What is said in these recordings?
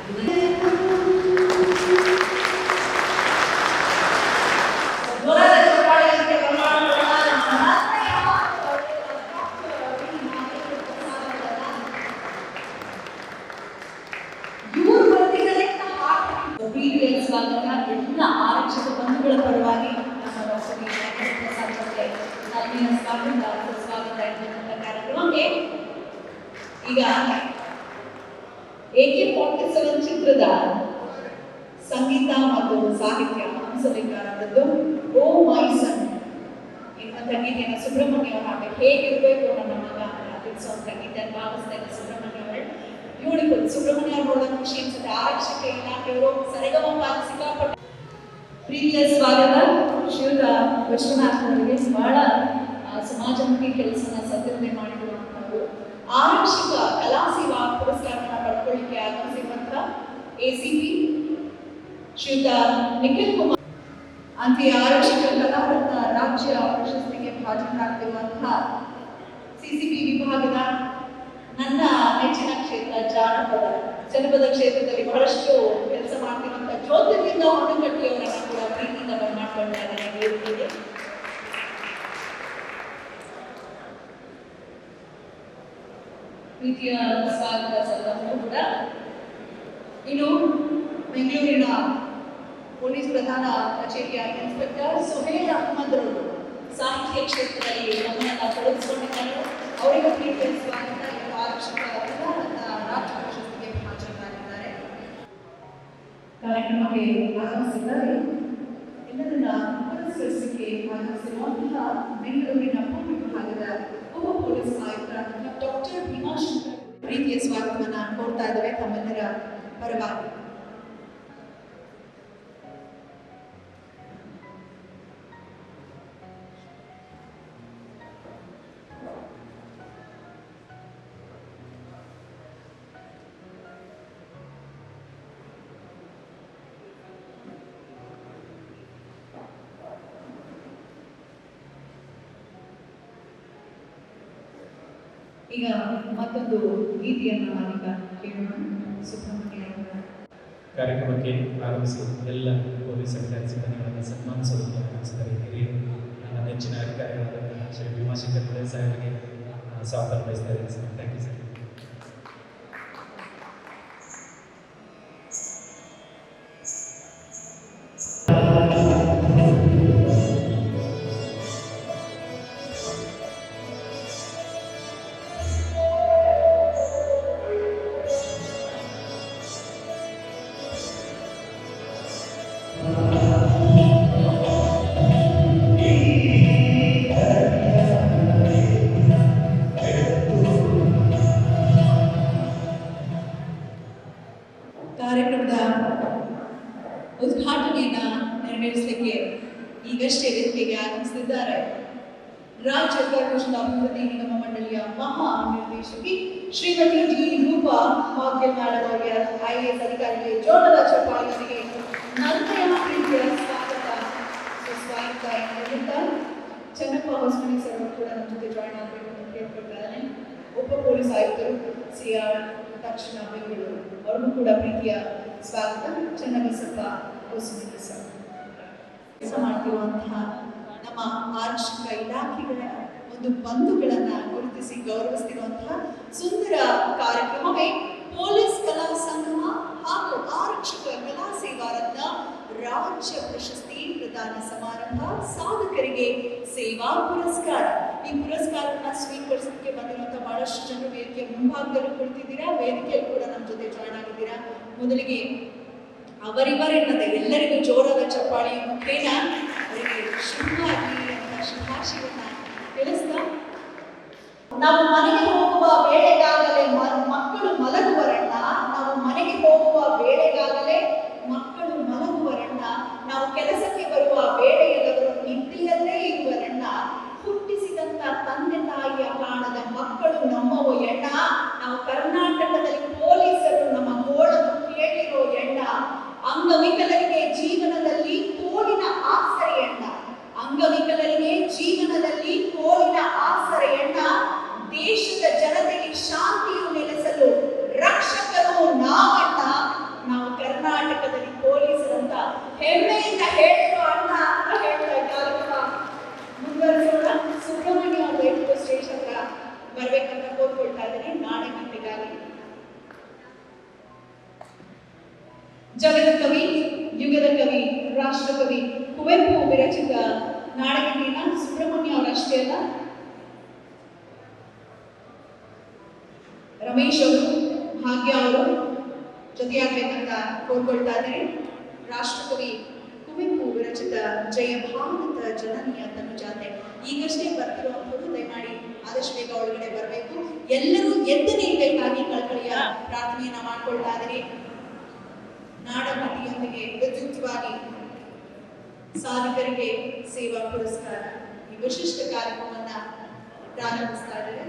ಎಲ್ಲ ಆರಕ್ಷಕ ಬಂಧುಗಳ ಪರವಾಗಿ ನಮ್ಮ ಸ್ವಾಗತ ಇರ್ತಕ್ಕಂಥ ಕಾರ್ಯಕ್ರಮಕ್ಕೆ ಈಗ AK-47 ಚಿತ್ರದ ಸಂಗೀತ ಮತ್ತು ಸಾಹಿತ್ಯ ಹಂಸಲೇಖರದ್ದು ಓ ಮೈ ಸನ್ ಎನ್ನುವಂಥ ಗೀತೆಯನ್ನು ಸುಬ್ರಹ್ಮಣ್ಯ ಅವರು ಹಾಗೆ ಹೇಗಿರಬೇಕು ನನ್ನ ಮಗ ತಿಳಿಸುವಂಥ ಗೀತೆಯನ್ನು ಭಾವಿಸ್ತಾ ಇದ್ದ ಸುಬ್ರಹ್ಮಣ್ಯ ಅವರೇ ಬ್ಯೂಟಿಫುಲ್. ಸುಬ್ರಹ್ಮಣ್ಯ ಅವರು ನೋಡೋದು ಖುಷಿ ಅನ್ಸುತ್ತೆ. ಆರಕ್ಷಕ ಇಲಾಖೆಯವರು ಸರಿಗಮ ಸಿಕ್ಕಾಪಟ್ಟೆ ಪ್ರೀತಿಯ ಸ್ವಾಗತ. ಶ್ರೀಯುತ ವಿಶ್ವನಾಥ್ ಅವರಿಗೆ ಬಹಳ ಸಮಾಜಮುಖಿ ಕೆಲಸನ ಸದ್ಯತೆ ಮಾಡಿರುವಂತವರು. ಆರಕ್ಷಕ ಕಲಾ ಸೇವಾ ಪುರಸ್ಕಾರವನ್ನು ಪಡ್ಕೊಳ್ಳಿಕ್ಕೆ ಆಗಮಿಸಿರುವಂತ ACP ಶ್ರೀಯುತ ನಿಖಿಲ್ ಕುಮಾರ್, ಅಂತೆಯೇ ಆರಕ್ಷಕ ಕಲಾರತ್ನ ರಾಜ್ಯ ಪ್ರಶಸ್ತಿಗೆ ಭಾಜನರಾಗಿರುವಂತಹ CCP ವಿಭಾಗದ ನನ್ನ ನೆಚ್ಚಿನ ಕ್ಷೇತ್ರ ಜನಪದ ಕ್ಷೇತ್ರದಲ್ಲಿ ಬಹಳಷ್ಟು ಕೆಲಸ ಮಾಡ್ತಿರುವಂತಹ ಜ್ಯೋತಿರ್ಲಿಂಗ ಹೊನ್ನಕಟ್ಟಿಯವರನ್ನ ಕೂಡ ಪ್ರೀತಿಯಿಂದ ಮಾಡ್ಕೊಳ್ತಾ ಇದ್ದೇನೆ. ಪ್ರೀತಿಯ ಸ್ವಾಗತ ಸಲ್ಲವೂ ಕೂಡ. ಇನ್ನು ಬೆಂಗಳೂರಿನ ಪೊಲೀಸ್ ಪ್ರಧಾನ ಕಚೇರಿಯ ಇನ್ಸ್ಪೆಕ್ಟರ್ ಸುಹೇಲ್ ಅಹ್ಮದ್ ಅವರು ಸಾಹಿತ್ಯ ಕ್ಷೇತ್ರದಲ್ಲಿ ನಮ್ಮನ್ನ ತೊಡಗಿಸಿಕೊಂಡಿದ್ದಾರೆ. ಅವರಿಗೂ ಪ್ರೀತಿಯ ಸ್ವಾಗತ. ಆರಕ್ಷಕ ರಾಜ್ಯ ಪ್ರಶಸ್ತಿಗೆ ಭಾಜನರಾಗಿದ್ದಾರೆ. ಕಾರ್ಯಕ್ರಮಕ್ಕೆ ಆಗಮಿಸಿದ್ದಾರೆ. ಎಲ್ಲರನ್ನ ಪುರಸ್ಕರಿಸಲಿಕ್ಕೆ ಆಗಮಿಸಿರುವಂತಹ ಬೆಂಗಳೂರಿನ ಪೂರ್ವ ವಿಭಾಗದ ಉಪ ಪೊಲೀಸ್ ಆಯುಕ್ತರಾದಂತಹ ಡಾಕ್ಟರ್ ಭೀಮಾಶಂಕರ್ ಪ್ರೀತಿಯ ಸ್ವಾಗತವನ್ನ ಕೋರ್ತಾ ಇದ್ದೇವೆ ತಮ್ಮೆಲ್ಲರ ಪರವಾಗಿ. ಈಗ ಮತ್ತೊಂದು ಗೀತೆಯನ್ನು ನಾವೀಗ ಕೇಳೋಣ. ಸುಬ್ರಹ್ಮಣ್ಯ ಕಾರ್ಯಕ್ರಮಕ್ಕೆ ಆಗಮಿಸಿ ಎಲ್ಲ ಪೊಲೀಸ್ ಅಧಿಕಾರಿ ಸಿಬ್ಬಂದಿಗಳನ್ನು ಸನ್ಮಾನಿಸುವುದಕ್ಕೆ ಆಗಮಿಸಿದರೆ ಹಿರಿಯರು ನನ್ನ ನೆಚ್ಚಿನ ಅಧಿಕಾರಿಗಳಾದ ಶ್ರೀ ಭೀಮಾಶಂಕರ್ ಸಾಹೇಬರಿಗೆ ಸ್ವಾಗತ ಬಯಸ್ತಾ ಇದ್ದೀನಿ ಸರ್. Thank you sir. ಕಾರ್ಯಕ್ರಮದ ಉದ್ಘಾಟನೆಯನ್ನ ನೆರವೇರಿಸಲಿಕ್ಕೆ ಈಗಷ್ಟೇ ವೇದಿಕೆಗೆ ಆಗಮಿಸಿದ್ದಾರೆ ರಾಜ್ಯ ಕರ್ಕಶಲ ಅಭಿವೃದ್ಧಿ ನಿಗಮ ಮಂಡಳಿಯ ಮಹಾ ನಿರ್ದೇಶಕಿ ಶ್ರೀಮತಿ ಜಿ ರೂಪಾ ಹಾಗೆಲ್ ಮೇಡಮ್ ಅವರಿಗೆ IAS ಅಧಿಕಾರಿಗೆ ಜೋಳದ ಚಪ್ಪಾಳೆಯೊಂದಿಗೆ ನನ್ನ ಪ್ರೀತಿಯ ಸ್ವಾಗತ ಸುಸ್ವಾಗತ ಎನ್ನುತ್ತಾ ಚನ್ನಪ್ಪ ಹೊಸಮನಿ ಸರ್ ಅವರು ಕೂಡ ನಮ್ಮ ಜೊತೆ ಜಾಯಿನ್ ಆಗಬೇಕು ಅಂತ ಕೇಳ್ಕೊಳ್ತಾರೆ. ಉಪ ಪೊಲೀಸ್ ಆಯುಕ್ತರು CR ದಕ್ಷಿಣ ಬೆಂಗಳೂರು ಅವ್ರಿಗೂ ಕೂಡ ಪ್ರೀತಿಯ ಸ್ವಾಗತ. ಚನ್ನಬಸಪ್ಪ ಹೊಸಮನಿ ಸರ್ ಕೆಲಸ ಮಾಡ್ತಿರುವಂತಹ ನಮ್ಮ ಆರಕ್ಷಕ ಇಲಾಖೆಗಳ ಒಂದು ಬಂಧುಗಳನ್ನ ಗುರುತಿಸಿ ಗೌರವಿಸ್ತಿರುವಂತಹ ಸುಂದರ ಕಾರ್ಯಕ್ರಮವೇ ಪೊಲೀಸ್ ಕಲಾ ಸಂಗಮ ಹಾಗೂ ಆರಕ್ಷಕ ಕಲಾ ಸೇವಾರತ್ನ ರಾಜ್ಯ ಪ್ರಶಸ್ತಿ ಪ್ರದಾನ ಸಮಾರಂಭ ಸಾಧಕರಿಗೆ ಸೇವಾ ಪುರಸ್ಕಾರ. ಈ ಪುರಸ್ಕಾರವನ್ನ ಸ್ವೀಕರಿಸಲಿಕ್ಕೆ ಬಂದಿರುವಂತಹ ಬಹಳಷ್ಟು ಜನರು ವೇದಿಕೆಯ ಮುಂಭಾಗದಲ್ಲೂ ಕುಳಿತಿದ್ದೀರಾ, ವೇದಿಕೆಯಲ್ಲಿ ಕೂಡ ನಮ್ಮ ಜೊತೆ ಜಾಯ್ನ್ ಆಗಿದ್ದೀರಾ. ಮೊದಲಿಗೆ ಅವರಿವರೆನ್ನದೆ ಎಲ್ಲರಿಗೂ ಜೋರಾದ ಚಪ್ಪಾಳೆಯ ಮುಖೇನ ಅವರಿಗೆ ಶುಭವಾಗಿ ಅಂತ ಶುಭಾಶಯವನ್ನ ತಿಳಿಸ್ತಾ, ನಾವು ಮನೆಗೆ ಹೋಗುವ ವೇಳೆಗಾಗಲೇ ಮಕ್ಕಳು ಮಲಗುವರಣ್ಣ, ನಾವು ಮನೆಗೆ ಹೋಗುವ ವೇಳೆಗಾಗಲೇ ಮಕ್ಕಳು ಮಲಗುವರಣ್ಣ, ನಾವು ಕೆಲಸಕ್ಕೆ ಬರುವ ವೇಳೆಯಲ್ಲವರು ನಿದ್ದೆಯಲ್ಲೇ ಇರುವರಣ್ಣ, ಹುಟ್ಟಿಸಿದಂತ ತಂದೆ ತಾಯಿಯ ಪ್ರಾಣದ ಮಕ್ಕಳು ನಮ್ಮವು ಎಣ್ಣ, ನಾವು ಕರ್ನಾಟಕದಲ್ಲಿ ಪೊಲೀಸರು ನಮ್ಮ ಗೋಳನ್ನು ಕೇಳಿರೋ ಎಣ್ಣ, ಅಂಗವಿಕಲರಿಗೆ ಜೀವನದಲ್ಲಿ ತೋಳಿನ ಆಸರೆಯಣ್ಣ, ಅಂಗವಿಕಲರಿಗೆ ಜೀವನದಲ್ಲಿ ತೋಳಿನ ಆಸರೆಯಣ್ಣ, ದೇಶದ ಜನತೆಗೆ ಶಾಂತಿಯು ನೆಲೆಸ ಜಗದ ಕವಿ, ಯುಗದ ಕವಿ, ರಾಷ್ಟ್ರಕವಿ ಕುವೆಂಪು ವಿರಚಿತ ನಾಡಗೀತೆನ ಸುಬ್ರಹ್ಮಣ್ಯ ಅವರಷ್ಟೇ ಅಲ್ಲ, ರಮೇಶ್ ಅವರು, ಭಾಗ್ಯ ಅವರು ಜೊತೆಯಾಗಬೇಕಂತ ಕೋರ್ಕೊಳ್ತಾ ಇದ್ದಾರೆ. ರಾಷ್ಟ್ರಕವಿ ಕುವೆಂಪು ವಿರಚಿತ ಜಯ ಭಾರತ ಜನನಿಯ ತನುಜಾತೆ ಈಗಷ್ಟೇ ಬರ್ತಿರುವಂಥದ್ದು. ದಯಮಾಡಿ ಆದಷ್ಟು ಬೇಗ ಒಳಗಡೆ ಬರಬೇಕು. ಎಲ್ಲರೂ ಎದ್ದು ನಿಲ್ಬೇಕಾಗಿ ಕಳಕಳಿಯ ಪ್ರಾರ್ಥನೆಯನ್ನ ಮಾಡ್ಕೊಳ್ತಾ ಇದ್ದಾರೆ. ನಾಡಗೀತೆಯೊಂದಿಗೆ ವಿದ್ಯುಕ್ತವಾಗಿ ಸಾಧಕರಿಗೆ ಸೇವಾ ಪುರಸ್ಕಾರ ಈ ವಿಶಿಷ್ಟ ಕಾರ್ಯಕ್ರಮವನ್ನ ಪ್ರಾರಂಭಿಸ್ತಾ ಇದ್ದಾರೆ.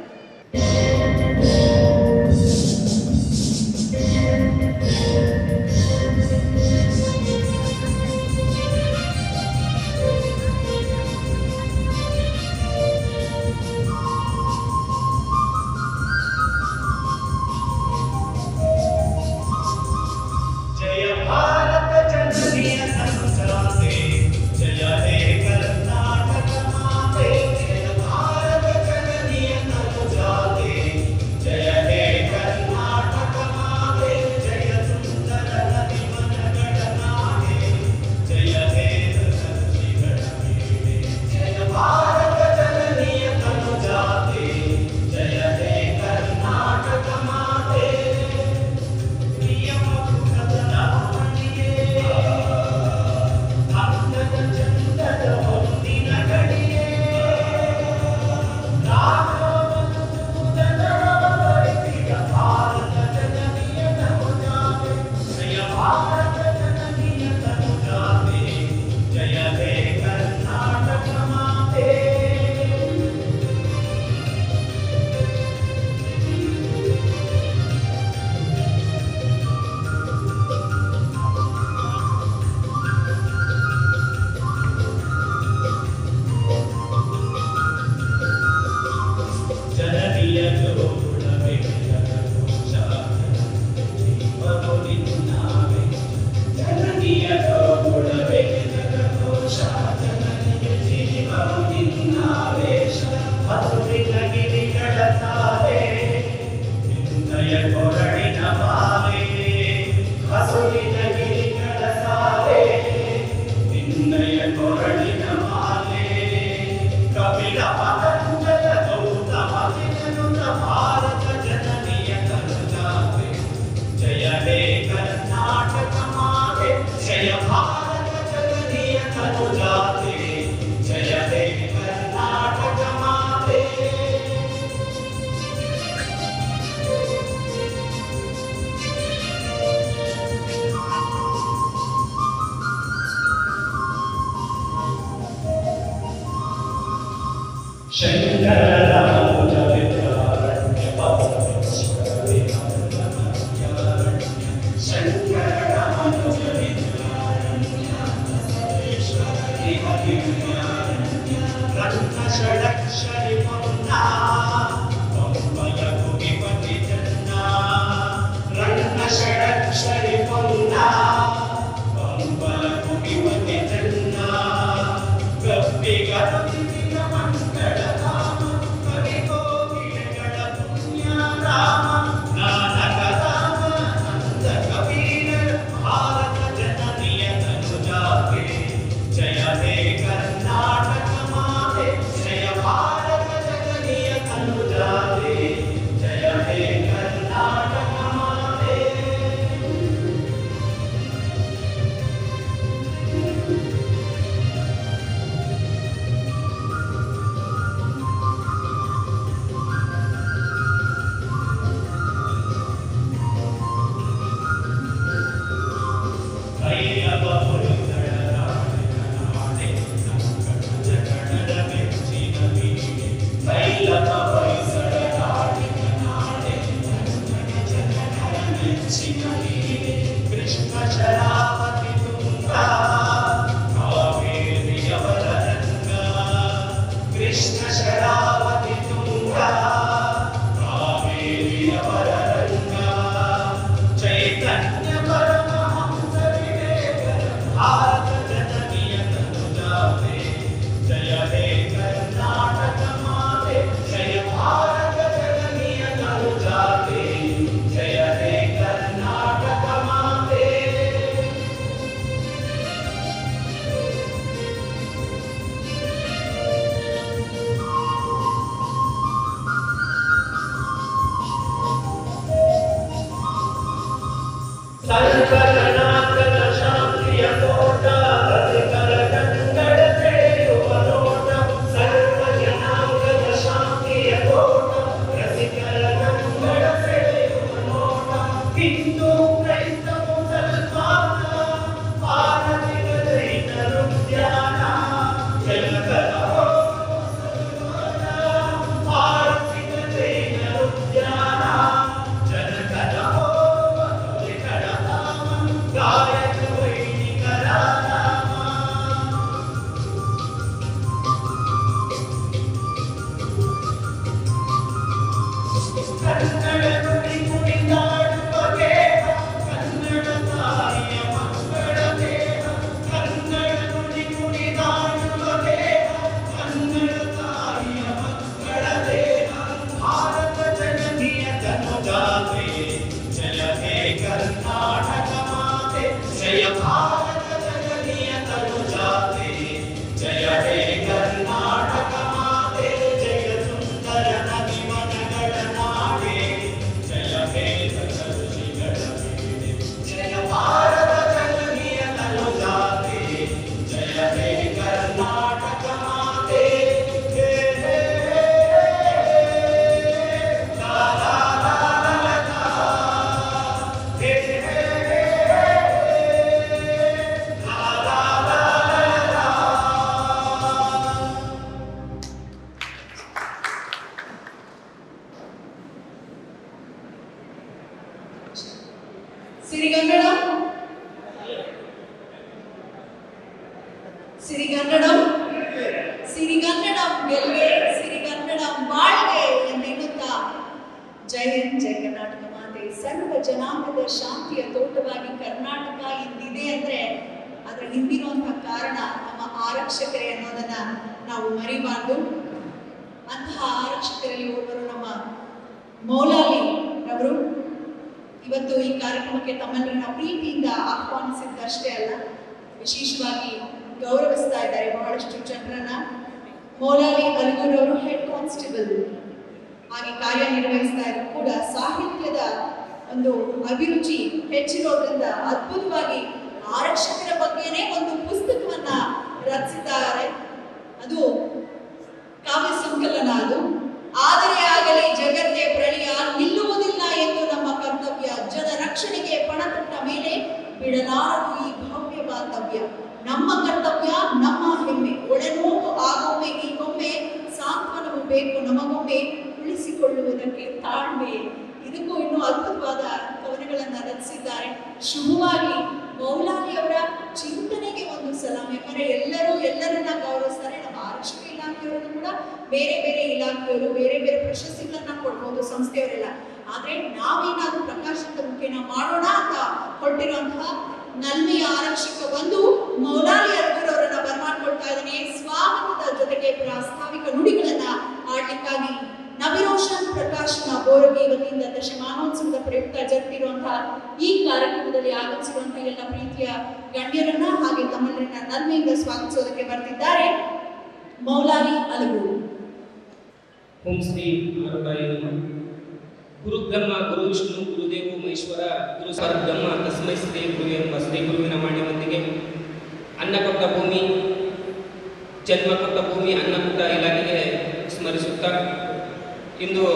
जय हे कर्नाटक माते ಸರ್ವಜನಾಂಗದ ಶಾಂತಿಯ ತೋಟ ರಸಿಕರ ಕನ್ನಡ ಬೆಳೆಯುವ ನೋಟ ಸರ್ವಜನಾಂಗದ ಶಾಂತಿಯ ತೋಟ ರಸಿಕರ ಕನ್ನಡ ಬೆಳೆಯುವ ನೋಟ ಹಿಂದೂ ಕ್ರೈಸ್ತ ಮುಸಲ್ಮಾನ ಭಾರತೀಯ ಜೈನರು ಧ್ಯಾನ ಜಗದ ಭಾರತೀಯ ಜೈನರು ಧ್ಯಾನ ಜನಕದ ಗಾಯಕ ವೈಣಿಕರ ನಾಮ ಕನ್ನಡ ನುಡಿ ಕುಣಿದಾಡುವ ದೇಹ ಕನ್ನಡ ತಾಯಿಯ ಮಕ್ಕಳ ದೇಹ ಕನ್ನಡ ನುಡಿ ಕುಣಿದಾಡುವ ದೇಹ ಕನ್ನಡ ತಾಯಿಯ ಮಕ್ಕಳ ದೇಹ ಭಾರತ ಜನನಿಯ ಜನುಜಾತೆ ಜಯ ಹೇ ಕರ್ನಾಟಕ ಮಾತೆ ಜಯ ಭಾರತ ಜನನಿಯ ತನುಜಾತೆ ಜಯ ಹೇ ಕರ್ನಾಟಕ ಮಾತೆ ಜಯ ಸುಂದರ ನದಿ ವನಗಳ ನಾಡೆ ಜಯ ಹೇ ಸಕಲ ಋಷಿಗಳ ಬೇಡೆ ಜಯ ಭಾರತ ಜನನಿಯ ತನುಜಾತೆ ಜಯ ಹೇ ಕರ್ನಾಟಕ ಮಾತೆ ಹೇ ಹೇ ಲಾ ಲಾ ಲಾ ಲಾ ಲಾ ಹೇ ಹೇ ಲಾ ಲಾ ಲಾ ಲಾ ಸಿರಿಗನ್ನಡಂ ಸಿರಿಗನ್ನಡಂ ಸಿರಿಗನ್ನಡಂ ಗೆಲ್ಗೆ ಸಿರಿಗನ್ನಡಂ ಬಾಳ್ಗೆ ಎಂದೆನ್ನುತ್ತಾ ಜೈ ಹಿಂದ್ ಜೈ ಕರ್ನಾಟಕ ಮಾತೆ. ಸರ್ವ ಜನಾಂಗದ ಶಾಂತಿಯ ತೋಟವಾಗಿ ಕರ್ನಾಟಕ ಇಂದಿದೆ ಅಂದ್ರೆ ಅದರ ಹಿಂದಿರುವಂತಹ ಕಾರಣ ನಮ್ಮ ಆರಕ್ಷಕರೇ ಅನ್ನೋದನ್ನ ನಾವು ಮರಿಬಾರ್ದು. ಅಂತಹ ಆರಕ್ಷಕರಲ್ಲಿ ಒಬ್ಬರು ನಮ್ಮ ಮೌಲಾಲಿ ರವರು ಇವತ್ತು ಈ ಕಾರ್ಯಕ್ರಮಕ್ಕೆ ತಮ್ಮನ್ನು ಪ್ರೀತಿಯಿಂದ ಆಹ್ವಾನಿಸಿದ್ದಷ್ಟೇ ಅಲ್ಲ, ವಿಶೇಷವಾಗಿ ಗೌರವಿಸ್ತಾ ಇದ್ದಾರೆ ಬಹಳಷ್ಟು ಜನರನ್ನ. ಮೌಲಾಲಿ ಅಲ್ಗೂರ್ ಅವರು ಹೆಡ್ ಕಾನ್ಸ್ಟೇಬಲ್ ಆಗಿ ಕಾರ್ಯನಿರ್ವಹಿಸ್ತಾ ಇದ್ರು ಕೂಡ ಸಾಹಿತ್ಯದ ಒಂದು ಅಭಿರುಚಿ ಹೆಚ್ಚಿರೋದ್ರಿಂದ ಅದ್ಭುತವಾಗಿ ಆರಕ್ಷಕರ ಬಗ್ಗೆನೇ ಒಂದು ಪುಸ್ತಕವನ್ನ ರಚಿಸಿದ್ದಾರೆ. ಅದು ಕಾವ್ಯ ಸಂಕಲನ. ಅದು ಆದರೆ ಆಗಲಿ ಜಗತ್ತೇ ಪ್ರಳಯ ನಿಲ್ಲುವುದಿಲ್ಲ ಎಂದು ನಮ್ಮ ಕರ್ತವ್ಯ, ಜನ ರಕ್ಷಣೆಗೆ ಪಣ ತೊಟ್ಟ ಮೇಲೆ ಬಿಡಲಾರದು ಈ ಭವ್ಯ ಬಾಂಧವ್ಯ. ನಮ್ಮ ಕರ್ತವ್ಯ, ನಮ್ಮ ಹೆಮ್ಮೆ, ಒಳನೋವು ಆಗೊಮ್ಮೆ ಈಗೊಮ್ಮೆ ಸಾಂತ್ವನವು ಬೇಕು ನಮಗೊಮ್ಮೆ ಉಳಿಸಿಕೊಳ್ಳುವುದಕ್ಕೆ ತಾಳ್ಮೆ. ಇದಕ್ಕೂ ಇನ್ನೂ ಅದ್ಭುತವಾದ ಕವನಗಳನ್ನ ರಚಿಸಿದ್ದಾರೆ. ಶುಭವಾಗಿ ಮೌಲಾಲಿ ಅವರ ಚಿಂತನೆಗೆ ಒಂದು ಸಲಾಮ್. ಯಾಕಂದ್ರೆ ಎಲ್ಲರನ್ನ ಗೌರವಿಸ್ತಾರೆ. ನಮ್ಮ ಆರಕ್ಷಕ ಇಲಾಖೆಯವರನ್ನು ಕೂಡ ಬೇರೆ ಬೇರೆ ಇಲಾಖೆಯವರು ಬೇರೆ ಬೇರೆ ಪ್ರಶಸ್ತಿಗಳನ್ನ ಕೊಡ್ಬೋದು ಸಂಸ್ಥೆಯವರೆಲ್ಲ. ಆದ್ರೆ ನಾವೇನಾದ್ರೂ ಪ್ರಕಾಶಕ ಮುಖೇನ ಮಾಡೋಣ ಅಂತ ಹೊರಟಿರುವಂತಹ ನಲ್ಮೆಯ ಆರಕ್ಷಕ ಬಂದು ಮೌಲಾಲಿ ಅಲ್ಗೂರ್ ಅವರನ್ನ ಬರಮಾಡ್ಕೊಳ್ತಾ ಇದ್ದಾನೆ. ಸ್ವಾಗತದ ಜೊತೆಗೆ ಪ್ರಾಸ್ತಾವಿಕ ನುಡಿಗಳನ್ನ ಆಡ್ಲಿಕ್ಕಾಗಿ ನವಿರೋಷನ್ ಪ್ರಕಾಶನ ಬೋರಗಿ ವತಿಯಿಂದ ದಶಮಾನೋತ್ಸವದ ಪ್ರಯುಕ್ತ ಜರುಗಿರುವಂತಹ ಈ ಕಾರ್ಯಕ್ರಮದಲ್ಲಿ ಆಗಮಿಸಿರುವಂತಹ ಎಲ್ಲ ಪ್ರೀತಿಯ ಗಣ್ಯರನ್ನ ಹಾಗೆ ತಮ್ಮೆಲ್ಲರನ್ನ ನನ್ಮೆಯಿಂದ ಸ್ವಾಗತಿಸೋದಕ್ಕೆ ಬರ್ತಿದ್ದಾರೆ ಮೌಲಾಲಿ ಅಲ್ಗೂರ್. ಓಂ ಶ್ರೀ ಮಾರುತಾಯ ನಮಃ. ಗುರು ಬ್ರಹ್ಮ ಗುರು ವಿಷ್ಣು ಗುರುದೇವ ಮಹೇಶ್ವರ ಗುರು ಬ್ರಹ್ಮ ತಸ್ಮೈ ಶ್ರೀ ಗುರು ಎಂಬ ಶ್ರೀ ಗುರುವಿನ ಮಾನ್ಯವಂತಿಗೆ ಅನ್ನ ಕೊಟ್ಟ ಭೂಮಿ, ಜನ್ಮ ಕೊಟ್ಟ ಭೂಮಿ, ಅನ್ನ ಕೊಟ್ಟ ಇಲಾಖೆಗೆ ಸ್ಮರಿಸುತ್ತಾ ಇಂದು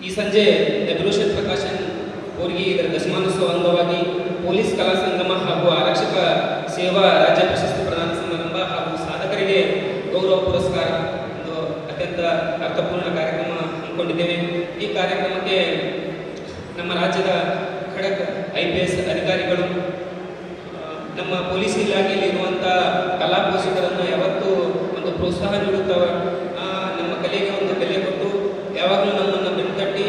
ಈ ಸಂಜೆ ನವಿರೋಷನ್ ಪ್ರಕಾಶನ್ ಬೋರ್ಗಿ ಇದರ ದಶಮಾನೋತ್ಸವ ಅಂಗವಾಗಿ ಪೊಲೀಸ್ ಕಲಾ ಸಂಗಮ ಹಾಗೂ ಆರಕ್ಷಕ ಸೇವಾ ರಾಜ್ಯ ಪ್ರಶಸ್ತಿ ಪ್ರದಾನ ಸಮಾರಂಭ ಹಾಗೂ ಸಾಧಕರಿಗೆ ಗೌರವ ಪುರಸ್ಕಾರ ಒಂದು ಅತ್ಯಂತ ಅರ್ಥಪೂರ್ಣ ಕಾರ್ಯಕ್ರಮ ಹಮ್ಮಿಕೊಂಡಿದ್ದೇವೆ. ಈ ಕಾರ್ಯಕ್ರಮಕ್ಕೆ ನಮ್ಮ ರಾಜ್ಯದ ಖಡಕ್ IPS ಅಧಿಕಾರಿಗಳು, ನಮ್ಮ ಪೊಲೀಸ್ ಇಲಾಖೆಯಲ್ಲಿ ಇರುವಂಥ ಕಲಾ ಪೋಷಕರನ್ನು ಯಾವತ್ತೂ ಒಂದು ಪ್ರೋತ್ಸಾಹ ನೀಡುತ್ತವೆ. ನಮ್ಮ ಕಲೆಗೆ ಒಂದು ಬೆಲೆ ಕೊಟ್ಟು ಯಾವಾಗಲೂ ನಮ್ಮನ್ನು ಬೆನ್ತಟ್ಟಿ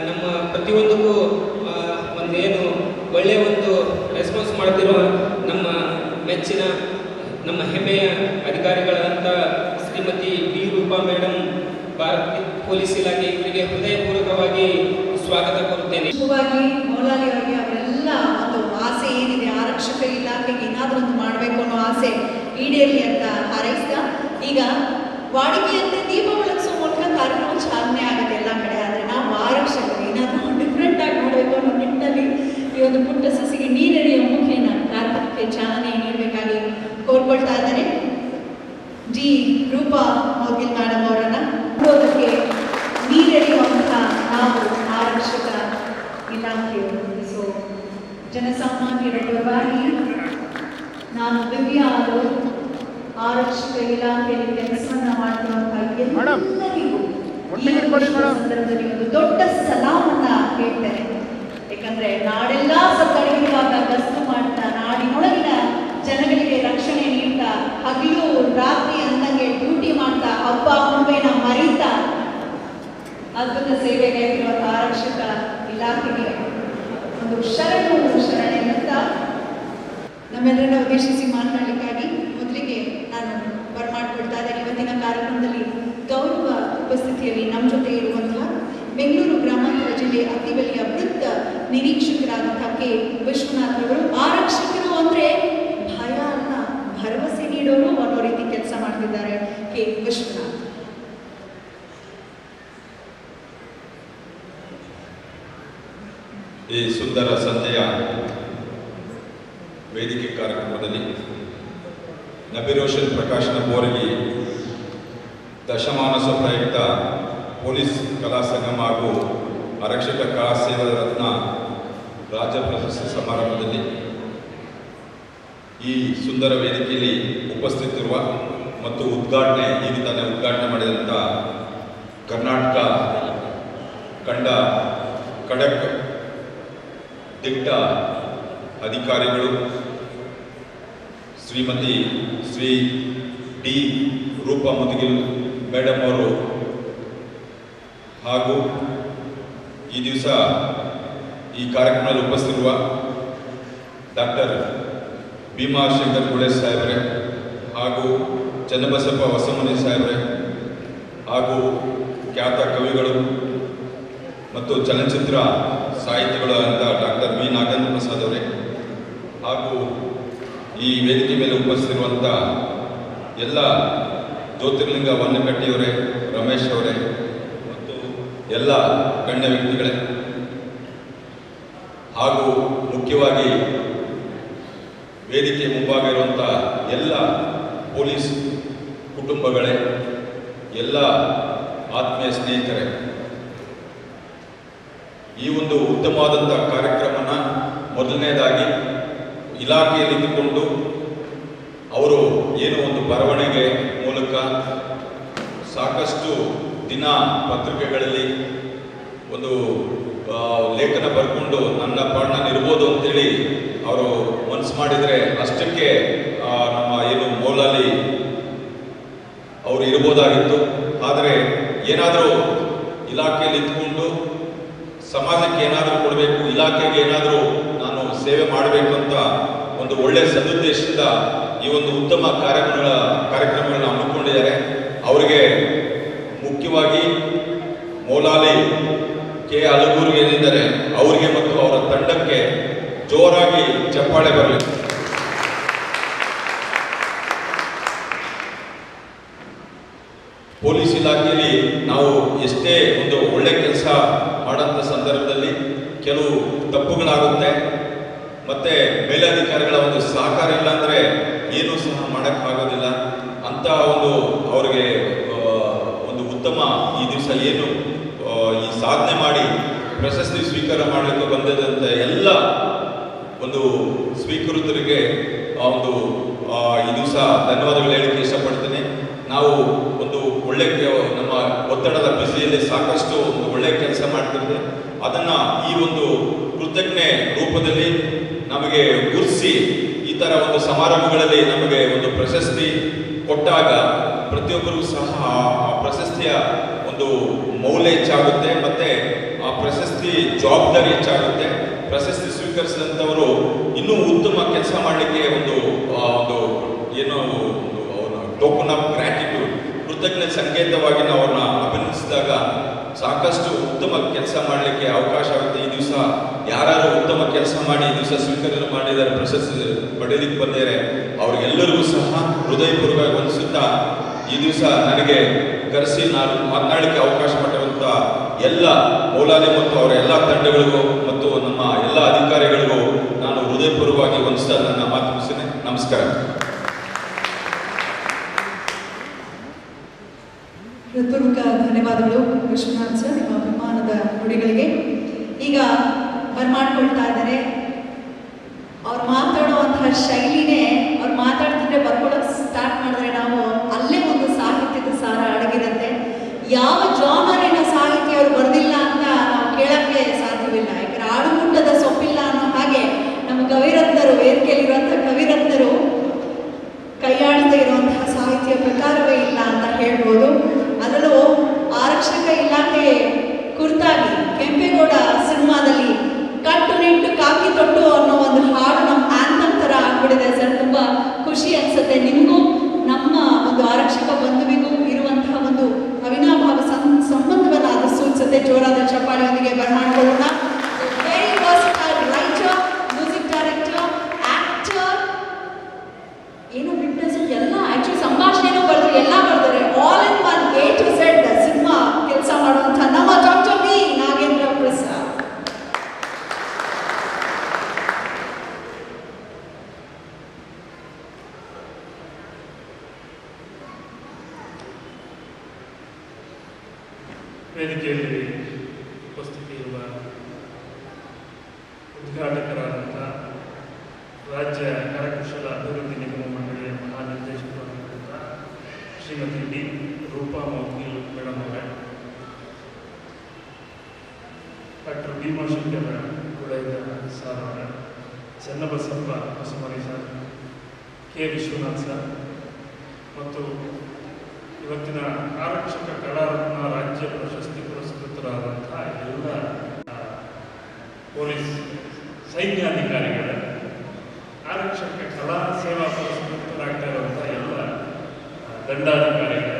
ನಮ್ಮ ಪ್ರತಿಯೊಂದಕ್ಕೂ ಒಂದೇನು ಒಳ್ಳೆಯ ಒಂದು ರೆಸ್ಪಾನ್ಸ್ ಮಾಡ್ತಿರುವ ನಮ್ಮ ಮೆಚ್ಚಿನ ನಮ್ಮ ಹೆಮ್ಮೆಯ ಅಧಿಕಾರಿಗಳಾದಂಥ Shrimati B Roopa madam, Bharat police ಇಲಾಖೆ, ಇವರಿಗೆ ಹೃದಯಪೂರ್ವಕವಾಗಿ ಸ್ವಾಗತ ಕೋರುತ್ತೇನೆ. ಶುಭವಾಗಿ ಮೌಲಾಲಿ ಅವರಿಗೆ ಅವರೆಲ್ಲ ಒಂದು ಆಸೆ ಏನಿದೆ, ಆರಕ್ಷಕ ಇಲಾಖೆಗೆ ಏನಾದರೂ ಒಂದು ಮಾಡಬೇಕು ಅನ್ನೋ ಆಸೆ ಈಡೇರಲಿ ಅಂತ ಹಾರೈಸಿದ. ಈಗ ವಾಡಿಕೆಯಂತೆ ದೀಪ ಬೆಳಗಿಸೋ ಮೂಲಕ ಕಾರ್ಯಕ್ರಮ ಚಾಲನೆ ಆಗುತ್ತೆ ಎಲ್ಲ ಕಡೆ. ಆದರೆ ನಾವು ಆರಕ್ಷಕರು ಏನಾದರೂ ಡಿಫ್ರೆಂಟ್ ಆಗಿ ಮಾಡಬೇಕು ಅನ್ನೋ ನಿಟ್ಟಿನಲ್ಲಿ ವಾರ್ಷಿಕ ಇಲಾಖೆಯಲ್ಲಿ ಕೆಲಸವನ್ನ ಮಾಡ್ತಿರುವಂತಹ ಎಲ್ಲರಿಗೂ ಈ ಸಂದರ್ಭದಲ್ಲಿ ಒಂದು ದೊಡ್ಡ ಸಲಾಮನ್ನ ಹೇಳ್ತೇನೆ. ಯಾಕಂದ್ರೆ ನಾಡೆಲ್ಲ ಸತ್ತಡಗಿರುವಾಗ ಗಸ್ತು ಮಾಡ್ತಾ ನಾಡಿನೊಳಗಿನ ಜನಗಳಿಗೆ ರಕ್ಷಣೆ ನೀಡ್ತಾ ಹಗಲು ರಾತ್ರಿ ಅಂದಂಗೆ ಡ್ಯೂಟಿ ಮಾಡ್ತಾ ಹಬ್ಬ ಹುಣ್ಣಿಮೆನ ಮರೀತಾ ಅದ್ಭುತ ಸೇವೆಗೆ ಆಗಿರುವಂತಹ ಆರಕ್ಷಕ ಇಲಾಖೆಗೆ ಒಂದು ಶರಣೆ ಅಂತ ನಮ್ಮೆಲ್ಲರನ್ನ ಉದ್ದೇಶಿಸಿ ಮಾತನಾಡಲಿಕ್ಕಾಗಿ ಮೊದಲಿಗೆ ನಾನು ಬರಮಾಡ್ಕೊಳ್ತಾ ಇದ್ದೇನೆ. ಇವತ್ತಿನ ಕಾರ್ಯಕ್ರಮದಲ್ಲಿ ಗೌರವ ಉಪಸ್ಥಿತಿಯಲ್ಲಿ ನಮ್ಮ ಜೊತೆ ಇರುವಂತಹ ಬೆಂಗಳೂರು ಗ್ರಾಮಾಂತರ ಜಿಲ್ಲೆ ಅತ್ತಿಬೆಲೆಯ ವೃತ್ತ ನಿರೀಕ್ಷಕರಾದಂತಹ ಕೆ ವಿಶ್ವನಾಥ್ ಅವರು. ಆರಕ್ಷಕರು ಅಂದ್ರೆ ಭಯ ಅಲ್ಲ, ಭರವಸೆ ನೀಡೋರು ಅನ್ನೋ ರೀತಿ ಕೆಲಸ ಮಾಡ್ತಿದ್ದಾರೆ ಕೆ ವಿಶ್ವನಾಥ್. ಈ ಸುಂದರ ಸಂಜೆಯ ವೇದಿಕೆ ಕಾರ್ಯಕ್ರಮದಲ್ಲಿ ನಬಿರೋಷನ್ ಪ್ರಕಾಶನ ಬೋರಗಿ ದಶಮಾನಸ ಪ್ರಯುಕ್ತ ಪೊಲೀಸ್ ಕಲಾ ಸಂಗಮ ಹಾಗೂ ಆರಕ್ಷಕ ಕಲಾ ಸೇವಾ ರತ್ನ ರಾಜ್ಯ ಪ್ರಶಸ್ತಿ ಸಮಾರಂಭದಲ್ಲಿ ಈ ಸುಂದರ ವೇದಿಕೆಯಲ್ಲಿ ಉಪಸ್ಥಿತಿರುವ ಮತ್ತು ಈಗ ತಾನೇ ಉದ್ಘಾಟನೆ ಮಾಡಿದಂಥ ಕರ್ನಾಟಕ ಕಂಡ ಖಡಕ್ ದಿಟ್ಟ ಅಧಿಕಾರಿಗಳು ಶ್ರೀ ಡಿ ರೂಪಾ ಮುದುಗಿಲ್ ಮೇಡಮ್ ಅವರು ಹಾಗೂ ಈ ದಿವಸ ಈ ಕಾರ್ಯಕ್ರಮದಲ್ಲಿ ಉಪಸ್ಥಿತಿರುವ ಡಾಕ್ಟರ್ ಭೀಮಾಶಂಕರ್ ಗುಳೆ ಸಾಹೇಬ್ರೆ ಹಾಗೂ ಚನ್ನಬಸಪ್ಪ ಹೊಸಮನಿ ಸಾಹೇಬ್ರೆ ಹಾಗೂ ಖ್ಯಾತ ಕವಿಗಳು ಮತ್ತು ಚಲನಚಿತ್ರ ಸಾಹಿತಿಗಳು ಅಂತ ಡಾಕ್ಟರ್ ವಿ ನಾಗೇಂದ್ರ ಪ್ರಸಾದ್ ಅವರೇ ಹಾಗೂ ಈ ವೇದಿಕೆ ಮೇಲೆ ಉಪಸ್ಥಿತಿರುವಂಥ ಎಲ್ಲ ಜ್ಯೋತಿರ್ಲಿಂಗ ವನ್ನಕಟ್ಟಿಯವರೇ, ರಮೇಶ್ ಅವರೇ ಮತ್ತು ಎಲ್ಲ ಗಣ್ಯ ವ್ಯಕ್ತಿಗಳೇ ಹಾಗೂ ಮುಖ್ಯವಾಗಿ ವೇದಿಕೆ ಮುಂಭಾಗ ಇರುವಂಥ ಎಲ್ಲ ಪೊಲೀಸ್ ಕುಟುಂಬಗಳೇ, ಎಲ್ಲ ಆತ್ಮೀಯ ಸ್ನೇಹಿತರೇ, ಈ ಒಂದು ಉತ್ತಮವಾದಂಥ ಕಾರ್ಯಕ್ರಮನ ಮೊದಲನೇದಾಗಿ ಇಲಾಖೆಯಲ್ಲಿ ಇದ್ದುಕೊಂಡು ಅವರು ಏನೋ ಒಂದು ಬರವಣಿಗೆ ಮೂಲಕ ಸಾಕಷ್ಟು ದಿನ ಪತ್ರಿಕೆಗಳಲ್ಲಿ ಒಂದು ಲೇಖನ ಬರ್ಕೊಂಡು ನನ್ನ ಪಾಡ್ ನಾನು ಇರ್ಬೋದು ಅಂತೇಳಿ ಅವರು ಮನಸ್ಸು ಮಾಡಿದರೆ ಅಷ್ಟಕ್ಕೆ ನಮ್ಮ ಏನು ಮೌಲಾಲಿ ಅವರು ಇರ್ಬೋದಾಗಿತ್ತು. ಆದರೆ ಏನಾದರೂ ಇಲಾಖೆಯಲ್ಲಿ ಇದ್ದುಕೊಂಡು ಸಮಾಜಕ್ಕೆ ಏನಾದರೂ ಕೊಡಬೇಕು, ಇಲಾಖೆಗೆ ಏನಾದರೂ ನಾನು ಸೇವೆ ಮಾಡಬೇಕು ಅಂತ ಒಂದು ಒಳ್ಳೆಯ ಸದುದ್ದೇಶದಿಂದ ಈ ಒಂದು ಉತ್ತಮ ಕಾರ್ಯಕ್ರಮಗಳನ್ನ ಹಮ್ಮಿಕೊಂಡಿದ್ದಾರೆ. ಅವರಿಗೆ ಮುಖ್ಯವಾಗಿ ಮೌಲಾಲಿ ಕೆ ಅಲಗೂರು ಏನಿದ್ದಾರೆ ಅವರಿಗೆ ಮತ್ತು ಅವರ ತಂಡಕ್ಕೆ ಜೋರಾಗಿ ಚಪ್ಪಾಳೆ ಬರಲಿ. ಪೊಲೀಸ್ ಇಲಾಖೆಯಲ್ಲಿ ನಾವು ಎಷ್ಟೇ ಒಂದು ಒಳ್ಳೆ ಕೆಲಸ ಮಾಡೋಂಥ ಸಂದರ್ಭದಲ್ಲಿ ಕೆಲವು ತಪ್ಪುಗಳಾಗುತ್ತೆ, ಮತ್ತೆ ಮೇಲಧಿಕಾರಿಗಳ ಒಂದು ಸಹಕಾರ ಇಲ್ಲ ಅಂದರೆ ಏನೂ ಸಹ ಮಾಡೋಕ್ಕಾಗೋದಿಲ್ಲ. ಅಂತ ಒಂದು ಅವರಿಗೆ ಒಂದು ಉತ್ತಮ ಈ ದಿವಸ ಏನು ಈ ಸಾಧನೆ ಮಾಡಿ ಪ್ರಶಸ್ತಿ ಸ್ವೀಕಾರ ಮಾಡಲಿಕ್ಕೆ ಬಂದಿದ್ದಂಥ ಎಲ್ಲ ಒಂದು ಸ್ವೀಕೃತರಿಗೆ ಒಂದು ಈ ದಿವಸ ಧನ್ಯವಾದಗಳು ಹೇಳಲಿಕ್ಕೆ ಇಷ್ಟಪಡ್ತೀನಿ. ನಾವು ಒಂದು ಒಳ್ಳೆ ನಮ್ಮ ಒತ್ತಡದ ಬಿಸಿಯಲ್ಲಿ ಸಾಕಷ್ಟು ಒಂದು ಒಳ್ಳೆ ಕೆಲಸ ಮಾಡ್ತಿದ್ದೆ, ಅದನ್ನು ಈ ಒಂದು ಕೃತಜ್ಞೆ ರೂಪದಲ್ಲಿ ನಮಗೆ ಗುರುತಿಸಿ ಈ ಥರ ಒಂದು ಸಮಾರಂಭಗಳಲ್ಲಿ ನಮಗೆ ಒಂದು ಪ್ರಶಸ್ತಿ ಕೊಟ್ಟಾಗ ಪ್ರತಿಯೊಬ್ಬರಿಗೂ ಸಹ ಆ ಪ್ರಶಸ್ತಿಯ ಒಂದು ಮೌಲ್ಯ ಹೆಚ್ಚಾಗುತ್ತೆ, ಮತ್ತು ಆ ಪ್ರಶಸ್ತಿ ಜವಾಬ್ದಾರಿ ಹೆಚ್ಚಾಗುತ್ತೆ. ಪ್ರಶಸ್ತಿ ಸ್ವೀಕರಿಸಿದಂಥವರು ಇನ್ನೂ ಉತ್ತಮ ಕೆಲಸ ಮಾಡಲಿಕ್ಕೆ ಒಂದು ಏನೋ ಟೋಕನ್ ಆಫ್ ಗ್ರ್ಯಾಟಿಟ್ಯೂಡ್, ಕೃತಜ್ಞ ಸಂಕೇತವಾಗಿ ನಾವು ಅವ್ರನ್ನ ಅಭಿನಂದಿಸಿದಾಗ ಸಾಕಷ್ಟು ಉತ್ತಮ ಕೆಲಸ ಮಾಡಲಿಕ್ಕೆ ಅವಕಾಶ ಆಗುತ್ತೆ. ಈ ದಿವಸ ಯಾರು ಉತ್ತಮ ಕೆಲಸ ಮಾಡಿ ಈ ದಿವಸ ಸ್ವೀಕಾರ ಮಾಡಿದ್ದಾರೆ, ಪ್ರಶಸ್ತಿ ಪಡೆಯಲಿಕ್ಕೆ ಬಂದಿದ್ದಾರೆ, ಅವ್ರಿಗೆಲ್ಲರಿಗೂ ಸಹ ಹೃದಯಪೂರ್ವಕವಾಗಿ ವಂದಿಸುತ್ತಾ ಈ ದಿವಸ ನನಗೆ ಕರೆಸಿ ನಾನು ಮಾತನಾಡಲಿಕ್ಕೆ ಅವಕಾಶ ಪಟ್ಟಿರುವಂಥ ಎಲ್ಲ ಮೌಲಾಲಿ ಮತ್ತು ಅವರ ಎಲ್ಲ ತಂಡಗಳಿಗೂ ಮತ್ತು ನಮ್ಮ ಎಲ್ಲ ಅಧಿಕಾರಿಗಳಿಗೂ ನಾನು ಹೃದಯಪೂರ್ವಕವಾಗಿ ವಂದಿಸ್ತಾ ನನ್ನ ಮಾತು ಮುಗಿಸ್ತೇನೆ. ನಮಸ್ಕಾರ. ಹೃತ್ಪೂರ್ವಕ ಧನ್ಯವಾದಗಳು ವಿಶ್ವನಾಥ್ ಸರ್, ನಿಮ್ಮ ಅಭಿಮಾನದ ನುಡಿಗಳಿಗೆ. ಈಗ ಬರ್ಮಾಡ್ಕೊಳ್ತಾ ಇದ್ದಾರೆ. ಅವ್ರು ಮಾತಾಡುವಂತಹ ಶೈಲಿನೇ, ಅವ್ರು ಮಾತಾಡ್ತಿದ್ರೆ ಬರ್ಕೊಳ್ಳೋಕೆ ಸ್ಟಾರ್ಟ್ ಮಾಡಿದ್ರೆ ನಾವು ಯಾವ ಜಾನರಿನ ಸಾಹಿತ್ಯ ಅವರು ಬರೆದಿಲ್ಲ ಅಂತ ನಾವು ಕೇಳಕ್ಕೆ ಸಾಧ್ಯವಿಲ್ಲ. ಯಾಕಂದ್ರೆ ಆಡುಮುಟ್ಟದ ಸೊಪ್ಪಿಲ್ಲ ಅನ್ನೋ ಹಾಗೆ ನಮ್ಮ ಕವಿರತ್ನರು, ವೇದಿಕೆಯಲ್ಲಿರುವಂತಹ ಕವಿರತ್ನರು ಕೈಯಾಡದೇ ಇರುವಂತಹ ಸಾಹಿತ್ಯ ಪ್ರಕಾರವೇ ಇಲ್ಲ ಅಂತ ಹೇಳ್ಬೋದು. ಅದರಲ್ಲೂ ಆರಕ್ಷಕ ಇಲಾಖೆ ಕುರಿತಾಗಿ ಕೆಂಪೇಗೌಡ ಸಿನಿಮಾದಲ್ಲಿ ಕಟ್ಟುನಿಟ್ಟು ಕಾಕಿ ತೊಟ್ಟು ಅನ್ನೋ ಒಂದು ಹಾಡು ನಮ್ಮ ಆಂಥಮ್ ಥರ ಆಗ್ಬಿಟ್ಟಿದೆ ಸರ್. ತುಂಬ ಖುಷಿ ಅನ್ಸುತ್ತೆ. ನಿಮಗೂ ನಮ್ಮ ಒಂದು ಆರಕ್ಷಕ ಬಂಧುವಿಗೂ ಇರುವಂತಹ ಒಂದು ಅವಿನಾಭಾವ ಸಂಬಂಧವನ್ನು ಅದು ಸೂಚಿಸುತ್ತೆ. ಜೋರಾದ ಚಪ್ಪಾಳೆಯೊಂದಿಗೆ ಬರ್ಮಾಡ್ಕೊಳ್ಳೋಣ. Very versatile writer, music director, actor, ಏನೋ ವಿಟ್ನೆಸ್ ಎಲ್ಲ ಆಕ್ಚುಲಿ ಸಂಭಾಷಣೆನೂ ಬರೆದ್ರು, ಎಲ್ಲ ಬರೆದರೆ all in one A to Z ಸಿನಿಮಾ ಕೆಲಸ ಮಾಡುವಂಥ ನಮ್ಮ ಡಾಕ್ಟರ್ ವಿ ನಾಗೇಂದ್ರ ಪ್ರಸಾದ್. ವೇದಿಕೆಯಲ್ಲಿ ಉಪಸ್ಥಿತಿ ಇರುವ ಉದ್ಘಾಟಕರಾದಂಥ ರಾಜ್ಯ ಕರಕುಶಲ ಅಭಿವೃದ್ಧಿ ನಿಗಮ ಮಂಡಳಿಯ ಮಹಾನಿರ್ದೇಶಕರಾದಂಥ ಶ್ರೀಮತಿ ಡಿ ರೂಪಾ ಮೌದ್ಗಿಲ್ ಮೇಡಮ್ ಅವರೇ, ಡಾಕ್ಟರ್ ಭೀಮಾಶಂಕರ ಗುಳೈದ ಸರ್ ಅವರೇ, Channabasappa Hosamani sir, K Vishwanath sir ಮತ್ತು ಇವತ್ತಿನ ಆರಕ್ಷಕ ಕಲಾರತ್ನ ರಾಜ್ಯ ಪ್ರಶಸ್ತಿ ಪುರಸ್ಕೃತರಾದಂತಹ ಎಲ್ಲ ಪೊಲೀಸ್ ಸೈನ್ಯಾಧಿಕಾರಿಗಳ, ಆರಕ್ಷಕ ಕಲಾ ಸೇವಾ ಪುರಸ್ಕೃತರಾಗ್ತಾ ಇರುವಂತಹ ಎಲ್ಲ ದಂಡಾಧಿಕಾರಿಗಳ,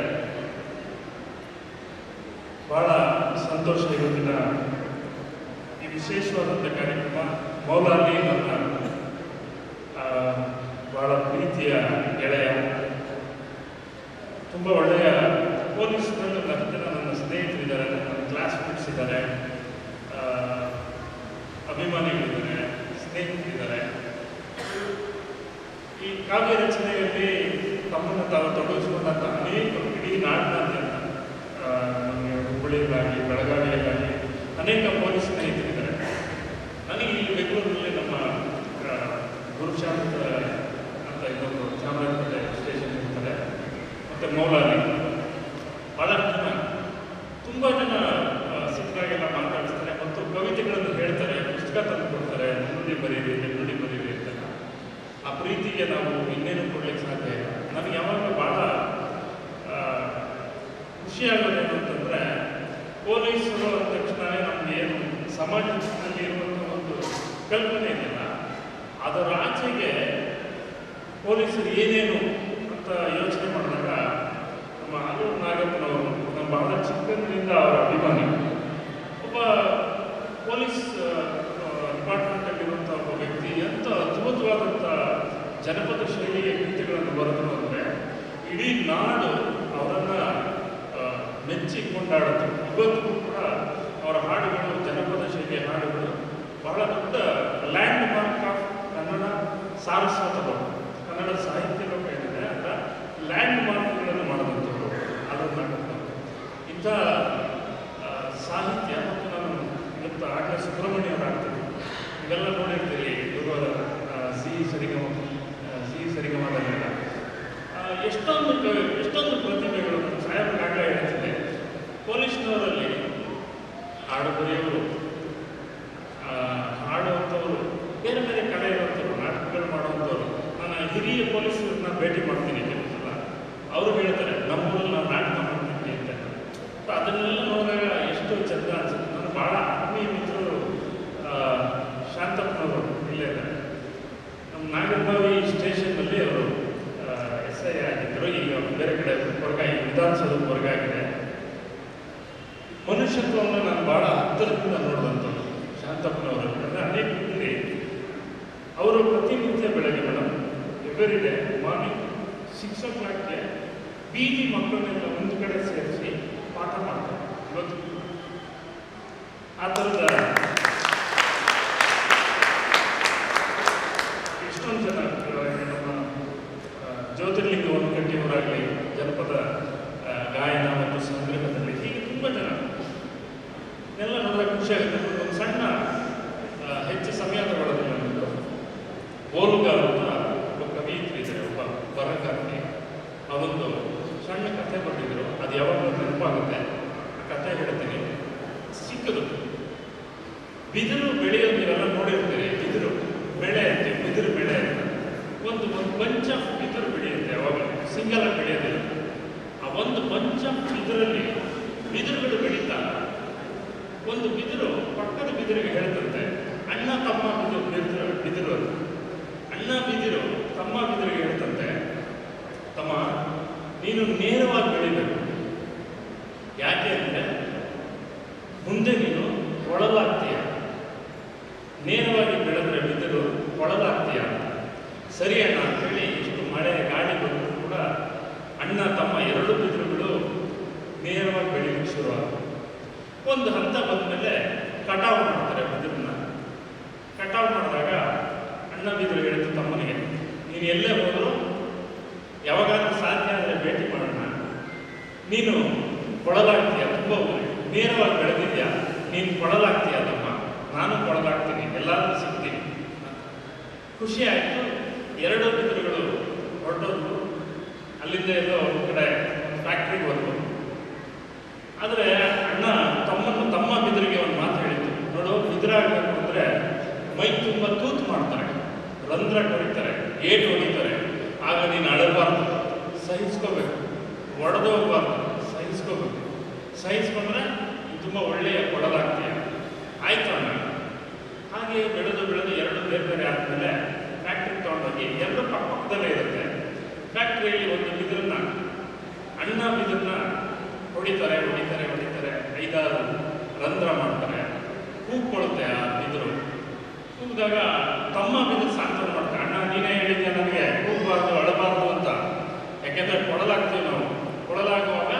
ಬಹಳ ಸಂತೋಷ. ಇವತ್ತಿನ ಈ ವಿಶೇಷವಾದಂಥ ಕಾರ್ಯಕ್ರಮ ಮೌಲಾಲಿ ನನ್ನ ಬಹಳ ಪ್ರೀತಿಯ ಗೆಳೆಯ, ತುಂಬ ಒಳ್ಳೆಯ ಪೊಲೀಸ್ಗಳು ನನ್ನ ಸ್ನೇಹಿತರಿದ್ದಾರೆ, ನನ್ನ ಕ್ಲಾಸ್ಮೇಟ್ಸ್ ಇದ್ದಾರೆ, ಅಭಿಮಾನಿಗಳಿದ್ದಾರೆ, ಸ್ನೇಹಿತರಿದ್ದಾರೆ. ಈ ಕಾವ್ಯ ರಚನೆಯಲ್ಲಿ ತಮ್ಮನ್ನು ತಾವು ತೊಡಗಿಸಿಕೊಂಡಂಥ ಅನೇಕರು ಇಡೀ ನಾಡಿನಾದ್ಯಂತ, ನಮಗೆ ಹುಬ್ಬಳ್ಳಿಯಲ್ಲಾಗಲಿ ಬೆಳಗಾವಿಯಲ್ಲಾಗಲಿ ಅನೇಕ ಪೊಲೀಸ್ ಸ್ನೇಹಿತರಿದ್ದಾರೆ. ನನಗೆ ಇಲ್ಲಿ ಬೆಂಗಳೂರಿನಲ್ಲಿ ನಮ್ಮ ಗುರುಶಾಂತ ಅಂತ ಇನ್ನೊಂದು ಚಾಮರಾಜಪೇಟೆ ಸ್ಟೇಷನ್ ಇರ್ತಾರೆ, ಮತ್ತು ಮೌಲಾಲಿ, ಭಾಳಷ್ಟು ಜನ, ತುಂಬ ಜನ ಸಿಕ್ಕಾಗೆಲ್ಲ ಮಾತಾಡಿಸ್ತಾರೆ ಮತ್ತು ಕವಿತೆಗಳನ್ನು ಹೇಳ್ತಾರೆ, ಪುಸ್ತಕ ತಂದು ಕೊಡ್ತಾರೆ, ನುಡಿ ಬರೀರಿ ನುಡಿ ಬರೀರಿ ಅಂತ. ಆ ಪ್ರೀತಿಗೆ ನಾವು ಇನ್ನೇನು ಕೊಡ್ಲಿಕ್ಕೆ ಸಾಧ್ಯ ಇಲ್ಲ. ನನಗೆ ಯಾವಾಗಲೂ ಭಾಳ ಖುಷಿಯಾಗೋದೇನು ಅಂತಂದರೆ, ಪೊಲೀಸರು ಅಂದ ತಕ್ಷಣ ನಮಗೆ ಏನು ಸಮಾಜದಲ್ಲಿ ಇರುವಂಥ ಒಂದು ಕಲ್ಪನೆ ಇದೆಯಲ್ಲ, ಅದರ ಆಚೆಗೆ ಪೊಲೀಸರು ಏನೇನು ಅಂತ ಯೋಚನೆ ಮಾಡಿದಾಗ ನಮ್ಮ ಆಲೂರು ನಾಗಪ್ಪನವರು ನಮ್ಮ ಬಹಳ ಚಿಕ್ಕಂದಿನಿಂದ ಅವರ ಅಭಿಮಾನಿ. ಒಬ್ಬ ಪೊಲೀಸ್ ಡಿಪಾರ್ಟ್ಮೆಂಟಲ್ಲಿರುವಂಥ ಒಬ್ಬ ವ್ಯಕ್ತಿ ಎಂಥ ಅದ್ಭುತವಾದಂಥ ಜನಪದ ಶೈಲಿಯ ಗೀತೆಗಳನ್ನು ಬರೆದರು ಅಂದರೆ ಇಡೀ ನಾಡು ಅವರನ್ನು ಮೆಚ್ಚಿ ಕೊಂಡಾಡುತ್ತೆ. ಇವತ್ತಿಗೂ ಕೂಡ ಅವರ ಹಾಡುಗಳು, ಜನಪದ ಶೈಲಿಯ ಹಾಡುಗಳು ಬಹಳ ದೊಡ್ಡ ಲ್ಯಾಂಡ್ ಮಾರ್ಕ್ ಆಫ್ ಕನ್ನಡ ಸಾರಸ್ವತಗಳು, ಕನ್ನಡ ಸಾಹಿತ್ಯ ಲೋಕ ಏನಿದೆ ಅಂತ ಲ್ಯಾಂಡ್ ಮಾರ್ಕ್ಗಳನ್ನು ಮಾಡಿದಂಥವ್ರು ಅದನ್ನು ಇಂಥ ಸಾಹಿತ್ಯ. ಮತ್ತು ನಾನು ಇವತ್ತು ಆಗಲೇ ಸುಬ್ರಹ್ಮಣ್ಯ ಅವರು ಆಗ್ತದೆ, ಇವೆಲ್ಲ ನೋಡಿರ್ತೀರಿ, ಗುರುವಾರ ಸಿಹಿ ಸರಿಗಮದಲ್ಲೆಲ್ಲ ಎಷ್ಟೊಂದು ಪ್ರತಿಭೆಗಳು ಸಾಹೇಬರಾಗಲೇ ಹೇಳ್ತಿದೆ. ಪೊಲೀಸ್ನವರಲ್ಲಿ ಹಾಡು ಬರೆಯೋರು, ಹಾಡುವಂಥವರು, ಬೇರೆ ಬೇರೆ ಕಡೆ ಇರುವಂಥವ್ರು, ನಾಟಕಗಳು ಮಾಡುವಂಥವ್ರು. ನಾನು ಹಿರಿಯ ಪೊಲೀಸರನ್ನ ಭೇಟಿ ಮಾಡ್ತೀನಿ ಕೆಲವೊಂದ್ಸಲ, ಅವರು ಹೇಳ್ತಾರೆ ನಮ್ಮೂರಲ್ಲಿ ನಾವು ನಾಟಕ ಮಾಡ್ತಿದ್ವಿ ಅಂತ. ಅದನ್ನೆಲ್ಲ ನೋಡಿದಾಗ ಎಷ್ಟು ಚಂದ ಅನ್ಸುತ್ತೆ. ನಾನು ಭಾಳ ಆತ್ಮೀಯ ಮಿತ್ರರು ಶಾಂತಪ್ಪನವರು ಇಲ್ಲೇ ಇದ್ದಾರೆ. ನಮ್ಮ ನಾಗರಬಾವಿ ಸ್ಟೇಷನ್ನಲ್ಲಿ ಅವರು SI ಆಗಿದ್ದರು. ಈಗ ಬೇರೆ ಕಡೆ ಹೊರಗಾಗಿ, ವಿಧಾನಸೌಧದ ಹೊರಗಾಗಿದೆ. ಮನುಷ್ಯತ್ವವನ್ನು ನಾನು ಭಾಳ ಹತ್ತಿರದಿಂದ ನೋಡಿದಂಥದ್ದು ಶಾಂತಪ್ಪನವರು. ಅಂದರೆ ಅನೇಕ ಮಂದಿ ಅವರು ಪ್ರತಿನಿತ್ಯ ಬೆಳಗ್ಗೆ ಮೇಡಮ್ ಎವ್ರಿ ಡೇ ಮಾರ್ನಿಂಗ್ 6 o'clockಗೆ ಬೀದಿ ಮಕ್ಕಳನ್ನೆಲ್ಲ ಒಂದು ಕಡೆ ಸೇರಿಸಿ ಪಾಠ ಮಾಡ್ತಾರೆ. ಇವತ್ತು ಆ ಥರದ ಎಷ್ಟೊಂದು ಜನ ನಮ್ಮ ಜ್ಯೋತಿರ್ಲಿಂಗವನ್ನು ಕಟ್ಟಿಯವರಾಗಲಿ, ಜನಪದ ಗಾಯನ ಮತ್ತು ಸಂಗ್ರಹದಲ್ಲಿ ಹೀಗೆ ತುಂಬ ಜನ ಎಲ್ಲ ನೋಡಿದಾಗ ಖುಷಿಯಾಗುತ್ತೆ. ಒಂದು ಸಣ್ಣ ಹೆಚ್ಚು ಸಮಯ ತಗೊಳ್ಳೋದಿಲ್ಲ. ನಮ್ಮದು ಬೋಲ್ಗಾರ್ ಅಂತ ಒಬ್ಬ ಕವಿಯತ್ರಿ ಇದ್ದಾರೆ, ಒಬ್ಬ ಬರಹಗಾರ್ತಿ. ಅವರೊಂದು ಸಣ್ಣ ಕಥೆ ಬರೆದಿದ್ರು, ಅದು ಯಾವಾಗಲೂ ನೆನಪಾಗುತ್ತೆ. ಬಿದಿರು ಬೆಳೆಯೋದು ನೀವೆಲ್ಲ ನೋಡಿರ್ತೀರಿ. ಬಿದಿರು ಬೆಳೆ ಅಂತೆ, ಬಿದಿರು ಬೆಳೆ ಅಂತ ಒಂದು ಬಂಚ್ ಆಫ್ ಬಿದಿರು ಬೆಳೆಯುತ್ತೆ. ಅವಾಗ ಸಿಂಗಲ್ ಆಗಿ ಬೆಳೆಯೋದಿಲ್ಲ. ಆ ಒಂದು ಬಂಚ್ ಆಫ್ ಬಿದಿರಲ್ಲಿ ಬಿದಿರುಗಳು ಬೆಳೀತಾ ಒಂದು ಬಿದಿರು ಪಕ್ಕದ ಬಿದಿರಿಗೆ ಹೇಳ್ತಂತೆ, ಅಣ್ಣ ತಮ್ಮ ಬಿದಿರು ಅದು. ಅಣ್ಣ ಬಿದಿರು ತಮ್ಮ ಬಿದಿರಿಗೆ ಹೇಳ್ತಂತೆ, ತಮ್ಮ ನೀನು ನೇರವಾಗಿ ಬೆಳಿಬೇಕು. ಯಾಕೆ ಅಂದರೆ ಮುಂದೆ ನೀನು ಕೊಳಲಾಗ್ತೀಯ. ನೇರವಾಗಿ ಬೆಳೆದ್ರೆ ಬಿದಿರು ಕೊಳಲಾಗ್ತೀಯ. ಸರಿ ಅಣ್ಣ ಅಂತೇಳಿ ಇಷ್ಟು ಮಳೆ ಗಾಳಿ ಬಂದರೂ ಕೂಡ ಅಣ್ಣ ತಮ್ಮ ಎರಡು ಬಿದಿರುಗಳು ನೇರವಾಗಿ ಬೆಳೀಲಿಕ್ಕೆ ಶುರುವಾಗುತ್ತೆ. ಒಂದು ಹಂತ ಬಂದಮೇಲೆ ಕಟಾವು ಮಾಡ್ತಾರೆ ಬಿದಿರನ್ನ. ಕಟಾವು ಮಾಡಿದಾಗ ಅಣ್ಣ ಬಿದಿರು ಹೇಳಿತು ತಮ್ಮನಿಗೆ, ನೀನು ಎಲ್ಲೇ ಹೋದರೂ ಯಾವಾಗಾದ್ರೂ ಸಾಧ್ಯ ಆದರೆ ಭೇಟಿ ಮಾಡೋಣ. ನೀನು ಕೊಳಲಾಗ್ತೀಯ, ತುಂಬ ನೇರವಾಗಿ ಬೆಳೆದಿದ್ಯಾ, ನೀನು ಕೊಳಲಾಗ್ತೀಯ ತಮ್ಮ, ನಾನು ಕೊಳಲಾಗ್ತೀನಿ, ಎಲ್ಲರೂ ಸಿಗ್ತೀನಿ. ಖುಷಿ ಆಯಿತು. ಎರಡು ಬಿದಿರುಗಳು ಹೊರಟೋದು. ಅಲ್ಲಿಂದ ಎಲ್ಲೋ ಒಂದು ಕಡೆ ಫ್ಯಾಕ್ಟ್ರಿಗೆ ಹೋದ್ರು. ಆದರೆ ಅಣ್ಣ ತಮ್ಮ ಬಿದಿರಿಗೆ ಒಂದು ಮಾತು ಹೇಳಿತ್ತು, ನೋಡು, ಬಿದಿರಾಗಬೇಕು ಅಂದರೆ ಮೈ ತುಂಬ ತೂತು ಮಾಡ್ತಾರೆ, ರಂಧ್ರ ಕೊಡಿತಾರೆ, ಏಟು ಹೊಡಿತಾರೆ. ಆಗ ನೀನು ಅಳಬಾರ್ದು, ಸಹಿಸ್ಕೋಬೇಕು, ಒಡೆದೋಗ್ಬಾರ್ದು, ಸಹಿಸ್ಕೋಬೇಕು. ಸಹಿಸ್ಕೊಂಡ್ರೆ ತುಂಬ ಒಳ್ಳೆಯ ಕೊಡಲಾಗ್ತೀಯ. ಆಯ್ತು ಅಣ್ಣ. ಹಾಗೆ ಬೆಳೆದು ಎರಡು ಬೇರೆ ಬೇರೆ ಆದಮೇಲೆ ಫ್ಯಾಕ್ಟ್ರಿಗೆ ತೊಗೊಂಡೋಗಿ ಎರಡು ಪಕ್ಕದಲ್ಲೇ ಇರುತ್ತೆ. ಫ್ಯಾಕ್ಟ್ರಿಯಲ್ಲಿ ಒಂದು ಬಿದಿರನ್ನ, ಅಣ್ಣ ಬಿದಿರನ್ನ ಹೊಡಿತಾರೆ, 5-6 ರಂಧ್ರ ಮಾಡ್ತಾರೆ. ಕೂಗ್ಕೊಳ್ಳುತ್ತೆ ಆ ಬಿದಿರು. ಕೂಗಿದಾಗ ತಮ್ಮ ಬಿದಿರು ಸಾಂತ್ವನ ಮಾಡ್ತಾರೆ, ಅಣ್ಣ ನೀನೇ ಹೇಳಿದ್ಯಾ ನನಗೆ ಕೂಗಬಾರ್ದು, ಅಳಬಾರ್ದು ಅಂತ. ಯಾಕೆಂದರೆ ಕೊಡಲಾಗ್ತೀವಿ ನಾವು, ಕೊಡಲಾಗುವಾಗ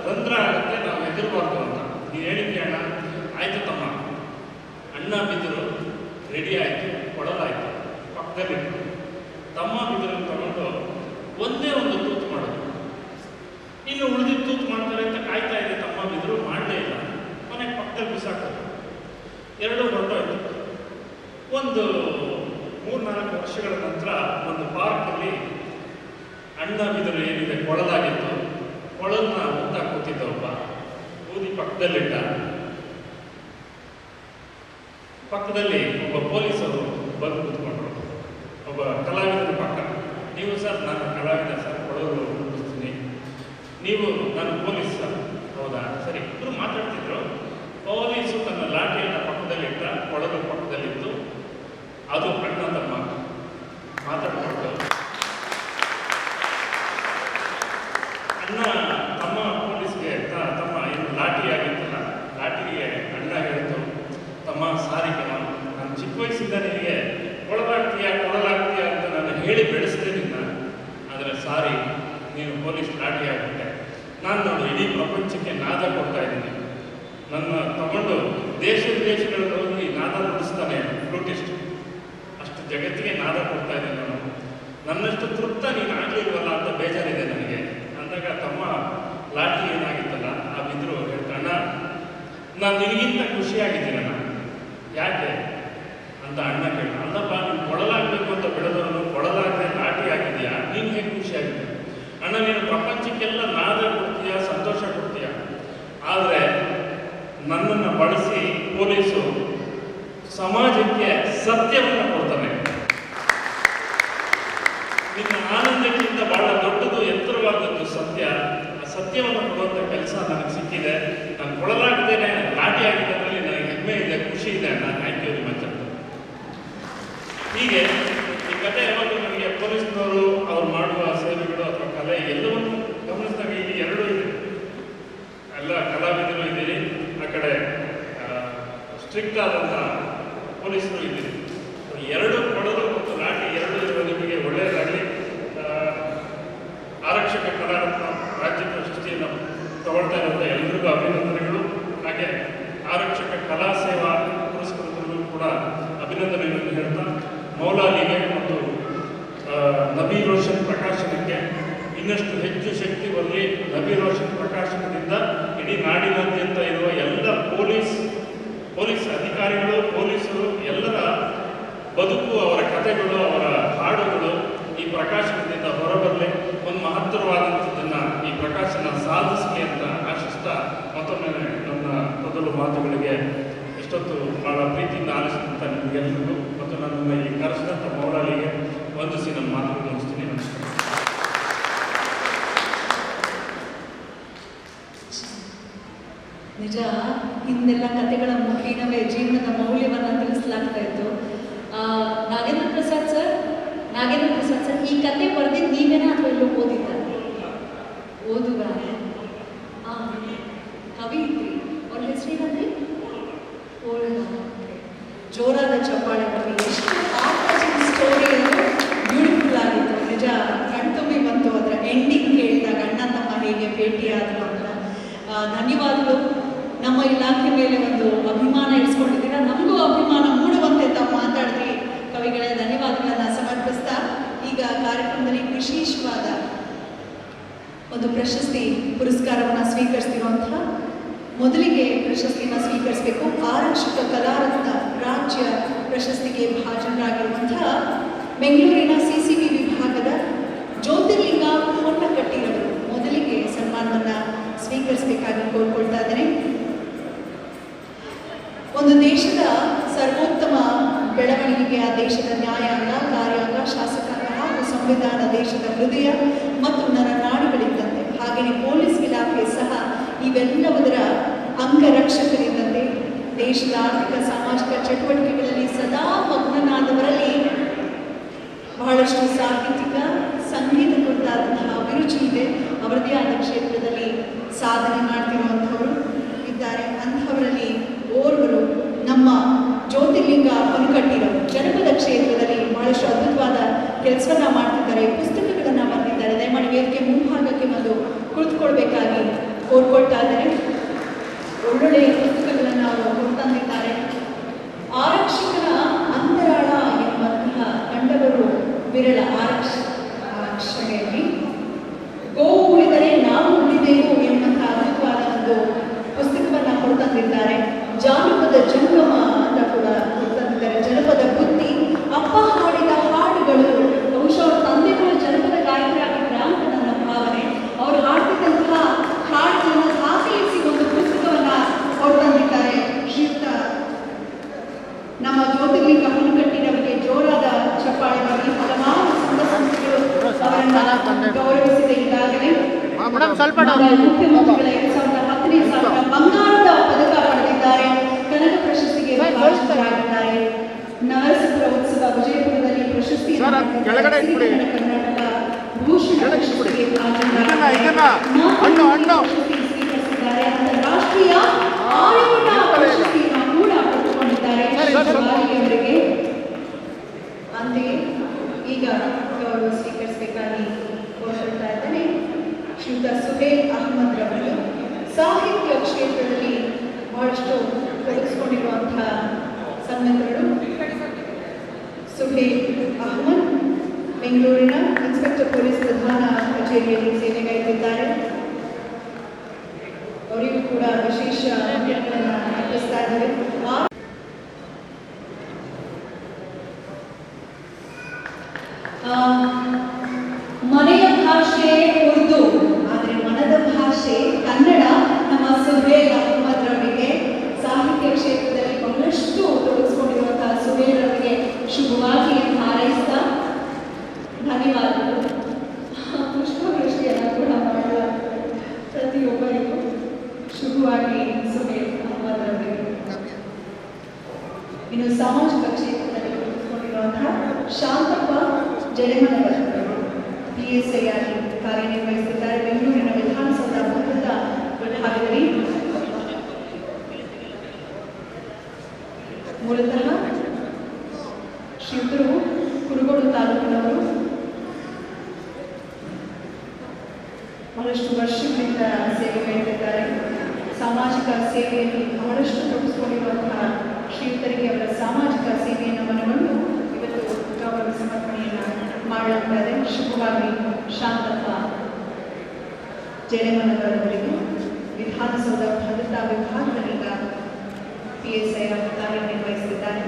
ರಂಧ್ರ ಆಗುತ್ತೆ, ನಾವು ಹೆದರಬಾರ್ದು ಅಂತ ನೀನು ಹೇಳಿದ್ಯಾ ಅಣ್ಣ. ಆಯಿತು ತಮ್ಮ. ಅಣ್ಣ ಬಿದಿರು ರೆಡಿ ಆಯಿತು, ಕೊಡಲಾಯಿತು, ಪಕ್ಕದಲ್ಲಿತ್ತು. ತಮ್ಮ ಬಿದಿರನ್ನು ತಗೊಂಡು ಒಂದೇ ಒಂದು ತೂತು ಮಾಡೋದು. ಇನ್ನು ಉಳಿದಿದ್ದು ತೂತು ಮಾಡ್ತಾರೆ ಅಂತ ಕಾಯ್ತಾ ಇದೆ. ತಮ್ಮ ಬಿದಿರು ಮಾಡಲೇ ಇಲ್ಲ. ಮನೆಗೆ ಪಕ್ಕದಲ್ಲಿ ಬಿಸಾಕೋದು. ಎರಡೂ ಹೊರಟೋಯ್ತು. ಒಂದು 3-4 ವರ್ಷಗಳ ನಂತರ ಒಂದು ಪಾರ್ಕಲ್ಲಿ ಅಣ್ಣ ಬಿದಿರು ಏನಿದೆ ಕೊಳಲಾಗಿತ್ತು, ಕೊಳಲನ್ನ ಮುತ್ತಾ ಕೂತಿದ್ದ ಒಬ್ಬ ಊದಿ ಪಕ್ಕದಲ್ಲಿಟ್ಟ. ಪಕ್ಕದಲ್ಲಿ ಒಬ್ಬ ಪೊಲೀಸರು ಬಂದು ಕೂತ್ಕೊಂಡ್ರು. ಒಬ್ಬ ಕಲಾವಿದರ ಪಕ್ಕ, ನೀವು ಸರ್ ನಾನು ಕಲಾವಿದ ಸರ್, ಕೊಳಲು ಮುಗಿಸ್ತೀನಿ, ನೀವು ನಾನು ಪೊಲೀಸ್ ಸರ್. ಹೌದಾ, ಸರಿ. ಇಬ್ಬರು ಮಾತಾಡ್ತಿದ್ರು. ಪೊಲೀಸು ತನ್ನ ಲಾಠಿಯನ್ನು ಪಕ್ಕದಲ್ಲಿಟ್ಟ, ಕೊಳಲು ಪಕ್ಕದಲ್ಲಿತ್ತು. ಅದು ಅಣ್ಣ ತಮ್ಮ ಮಾತಾಡ್ಕೊಂಡು ಅಣ್ಣ ತಮ್ಮ ಪೊಲೀಸ್ಗೆ ತಮ್ಮ ಏನು ಲಾಠಿ ಆಗಿತ್ತಲ್ಲ, ಲಾಠಿಗೆ ಅಣ್ಣ ಹೇಳ್ತು, ತಮ್ಮ ಸಾರಿ ಕಣ, ನಾನು ಚಿಕ್ಕ ವಯಸ್ಸಿಂದ ನಿನಗೆ ಕೊಳಲಾಗ್ತೀಯ ಅಂತ ನಾನು ಹೇಳಿ ಬೆಳೆಸಿದೆ ನಿನ್ನ. ಆದರೆ ಸಾರಿ, ನೀನು ಪೊಲೀಸ್ ಲಾಠಿ ಆಗಿಬಿಟ್ಟೆ. ನಾನು ನೋಡು ಇಡೀ ಪ್ರಪಂಚಕ್ಕೆ ನಾದ ಕೊಡ್ತಾ ಇದ್ದೀನಿ. ನನ್ನ ತಗೊಂಡು ದೇಶಗಳಲ್ಲಿ ಹೋಗಿ ನಾದ ನುಡಿಸ್ತಾನೆ ಫ್ಲೂಟಿಸ್ಟ್. ಅಷ್ಟು ಜಗತ್ತಿಗೆ ನಾದ ಕೊಡ್ತಾ ಇದ್ದೀನಿ ನಾನು. ನನ್ನಷ್ಟು ತೃಪ್ತ ನೀನು ಆಗಲಿಲ್ವಲ್ಲ ಅಂತ ಬೇಜಾರಿದೆ ನನಗೆ ಅಂದಾಗ ತಮ್ಮ ಲಾಠಿ ಏನಾಗಿತ್ತಲ್ಲ ಆ ಬಿದ್ರು ಹೇಳ್ತಾಣ, ನಾನು ನಿನಗಿಂತ ಖುಷಿಯಾಗಿದ್ದೀನಣ್ಣ. ಯಾಕೆ ಅಂತ ಅಣ್ಣ ಕೇಳ. ಅಲ್ಲಪ್ಪ, ನೀನು ಕೊಳಲಾಗಬೇಕು ಅಂತ ಬೆಳೆದವನು ಕೊಳಲಾಗದೆ ಲಾಠಿ ಆಗಿದೆಯಾ, ನೀನು ಹೇಗೆ ಖುಷಿಯಾಗಿದೆ? ಅಣ್ಣ, ನೀನು ಪ್ರಪಂಚಕ್ಕೆಲ್ಲ ನಾದ ಕೊಡ್ತೀಯ, ಸಂತೋಷ ಕೊಡ್ತೀಯ. ಆದರೆ ನನ್ನನ್ನು ಬಳಸಿ ಪೊಲೀಸು ಸಮಾಜಕ್ಕೆ ಸತ್ಯವನ್ನು ಕೊಡ್ತಾನೆ. ನಿನ್ನ ಆನಂದಕ್ಕಿಂತ ಬಹಳ ದೊಡ್ಡದು, ಎತ್ತರವಾದದ್ದು ಸತ್ಯ. ಆ ಸತ್ಯವನ್ನು ಕೊಡುವಂಥ ಕೆಲಸ ನನಗೆ ಸಿಕ್ಕಿದೆ. ನಾನು ಕೊಳಲಾಗಿದ್ದೇನೆ, ಲಾಠಿ ಆಗಿದ್ದರಲ್ಲಿ ನನಗೆ ಹೆಮ್ಮೆ ಇದೆ, ಖುಷಿ ಇದೆ ಅಣ್ಣ. ಥ್ಯಾಂಕ್ ಯು ವೆರಿ ಮಚ್ ಅಂತ. ಹೀಗೆ ಈ ಕಥೆ ಯಾವಾಗ ನನಗೆ ಪೊಲೀಸ್ನವರು ಅವ್ರು ಮಾಡುವ ಸೇವೆಗಳು ಅಥವಾ ಕಲೆ ಎಲ್ಲವನ್ನೂ ಗಮನಿಸಿದಾಗ ಇಲ್ಲಿ ಎರಡೂ ಇದೆ. ಎಲ್ಲ ಕಲಾವಿದರು ಇದ್ದೀರಿ, ಆ ಕಡೆ ಸ್ಟ್ರಿಕ್ಟ್ ಆದಂಥ ಪೊಲೀಸರು ಇದ್ದೀರಿ. ಎರಡು ಕೊಡಲು ಮತ್ತು ಲಾಠಿ ಎರಡು ಇರುವ ನಿಮಗೆ ಒಳ್ಳೆಯದಾಗಲಿ. ಆರಕ್ಷಕ ಕಲಾರತ್ನ ರಾಜ್ಯ ಪ್ರಶಸ್ತಿಯನ್ನು ತಗೊಳ್ತಾ ಇರುವಂಥ ಎಲ್ಲರಿಗೂ ಅಭಿನಂದನೆಗಳು. ಹಾಗೆ ಆರಕ್ಷಕ ಕಲಾ ಸೇವಾ ಪುರಸ್ಕೃತರಿಗೂ ಕೂಡ ಅಭಿನಂದನೆಗಳನ್ನು ಹೇಳ್ತಾ, ಮೌಲಾಲಿಗೆ ಮತ್ತು ನಬಿ ರೋಷನ್ ಪ್ರಕಾಶನಕ್ಕೆ ಇನ್ನಷ್ಟು ಹೆಚ್ಚು ಶಕ್ತಿ ಬರಲಿ. ನಬಿ ರೋಷನ್ ಪ್ರಕಾಶನದಿಂದ ಇಡೀ ನಾಡಿನಾದ್ಯಂತ ಇರುವ ಎಲ್ಲ ಪೊಲೀಸ್ ಅಧಿಕಾರಿಗಳು, ಪೊಲೀಸರು ಎಲ್ಲರ ಬದುಕು, ಅವರ ಕಥೆಗಳು, ಅವರ ಹಾಡುಗಳು ಈ ಪ್ರಕಾಶನದಿಂದ ಹೊರಬರಲಿ. ಒಂದು ಮಹತ್ತರವಾದಂಥದ್ದನ್ನು ಈ ಪ್ರಕಾಶನ ಸಾಧಿಸಲಿ ಅಂತ ಆಶಿಸ್ತಾ ಮತ್ತೊಮ್ಮೆ ನನ್ನ ಮೊದಲು ಮಾತುಗಳಿಗೆ ಇಷ್ಟೊತ್ತು ಭಾಳ ಪ್ರೀತಿಯಿಂದ ಆಲಿಸಿದಂಥ ನಿಮಗೆಲ್ಲರಿಗೂ ಮತ್ತು ನನ್ನನ್ನು ಈ ಕರೆಸಿದಂಥ ಮೌಲಾಲಿಗೆ ವಂದಿಸಿ ನನ್ನ ಮಾತನ್ನು ಮುಗಿಸ್ತೀನಿ. ನಮಸ್ಕಾರ. ನಿಜ, ಹಿಂದೆಲ್ಲ ಕಥೆಗಳ ಮುಖೇನವೇ ಜೀವನದ ಮೌಲ್ಯವನ್ನು ತಿಳಿಸಲಾಗ್ತಾ ಇತ್ತು. ನಾಗೇಂದ್ರ ಪ್ರಸಾದ್ ಸರ್, ಈ ಕತೆ ಬರೆದಿದ್ದು ನೀವೇನ ಅಥವಾ ಎಲ್ಲೋ ಓದಿದ್ದಾರೆ? ಓದುಗ ಕವಿಯಿತ್ರಿ, ಅವ್ರ ಹೆಸರೇನಂದ್ರಿ? ಜೋರಾದ ಚಪ್ಪಾಳೆ ಬರಲಿ. ಎಷ್ಟು ಸ್ಟೋರಿಯನ್ನು ಬ್ಯೂಟಿಫುಲ್ ಆಗಿತ್ತು. ನಿಜ, ಕಣ್ತುಂಬಿ ಬಂತು ಅದರ ಎಂಡಿಂಗ್ ಕೇಳಿದಾಗ ಅಣ್ಣ ತಮ್ಮ ಹೇಗೆ ಭೇಟಿಯಾದರು ಅಂತ. ಧನ್ಯವಾದಗಳು. ನಮ್ಮ ಇಲಾಖೆ ಮೇಲೆ ಒಂದು ಅಭಿಮಾನ ಇರಿಸ್ಕೊಂಡಿದ್ದೀರಾ, ನಮಗೂ ಅಭಿಮಾನ ಮೂಡುವಂತೆ ತಾವು ಮಾತಾಡಿದ್ರಿ ಕವಿಗಳೇ. ಧನ್ಯವಾದಗಳನ್ನು ಸಮರ್ಪಿಸ್ತಾ ಈಗ ಕಾರ್ಯಕ್ರಮದಲ್ಲಿ ವಿಶೇಷವಾದ ಒಂದು ಪ್ರಶಸ್ತಿ ಪುರಸ್ಕಾರವನ್ನು ಸ್ವೀಕರಿಸ್ತಿರುವಂತಹ ಮೊದಲಿಗೆ ಪ್ರಶಸ್ತಿಯನ್ನು ಸ್ವೀಕರಿಸಬೇಕು. ಆರಕ್ಷಕ ಕಲಾರತ್ನ ರಾಜ್ಯ ಪ್ರಶಸ್ತಿಗೆ ಭಾಜನರಾಗಿರುವಂತಹ ಬೆಂಗಳೂರಿನ CCB ವಿಭಾಗದ ಜ್ಯೋತಿರ್ಲಿಂಗ ಹೊನ್ನಕಟ್ಟಿರವರು ಮೊದಲಿಗೆ ಸನ್ಮಾನವನ್ನು ಸ್ವೀಕರಿಸಬೇಕಾಗಿ ಕೋರ್ಕೊಳ್ತಾ ಇದ್ದೇನೆ. ಒಂದು ದೇಶದ ಸರ್ವೋತ್ತಮ ಬೆಳವಣಿಗೆಗೆ ಆ ದೇಶದ ನ್ಯಾಯಾಂಗ, ಕಾರ್ಯಾಂಗ, ಶಾಸಕಾಂಗ ಹಾಗೂ ಸಂವಿಧಾನ ದೇಶದ ಹೃದಯ ಮತ್ತು ನರನಾಡುಗಳಿದ್ದಂತೆ, ಹಾಗೆಯೇ ಪೊಲೀಸ್ ಇಲಾಖೆ ಸಹ ಇವೆಲ್ಲವುದರ ಅಂಗರಕ್ಷಕರಿದ್ದಂತೆ ದೇಶದ ಆರ್ಥಿಕ ಸಾಮಾಜಿಕ ಚಟುವಟಿಕೆಗಳಲ್ಲಿ ಸದಾ ಮಗ್ನನಾದವರಲ್ಲಿ ಬಹಳಷ್ಟು ಸಾಹಿತ್ಯಿಕ ಸಂಗೀತ ಕುರಿತಾದಂತಹ ಅಭಿರುಚಿ ಇದೆ. ಅವರದೇ ಆದ ಕ್ಷೇತ್ರದಲ್ಲಿ ಸಾಧನೆ ಮಾಡ್ತಿರುವಂಥವರು ಇದ್ದಾರೆ. ಅಂಥವರಲ್ಲಿ ಓರ್ವರು ನಮ್ಮ ಜ್ಯೋತಿರ್ಲಿಂಗ ಹೊನ್ನಕಟ್ಟಿರವರು. ಜನಪದ ಕ್ಷೇತ್ರದಲ್ಲಿ ಬಹಳಷ್ಟು ಅದ್ಭುತವಾದ ಕೆಲಸವನ್ನ ಮಾಡ್ತಿದ್ದಾರೆ, ಪುಸ್ತಕಗಳನ್ನು ಬರೆದಿದ್ದಾರೆ. ದಯಮಾಡಿ ವೇದಿಕೆ ಮುಂಭಾಗಕ್ಕೆ ಬಂದು ಕುಳಿತುಕೊಳ್ಬೇಕಾಗಿ ಕೋರ್ಕೊಳ್ತಾ ಇದ್ದಾರೆ. ಒಳ್ಳೊಳ್ಳೆಯ ಪುಸ್ತಕಗಳನ್ನು ಅವರು ಹೊರತಂದಿದ್ದಾರೆ. ಆರಕ್ಷಕನ ಅಂತರಾಳ ಎನ್ನುವಂತಹ ಕಂಡವರು ವಿರಳ. ಆರಕ್ಷಣೆಯಲ್ಲಿ ಗೋವು ಉಳಿದರೆ ನಾವು ಉಳಿದೆವು ಎನ್ನುವಂತಹ ಅದ್ಭುತವಾದ ಒಂದು ಪುಸ್ತಕವನ್ನು ಹೊರತಂದಿದ್ದಾರೆ. ಜಾನಪದ ಜಂಗಮ ಅಂತ ಕೂಡ ಹೊರತಂದಿದ್ದಾರೆ. ಜನಪದ ಬುದ್ಧಿ, ಅಪ್ಪ ಹಾಡಿದ ಹಾಡುಗಳು. ಬಹುಶಃ ಅವ್ರ ತಂದೆಗಳು ಜನಪದ ಗಾಯಕರಾಗಿದ್ದ ಅಂತ ನನ್ನ ಭಾವನೆ. ಅವರು ಹಾಡ್ತಿದ್ದಂತಹ ಹಾಡುಗಳನ್ನು ದಾಖಲಿಸಿ ಒಂದು ಪುಸ್ತಕವನ್ನು ಹೊರತಂದಿದ್ದಾರೆ. ಶ್ರೀಯುತ ನಮ್ಮ ಜ್ಯೋತಿರ್ಲಿಂಗ ಹೊನ್ನಕಟ್ಟಿರವರಿಗೆ ಜೋರಾದ ಚಪ್ಪಾಳೆ ಮಾಡಿ. ಹಲವಾರು ಸಂಘ ಸಂಸ್ಥೆಗಳು ಅವರನ್ನು ಗೌರವಿಸಿದೆ. ಈಗಾಗಲೇ ಮುಖ್ಯಮಂತ್ರಿಗಳ 2010ನೇ ಸಾಲಿನ ಬಂಗಾರದ ಪದಕ ಪಡೆದಿದ್ದಾರೆ. ಕನಕ ಪ್ರಶಸ್ತಿಗೆ ಭಾಜನರಾಗಿದ್ದಾರೆ. ನವರಸಪುರ ಉತ್ಸವ ವಿಜಯಪುರದಲ್ಲಿ ಪ್ರಶಸ್ತಿಯನ್ನು ಕರ್ನಾಟಕ ಭೂಷಣ ಪ್ರಶಸ್ತಿಗೆ ಸ್ವೀಕರಿಸಿದ್ದಾರೆ. ಅಂತಾರಾಷ್ಟ್ರೀಯ ಆರ್ಯವನ ಪ್ರಶಸ್ತಿಯನ್ನು ಕೂಡ ಪಡೆದುಕೊಂಡಿದ್ದಾರೆ ಅವರಿಗೆ. ಅಂತೆಯೇ ಈಗ ಗೌರವ ಸ್ವೀಕರಿಸಬೇಕಾಗಿ ಕೋರ್ಕೊಳ್ತಾ ಇದ್ದೇನೆ. ಶ್ರೀಯುತ ಸುಹೇಲ್ ಅಹ್ಮದ್ ರವರು ಸಾಹಿತ್ಯ ಕ್ಷೇತ್ರದಲ್ಲಿ ಬಹಳಷ್ಟು ತೊಡಗಿಸಿಕೊಂಡಿರುವಂತಹ ಸನ್ಮಿತ್ರರು. ಸುಹೇಲ್ ಅಹ್ಮದ್ ಬೆಂಗಳೂರಿನ ಇನ್ಸ್ಪೆಕ್ಟರ್ ಪೊಲೀಸ್ ಪ್ರಧಾನ ಕಚೇರಿಯಲ್ಲಿ ಸೇವೆಗೈದಿದ್ದಾರೆ. ಅವರಿಗೂ ಕೂಡ ವಿಶೇಷ ಅಂಕಗಳನ್ನು ಅರ್ಪಿಸ್ತಾ ಇದ್ದಾರೆ. ಮನೆಯ ಭಾಷೆ ಉರ್ದು, ಆದರೆ ಮನದ ಭಾಷೆ ಕನ್ನಡ. ನಮ್ಮ ಸುಹೇಲ್ ಅಹ್ಮದ್ ರವರಿಗೆ ಸಾಹಿತ್ಯ ಕ್ಷೇತ್ರದಲ್ಲಿ ಬಹಳಷ್ಟು ತೊಡಗಿಸಿಕೊಂಡಿರುವಂತಹ ಸುಹೇಲ್ ರವರಿಗೆ ಶುಭವಾಗಿ ಹಾರೈಸ್ತಾ ಧನ್ಯವಾದಗಳು. ಪುಷ್ಪವೃಷ್ಟಿಯನ್ನು ಕೂಡ ಮಾಡುವ ಪ್ರತಿಯೊಬ್ಬರಿಗೂ ಶುಭವಾಗಿ ಸುಹೇಲ್ ಅಹ್ಮದ್ ರವರಿಗೆ. ಇನ್ನು ಸಾಮಾಜಿಕ ಕ್ಷೇತ್ರದಲ್ಲಿ ತೊಡಗಿಸಿಕೊಂಡಿರುವಂತಹ ಶಾಂತಪ್ಪ ಜಡೆಮನವರು PSI ಆಗಿ ಕಾರ್ಯನಿರ್ವಹಿಸಿದ್ದಾರೆ. ಬೆಂಗಳೂರಿನ ವಿಧಾನಸೌಧ ಭದ್ರತಾ ವಿಭಾಗದಲ್ಲಿ ಮೂಲತಃ ಶ್ರೀಯುತರು ಕುರುಗೋಡು ತಾಲೂಕಿನವರು. ಬಹಳಷ್ಟು ವರ್ಷಗಳಿಂದ ಸೇವೆಗೈದಿದ್ದಾರೆ. ಸಾಮಾಜಿಕ ಸೇವೆಯಲ್ಲಿ ಬಹಳಷ್ಟು ತೊಡಗಿಸಿಕೊಂಡಿರುವಂತಹ ಶ್ರೀಯುತರಿಗೆ ಅವರ ಸಾಮಾಜಿಕ ಸೇವೆಯನ್ನು ಮನಗೊಂಡು ಇವತ್ತು ಗೌರವ ಸಮರ್ಪಣೆಯನ್ನು ಮಾಡಲಾಗ್ತದೆ. ಶುಭವಾಗಿ ಶಾಂತಪ್ಪ ಜಡೆಮನವರವರಿಗೆ ವಿಧಾನಸೌಧ ಭದ್ರತಾ ವಿಭಾಗದಲ್ಲಿ PSI ಆಗಿ ಕಾರ್ಯನಿರ್ವಹಿಸಿದ್ದಾರೆ.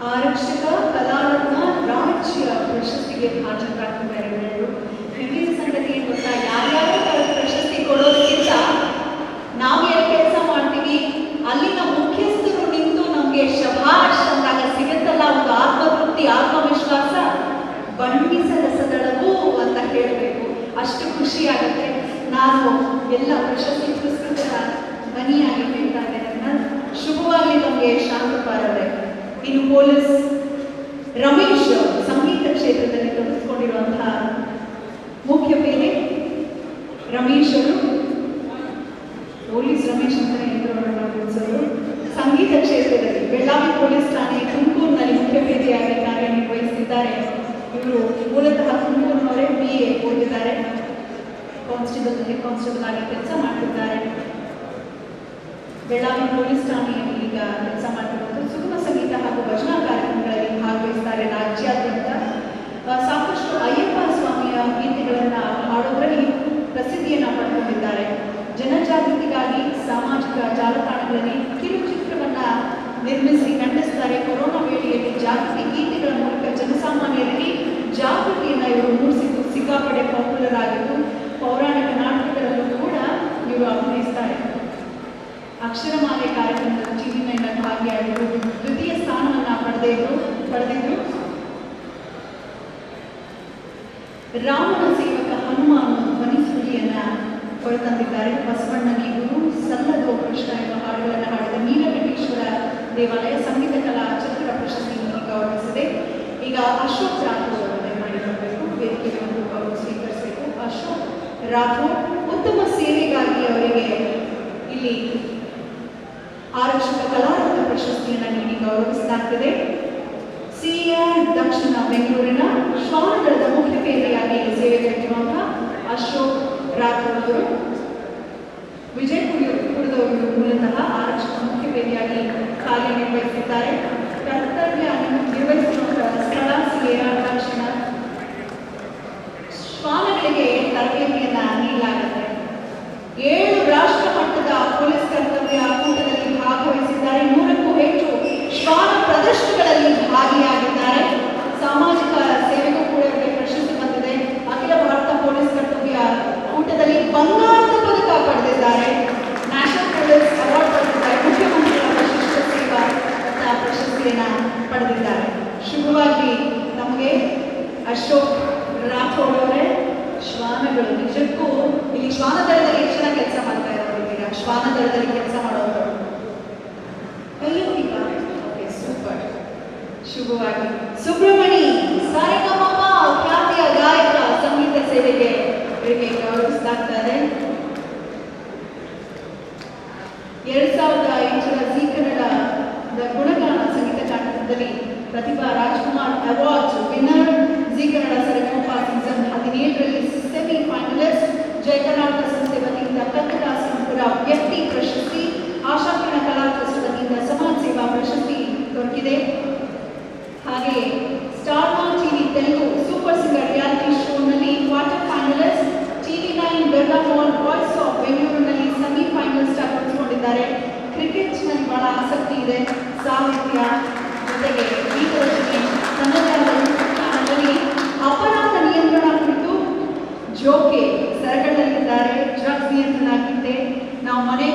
ಆರು ಅಷ್ಟು ಖುಷಿ ಆಗುತ್ತೆ. ನಾನು ಎಲ್ಲ ಪ್ರಶಸ್ತಿ ಪುರಸ್ಕೃತರ ಮನಿಯಾಗಿ ಹೇಳ್ತಾ ಇದ್ದೇನೆ. ಶುಭವಾಗಲಿ ನಮಗೆ ಶಾಂತಪಾರ್ ಅವರೇ. ಇನ್ನು ಪೊಲೀಸ್ ರಮೇಶ್ ಸಂಗೀತ ಕ್ಷೇತ್ರದಲ್ಲಿ ತೊಡಗಿಸಿಕೊಂಡಿರುವಂತಹ ಮುಖ್ಯ ಬೇರೆ ರಮೇಶ್ ಅವರು, ಪೊಲೀಸ್ ರಮೇಶ್ ಅಂತಾನೆ ಎದುರು ಸಂಗೀತ ಕ್ಷೇತ್ರದಲ್ಲಿ ಬೆಳ್ಳಾವಿ ಪೊಲೀಸ್ ಠಾಣೆ ತುಮಕೂರಿನಲ್ಲಿ ಮುಖ್ಯ ಬೇರೆಯಾಗಿ ಕಾರ್ಯನಿರ್ವಹಿಸಿದ್ದಾರೆ. ಇವರು ಮೂಲತಃ ತುಮಕೂರಿನವರೇ, BA ಓದಿದ್ದಾರೆ, ಕಾನ್ಸ್ಟೇಬಲ್ ಆಗಿ ಕೆಲಸ ಮಾಡ್ತಿದ್ದಾರೆ. ಬೆಳ್ಳಾವಿ ಪೊಲೀಸ್ ಠಾಣೆಯಲ್ಲಿ ಈಗ ಕೆಲಸ ಮಾಡ್ತಿರೋದು. ಸುಗಮ ಸಂಗೀತ ಹಾಗೂ ಭಜನಾ ಕಾರ್ಯಕ್ರಮಗಳಲ್ಲಿ ಭಾಗವಹಿಸ್ತಾರೆ ರಾಜ್ಯಾದ್ಯಂತ. ಸಾಕಷ್ಟು ಅಯ್ಯಪ್ಪ ಸ್ವಾಮಿಯ ಗೀತೆಗಳನ್ನು ಹಾಡೋದ್ರಲ್ಲಿ ಪ್ರಸಿದ್ಧಿಯನ್ನು ಪಡ್ಕೊಂಡಿದ್ದಾರೆ. ಜನಜಾಗೃತಿಗಾಗಿ ಸಾಮಾಜಿಕ ಜಾಲತಾಣಗಳಲ್ಲಿ ಕಿರುಚಿತ್ರವನ್ನ ನಿರ್ಮಿಸಿ ಖಂಡಿಸ್ತಾರೆ. ಕೊರೋನಾ ವೇಳೆಯಲ್ಲಿ ಜಾಗೃತಿ ಗೀತೆಗಳ ಮೂಲಕ ಜನಸಾಮಾನ್ಯರಿಗೆ ಜಾಗೃತಿಯನ್ನು ಇವರು ಮೂಡಿಸಿದ್ದು ಸಿಕ್ಕಾಪಡೆ ಪಾಪ್ಯುಲರ್ ಆಗಿದ್ದು ಪೌರಾಣಿಕ ನಾಟಕಗಳಲ್ಲೂ ಕೂಡ ಇವರು ಅಭಿನಯಿಸ್ತಾರೆ. ಅಕ್ಷರಮಾಲೆ ಕಾರ್ಯಕ್ರಮದಲ್ಲಿ ಟಿವಿ9 ಭಾಗಿಯಾಗಿದ್ದು ದ್ವಿತೀಯ ಸ್ಥಾನವನ್ನ ಪಡೆದಿದ್ರು. ರಾಮನ ಸೇವಕ ಹನುಮಾನ್ ಧ್ವನಿಸುಡಿಯನ್ನ ಹೊರತಂದಿದ್ದಾರೆ. ಬಸವಣ್ಣನಿ ಗುರು ಸಲ್ಲದೋ ಕೃಷ್ಣ ಎಂಬ ಹಾಡುಗಳನ್ನು ಹಾಡಿದ ನೀಲಕಂಠೇಶ್ವರ ದೇವಾಲಯ ಸಂಗೀತ ಕಲಾ ಚಕ್ರ ಪ್ರಶಸ್ತಿಯನ್ನು ಗೌರವಿಸಿದೆ. ಈಗ ಅಶೋಕ್ ರಾಥೋಡ್ ಅವರನ್ನೇ ಮಾಡಿ ಬರಬೇಕು, ವೇದಿಕೆಗೆ ಅವರು ಸ್ವೀಕರಿಸಬೇಕು. ಅಶೋಕ್ ರಾಥೋಡ್ ಉತ್ತಮ ಸೇವೆಗಾಗಿ ಅವರಿಗೆ ಇಲ್ಲಿ ಆರಕ್ಷಕ ಕಲಾರತ್ನ ಪ್ರಶಸ್ತಿಯನ್ನು ನೀಡಿ ಗೌರವಿಸಲಾಗುತ್ತದೆ. CR ದಕ್ಷಿಣ ಬೆಂಗಳೂರಿನ ಶ್ವಾನದಳದ ಮುಖ್ಯ ಬೇರೆಯಾಗಿ ಸೇವೆಗಳಿರುವಂತಹ ಅಶೋಕ್ ರಾಥೋಡ್ ಅವರು ವಿಜಯಪುರದವರು ಮೂಲತಃ ಆರಕ್ಷಕ ಮುಖ್ಯ ಬೇರೆಯಾಗಿ ಕಾರ್ಯನಿರ್ವಹಿಸಿದ್ದಾರೆ. ಕರ್ತವ್ಯ ನಿರ್ವಹಿಸಿರುವಂತಹ ಸ್ಥಳ CR ದಕ್ಷಿಣ. ಶ್ವಾನಗಳಿಗೆ ತರಬೇತಿಯನ್ನ ನೀಡಲಾಗುತ್ತೆ. 7 ರಾಷ್ಟ್ರ ಮಟ್ಟದ ಪೊಲೀಸ್ ಕರ್ತವ್ಯ ಕೂಟದಲ್ಲಿ ಭಾಗವಹಿಸಿದ್ದಾರೆ. 100ಕ್ಕೂ ಹೆಚ್ಚು ಶ್ವಾನ ಪ್ರದರ್ಶನಗಳಲ್ಲಿ ಭಾಗಿಯಾಗಿದ್ದಾರೆ. ಸಾಮಾಜಿಕ ಸೇವೆಗೂ ಕೂಡ ಇವರಿಗೆ ಪ್ರಶಸ್ತಿ ಬಂದಿದೆ. ಅಖಿಲ ಭಾರತ ಪೊಲೀಸ್ ಕರ್ತವ್ಯ ಕೂಟದಲ್ಲಿ ಬಂಗಾರದ ಪದಕ ಪಡೆದಿದ್ದಾರೆ. ನ್ಯಾಷನಲ್ ಪೊಲೀಸ್ ಅವಾರ್ಡ್ ಪಡೆದಿದ್ದಾರೆ. ಮುಖ್ಯಮಂತ್ರಿಗಳ ವಿಶಿಷ್ಟ ಸೇವಾ ಪ್ರಶಸ್ತಿಯನ್ನ ಪಡೆದಿದ್ದಾರೆ. ಶುಭವಾಗಿ ನಮಗೆ ಅಶೋಕ್ ರಾಥೋಡ್ ಅವರೇ. ಶ್ವಾನಗಳು ನಿಜಕ್ಕೂ ಇಲ್ಲಿ ಶ್ವಾನದಳದಲ್ಲಿ ಎಷ್ಟು ಜನ ಕೆಲಸ ಮಾಡ್ತಾ ಇರೋರು ಈಗ ಶ್ವಾನದಳದಲ್ಲಿ ಕೆಲಸ ಮಾಡೋರು ಅಯ್ಯೋ ಈಗ ಓಕೆ ಸೂಪರ್. ಶುಭವಾಗಿ ಸುಬ್ರಹ್ಮಣಿ ಸಾರೆಗಮಪ ಖ್ಯಾತಿಯ ಗಾಯಕ ಸಂಗೀತ ಸೇವೆಗೆ ಇವರಿಗೆ ಗೌರವಿಸಲಾಗ್ತಾರೆ. 2008ರ ಜೀ ಕನ್ನಡದ ಗುಣಗಾನ ಸಂಗೀತ ಕಾರ್ಯಕ್ರಮದಲ್ಲಿ ಪ್ರತಿಭಾ ರಾಜ್ಕುಮಾರ್ ಅವಾರ್ಡ್ ವಿನ್ನರ್. ಜೀ ಕನ್ನಡ ಸರಿಗಮಪ ಸೀಸನ್ 17ರಲ್ಲಿ ಸೆಮಿ ಫೈನಲಿಸ್ಟ್. ಜಯ ಕರ್ನಾಟಕ ಸಂಸ್ಥೆ ವತಿಯಿಂದ ಕನ್ನಡ ಸಂಪುರ ವ್ಯಕ್ತಿ ಪ್ರಶಸ್ತಿ. ಆಶಾಕಿರಣ ಕಲಾ ಟ್ರಸ್ಟ್ ವತಿಯಿಂದ ಸಮಾಜ ಸೇವಾ ಪ್ರಶಸ್ತಿ ದೊರಕಿದೆ. ಹಾಗೆ Star Maa TV Telugu super singer reality ಶೋನಲ್ಲಿ ಕ್ವಾರ್ಟರ್ ಫೈನಲಿಸ್ಟ್. ಟಿವಿ9 ಬೆರ್ಗಾಮೋಲ್ ವಾಯ್ಸ್ ಆಫ್ ಬೆಂಗಳೂರಿನಲ್ಲಿ ಸೆಮಿ ಫೈನಲಿಸ್ಟ್ ಆಗಿ ಗುರುತಿಸಿಕೊಂಡಿದ್ದಾರೆ. ಕ್ರಿಕೆಟ್ನಲ್ಲಿ ಬಹಳ ಆಸಕ್ತಿ ಇದೆ. ಸಾಹಿತ್ಯ ಜೊತೆಗೆ ಗೀತರಚನೆ ತನ್ನದೇ ಆದ ಸ್ಥಾನದಲ್ಲಿ ಅಪರಾಧ ನಿಯಂತ್ರಣ ಕುರಿತು ಜೋಕೆ ಸರಗಳಲ್ಲಿದ್ದಾರೆ. ಡ್ರಗ್ಸ್ ನಿಯಂತ್ರಣ ಗೀತೆ ನಾವು ಮನೆ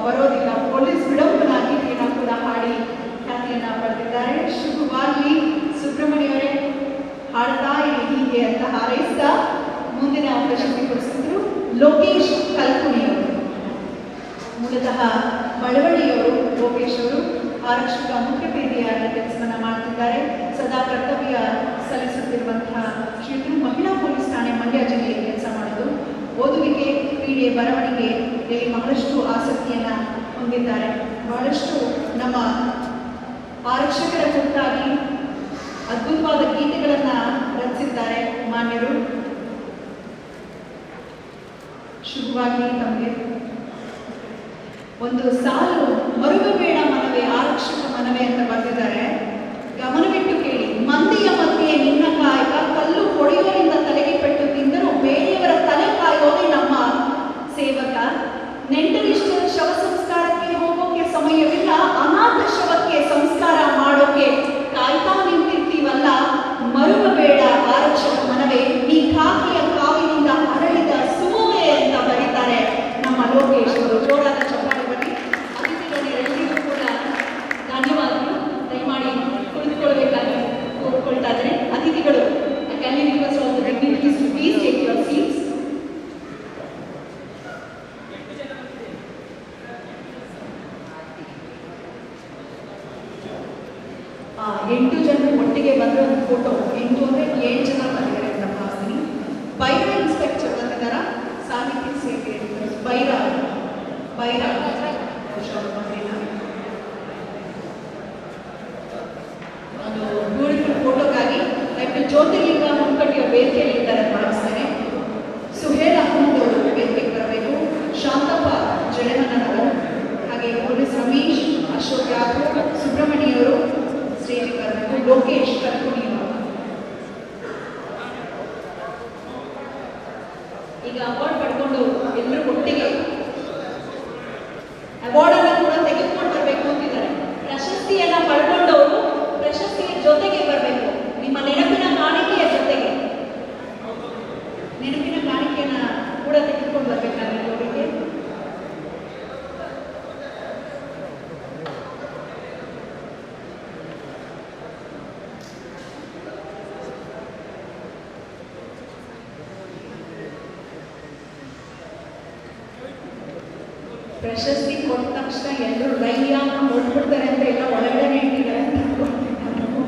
ಬರೋದಿಲ್ಲ ಪೊಲೀಸ್ ವಿಡಂಬನಾ ಗೀತೆಯನ್ನು ಕೂಡ ಹಾಡಿ ಖ್ಯಾತಿಯನ್ನ ಪಡೆದಿದ್ದಾರೆ. ಶುಭವಾಗಿ ಸುಬ್ರಹ್ಮಣ್ಯವರೇ ಹಾಡ್ತಾ ಇರಿ ಹೀಗೆ ಅಂತ ಹಾರೈಸ್ತಾ ಮುಂದಿನ ಪ್ರಶಸ್ತಿ ಪುರಸ್ಕೃತರು ಲೋಕೇಶ್ ಕಲ್ಕುಣಿಯವರು. ಮೂಲತಃ ಮಳವಳ್ಳಿಯವರು ಲೋಕೇಶ್ ಅವರು. ಆರಕ್ಷಕ ಮುಖ್ಯ ಬೇರೆಯಾಗಿ ಕೆಲಸವನ್ನ ಮಾಡ್ತಿದ್ದಾರೆ. ಸದಾ ಕರ್ತವ್ಯ ಸಲ್ಲಿಸುತ್ತಿರುವಂತಹ ಶ್ರೀಗಳು ಮಹಿಳಾ ಪೊಲೀಸ್ ಠಾಣೆ ಮಂಡ್ಯ ಜಿಲ್ಲೆಯಲ್ಲಿ ಕೆಲಸ ಮಾಡೋದು. ಓದುವಿಕೆ, ಕ್ರೀಡೆ, ಬರವಣಿಗೆಯಲ್ಲಿ ಬಹಳಷ್ಟು ಆಸಕ್ತಿಯನ್ನ ಹೊಂದಿದ್ದಾರೆ. ಬಹಳಷ್ಟು ನಮ್ಮ ಆರಕ್ಷಕರ ಕುರಿತಾಗಿ ಅದ್ಭುತವಾದ ಗೀತೆಗಳನ್ನ ರಚಿಸಿದ್ದಾರೆ ಮಾನ್ಯರು. ಶುಭವಾಗಿ ತಮಗೆ ಒಂದು ಸಾಲು ಮರುಗಬೇಡ ಮನವೇ ಆರಕ್ಷಕ ಮನವೇ ಅಂತ ಬರೆದಿದ್ದಾರೆ. ಗಮನವಿಟ್ಟು ಕೇಳಿ. ಮಂದಿಯ ಮಧ್ಯೆ ನಿನ್ನ ಕಾಯಕ, ಕಲ್ಲು ಹೊಡೆಯೋರಿಂದ ತಲೆಗೆ ಪೆಟ್ಟು ತಿಂದರೂ ಬೇರೆಯವರ ತಲೆ ಕಾಯೋದೇ ನಮ್ಮ ಸೇವಕ. ನೆಂಟರಿಷ್ಟರ ಶವ ಸಂಸ್ಕಾರಕ್ಕೆ ಹೋಗೋಕೆ ಸಮಯವಿಲ್ಲ, ಅನಾಥ ಶವಕ್ಕೆ ಸಂಸ್ಕಾರ ಮಾಡೋಕೆ ಕಾಯ್ತಾ ನಿಂತಿರ್ತೀವಲ್ಲ. ಮರುಗಬೇಡ ಆರಕ್ಷಕ ಮನವೇ, ನೀ ಕಾಕಿಯ ಕಾವಿನಿಂದ ಹರಳಿದ ಸುಮುವೆ ಅಂತ ಬರೀತಾರೆ ನಮ್ಮ ಲೋಕೇಶ್ ಅವರು. ಜೋರಾದ ಚಪ್ಪಾಳೆ ಬನ್ನಿ. ಅತಿಥಿಗಳೆಲ್ಲರಿಗೂ ಕೂಡ ಧನ್ಯವಾದಗಳು. ದಯಮಾಡಿ ಕುಳಿತುಕೊಳ್ಬೇಕಾಗಿ ಕೋರ್ಕೊಳ್ತಾ ಪ್ರಶಸ್ತಿ ಕೊಟ್ಟ ತಕ್ಷಣ ಎಲ್ಲರೂ ರೈಯಾನ ಹೊಡ್ಬಿಡ್ತಾರೆ ಅಂತ ಎಲ್ಲ ಒಳಗಡೆ ಇಟ್ಟಿದ್ದಾರೆ ಅಂತ ಅನ್ಕೊಂತೀನಿ ನಾನು.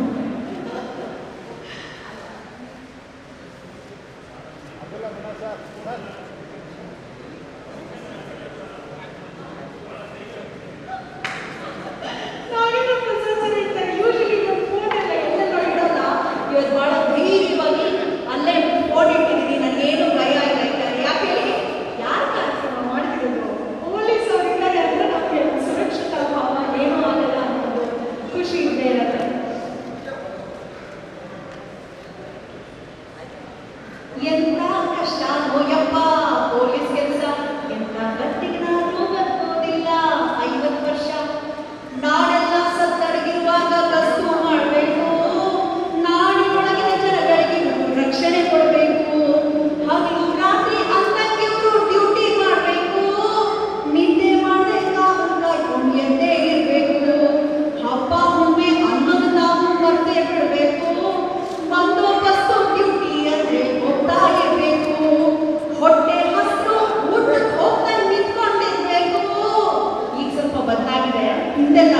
ನಾನೇನೋ ಪ್ರಶಸ್ತಿ ಇರ್ತಾರೆ ಯೂಶಲಿ ಫೋನ್ ಎಲ್ಲ ಎಲ್ಲೆಲ್ಲೋ ಇಡೋಲ್ಲ. ಇವತ್ತು ಭಾಳ ಧೈರ್ಯವಾಗಿ ಅಲ್ಲೇ ಫೋನ್ ಇಟ್ಟಿದ್ದೀನಿ, ನನಗೇನು ಭಯ ಇಲ್ಲ. ಯಾಕೆ ಹೇಳಿ, ಯಾರು ಕಾರ್ಯಕ್ರಮ ಮಾಡ್ತಿರೋದು ಪೊಲೀಸ್ ಅವರಿದ್ದಾರೆ ಅಂದ್ರೆ ನಮಗೆ ಸುರಕ್ಷಿತ ಭಾವ, ಏನೂ ಆಗಲ್ಲ ಅನ್ನೋದು ಖುಷಿ ಇದೆ ಇರುತ್ತೆ. ಎಂತ ಕಷ್ಟ ನೋಯಪ್ಪ ಪೊಲೀಸ್ ಕೆಲಸ, ಎಂತ ಗಟ್ಟಿಗನಾದ್ರೂ ಬದುಕೋದಿಲ್ಲ 50 ವರ್ಷ. ನಾಡೆಲ್ಲ ಸತ್ತಡಗಿರುವಾಗ ಗಸ್ತು ಮಾಡಬೇಕು, ನಾಡಿನೊಳಗಿನ ಜನಗಳಿಗೆ ರಕ್ಷಣೆ ಕೊಡಬೇಕು, ಹಗಲು ರಾತ್ರಿ ಅಂತಕ್ಕೆವರು ಡ್ಯೂಟಿ ಮಾಡಬೇಕು, ನಿದ್ದೆ ಮಾಡದೆ ಕಾಯ್ಕೊಂಡು ಎದ್ದೇ ಇರಬೇಕು, ಹಬ್ಬ ಹುಣ್ಣೆ ಅನ್ನೋದು ನಾವು ಮರ್ತೇ ಬಿಡಬೇಕು, ಬಂದೋಬಸ್ತು ಡ್ಯೂಟಿ ಅಂದ್ರೆ ಹೋಗ್ತಾ ಇರಬೇಕು, ಹೊಟ್ಟೆ ಹಸ್ರು ಊಟಕ್ಕೆ ಹೋಗ್ತಾ ನಿಂತ್ಕೊಂಡಿರ್ಬೇಕು. ಈಗ ಸ್ವಲ್ಪ ಬದಲಾಗಿದೆ, ಹಿಂದೆಲ್ಲ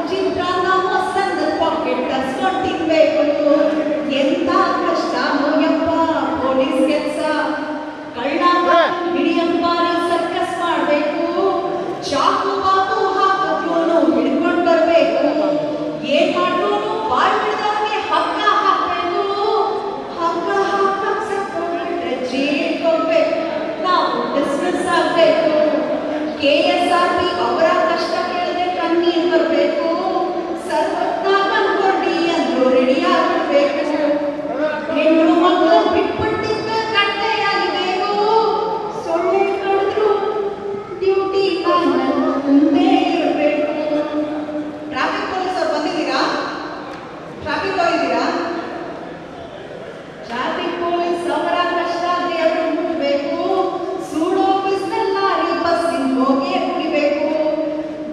ಚಿತ್ರಾನ್ನ ಮೊಸರನ್ನ ಪಾಕೆಟ್ ಕಸ್ಕೊಂಡು ತಿನ್ಬೇಕು. ಎಂತ ಕಷ್ಟ ನೋಯಪ್ಪ ಪೊಲೀಸ್ ಕೆಲಸ, ಕಳ್ಳ ಹಿಡಿಯಂಬಾರಿ ಸರ್ಕಸ್ ಮಾಡಬೇಕು, ಚಾಕು ಬಾಕು ಹಾಕಿದ್ರು ಹಿಡ್ಕೊಂಡು ಬರಬೇಕು, ಏನ್ ಮಾಡಿದ್ರು ಬಾಯ್ ಬಿಡದವ್ರಿಗೆ ಹಗ್ಗ ಹಾಕಬೇಕು, ಹಗ್ಗ ಹಾಕಕ್ ಸತ್ತೋಗ್ಬಿಟ್ರೆ ಜೈಲ್ ಕೊಡ್ಬೇಕು, ನಾವು ಡಿಸ್ಮಿಸ್ ಆಗ್ಬೇಕು, KSRP ಅವರ ಕಷ್ಟ ಕೇಳದೆ ಕಣ್ಣೀರ್ ಬರಬೇಕು, ಸರ್ವತ್ನಾಗ ಅನ್ಕೊಂಡಿ ಅಂದ್ರು ರೆಡಿ ಆಗ್ಬಿಡ್ಬೇಕು, ಹೆಣ್ಣು ಮಕ್ಕಳು ಬಿಟ್ಬಿಟ್ಟಿದ್ದ ಕಟ್ಟೆಯಾಗಬೇಕು, ಸೊಳ್ಳೆ ಕಡಿದ್ರು ಡ್ಯೂಟಿ ಮುಂದೆ ಇರಬೇಕು. ಟ್ರಾಫಿಕ್ ಪೊಲೀಸ್ ಅವ್ರು ಬಂದಿದ್ದೀರಾ? ಟ್ರಾಫಿಕ್ ಹೋಗಿದ್ದೀರಾ? ಟ್ರಾಫಿಕ್ ಪೊಲೀಸ್ ಅವರ ಕಷ್ಟ ಆದ್ರೆ ಅವರು ಮುಟ್ಬೇಕು, ಸೂಡೋ ಬಿಸ್ನೆಲ್ಲಾರಿ ಬಸ್ಸಿನ ಹೋಗಿ ಕುಡಿಬೇಕು,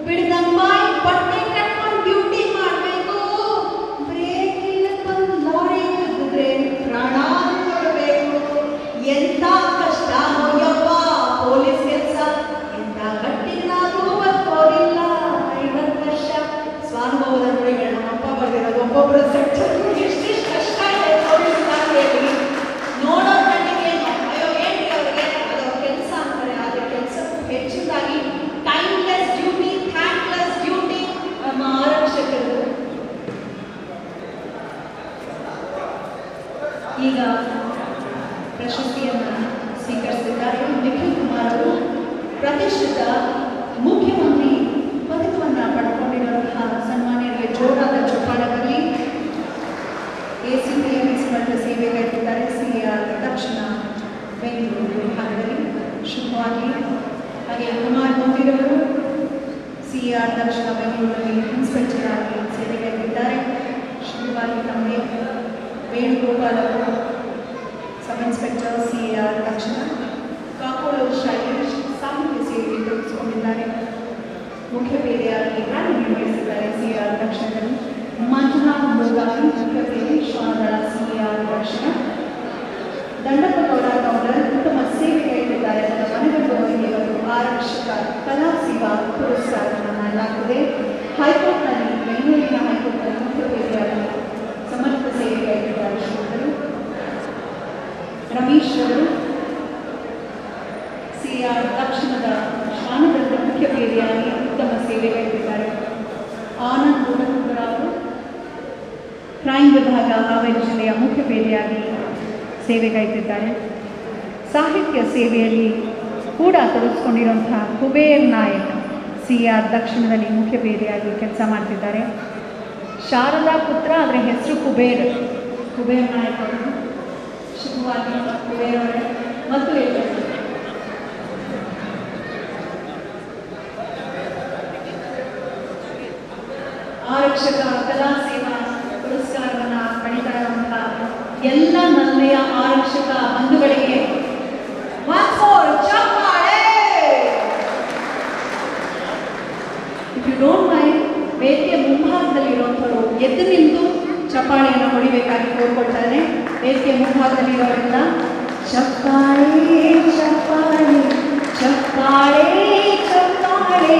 ಬಿಡ್ದಂಬಾಯಿ ಬಟ್ಟೆ ಕಟ್ಕೊಂಡು ಡ್ಯೂಟಿ ಮಾಡಬೇಕು, ಬ್ರೇಕ್ ಇಲ್ಲ ಬಂದು ಲಾರಿ ಬಿದ್ದರೆ ಪ್ರಾಣ ಕೊಡಬೇಕು. ಎಂತ ಕಷ್ಟ ನೋಯಪ್ಪ ಪೊಲೀಸ್ ಕೆಲಸ, ಎಂತ ಗಟ್ಟಿಗನಾದ್ರೂ ಬದುಕೋದಿಲ್ಲ 50 ವರ್ಷ. ಸ್ವಾನುಭವದ ನುಡಿಗಳು ನಮ್ಮಪ್ಪ ಬರೆದಿರೋದು. ಒಬ್ಬೊಬ್ಬರು ಸೆಕ್ಟರ್ ಎಷ್ಟೆಷ್ಟು ಕಷ್ಟ ಇದೆ ಪೊಲೀಸ್ ಇಲಾಖೆಯಲ್ಲಿ. ನೋಡೋ ಕಣ್ಣಿಗೆ ಅಯ್ಯೋ ಏನ್ರಿ ಅವ್ರಿಗೆ ಅದು ಅವ್ರ ಕೆಲಸ ಅಂತಾರೆ, ಆದರೆ ಕೆಲಸಕ್ಕೂ ಹೆಚ್ಚಿನದಾಗಿ ಟೈಮ್ಲೆಸ್ ಡ್ಯೂಟಿ, ಥ್ಯಾಂಕ್ಲೆಸ್ ಡ್ಯೂಟಿ ನಮ್ಮ ಆರಕ್ಷಕರು. ಈಗ ಪ್ರಶಸ್ತಿಯನ್ನು ಸ್ವೀಕರಿಸಿದ್ದಾರೆ ನಿಖಿಲ್ ಕುಮಾರ್ ಅವರು. ಪ್ರತಿಷ್ಠಿತ ಮುಖ್ಯಮಂತ್ರಿ ಪದಕವನ್ನು ಪಡ್ಕೊಂಡಿರುವಂತಹ ಸನ್ಮಾನ್ಯರಿಗೆ ಜೋರಾದ ಚಪ್ಪಾಳೆ ಬರಲಿ. ACPMS ಮತ್ತು ಸೇವೆಗಳಿದ್ದಾರೆ CAR ದಕ್ಷಿಣ ಬೆಂಗಳೂರು ವಿಭಾಗದಲ್ಲಿ ಶುಭವಾಗಿ. ಹಾಗೆ ಕುಮಾರ್ ಮೋದಿರವರು CAR ದಕ್ಷಿಣ ಬೆಂಗಳೂರಲ್ಲಿ ಇನ್ಸ್ಪೆಕ್ಟರ್ ಆಗಿ ಸೇವೆಗಳಿದ್ದಾರೆ ಶುಭವಾಗಿ. ತಮಗೆ ವೇಣುಗೋಪಾಲ್ ಅವರು ಸಬ್ ಇನ್ಸ್ಪೆಕ್ಟರ್ CAR ದಕ್ಷಿಣ. ಕಾಕೋಳು ಶೈಲೇಶ್ ಸಾಹಿತ್ಯ ಸೇವೆ ತೊಡಗಿಸಿಕೊಂಡಿದ್ದಾರೆ, ಮುಖ್ಯ ಪೇದೆಯಾಗಿ ಕಾರ್ಯನಿರ್ವಹಿಸಿದ್ದಾರೆ CAR ದಕ್ಷಿಣದಲ್ಲಿ. ಮಂಜುನಾಥ್ ಮುರುಗಾವಿ ಮುಖ್ಯ ಪೇದೆ ಶ್ವಾನದಳ CAR ದಕ್ಷಿಣ. ದಂಡಪಗೌಡ ಗೌಡರ್ ಉತ್ತಮ ಸೇವೆಗಳಿದ್ದಾರೆ. ತನ್ನ ಮನೆಗಳಿಗೆ ಒಂದು ಆರಕ್ಷಕ ಕಲಾ ಸೇವಾ ಪುರಸ್ಕಾರವನ್ನು ನೀಡಲಾಗಿದೆ. ಹೈಕೋರ್ಟ್ನಲ್ಲಿ ಬೆಂಗಳೂರಿನ ಹೈಕೋರ್ಟ್ನಲ್ಲಿ ಮುಖ್ಯ ಪೇದೆಯಾಗಿ ಸಮರ್ಥ ಸೇವೆಗಳಿದ್ದಾರೆ ಶ್ರೀಗಳು. ರಮೇಶ್ ಅವರು CAR ದಕ್ಷಿಣದ ಶ್ವಾನದಳದ ಮುಖ್ಯ ಪೇದೆಯಾಗಿ ಉತ್ತಮ ಸೇವೆಗಳಿದ್ದಾರೆ. ಆನಂದ್ ಗುಣಕುಂದ್ರ ಅವರು ಕ್ರೈಮ್ ವಿಭಾಗ ಹಾವೇರಿ ಜಿಲ್ಲೆಯ ಮುಖ್ಯ ಪೇದೆಯಾಗಿ ಸೇವೆಗೈದಿದ್ದಾರೆ. ಸಾಹಿತ್ಯ ಸೇವೆಯಲ್ಲಿ ಕೂಡ ತೊಡಗಿಸಿಕೊಂಡಿರುವಂತಹ ಕುಬೇರ್ ನಾಯಕ್ CAR ದಕ್ಷಿಣದಲ್ಲಿ ಮುಖ್ಯ ಪೇದೆಯಾಗಿ ಕೆಲಸ ಮಾಡ್ತಿದ್ದಾರೆ. ಶಾರದಾ ಪುತ್ರ, ಆದರೆ ಹೆಸರು ಕುಬೇರ್ ನಾಯಕ್ ಅವರು. ಶುಭವಾಗಿ ಕುಬೇರ್ ಅವರೇ ಮತ್ತು ಆರಕ್ಷಕ ಕಲಾ ಸೇವಾ ಪುರಸ್ಕಾರವನ್ನು ಪಡಿತಾ ಇರುವಂತಹ ಎಲ್ಲ ನಲ್ಲೆಯ ಆರಕ್ಷಕ ಬಂಧುಗಳಿಗೆ ಇಫ್ ಯು ಡೋಂಟ್ ಮೈಂಡ್ ವೇದಿಕೆ ಮುಂಭಾಗದಲ್ಲಿರುವಂಥವರು ಎದ್ದು ನಿಂತು ಚಪ್ಪಾಳೆಯನ್ನು ಹೊಡಿಬೇಕಾಗಿ ಕೋರ್ಕೊಳ್ತಾರೆ. ವೇದಿಕೆ ಮುಂಭಾಗದಲ್ಲಿರೋರೆಲ್ಲ ಚಪ್ಪಾಳೆ ಚಪ್ಪಾಳೆ ಚಪ್ಪಾಳೆ ಚಪ್ಪಾಳೆ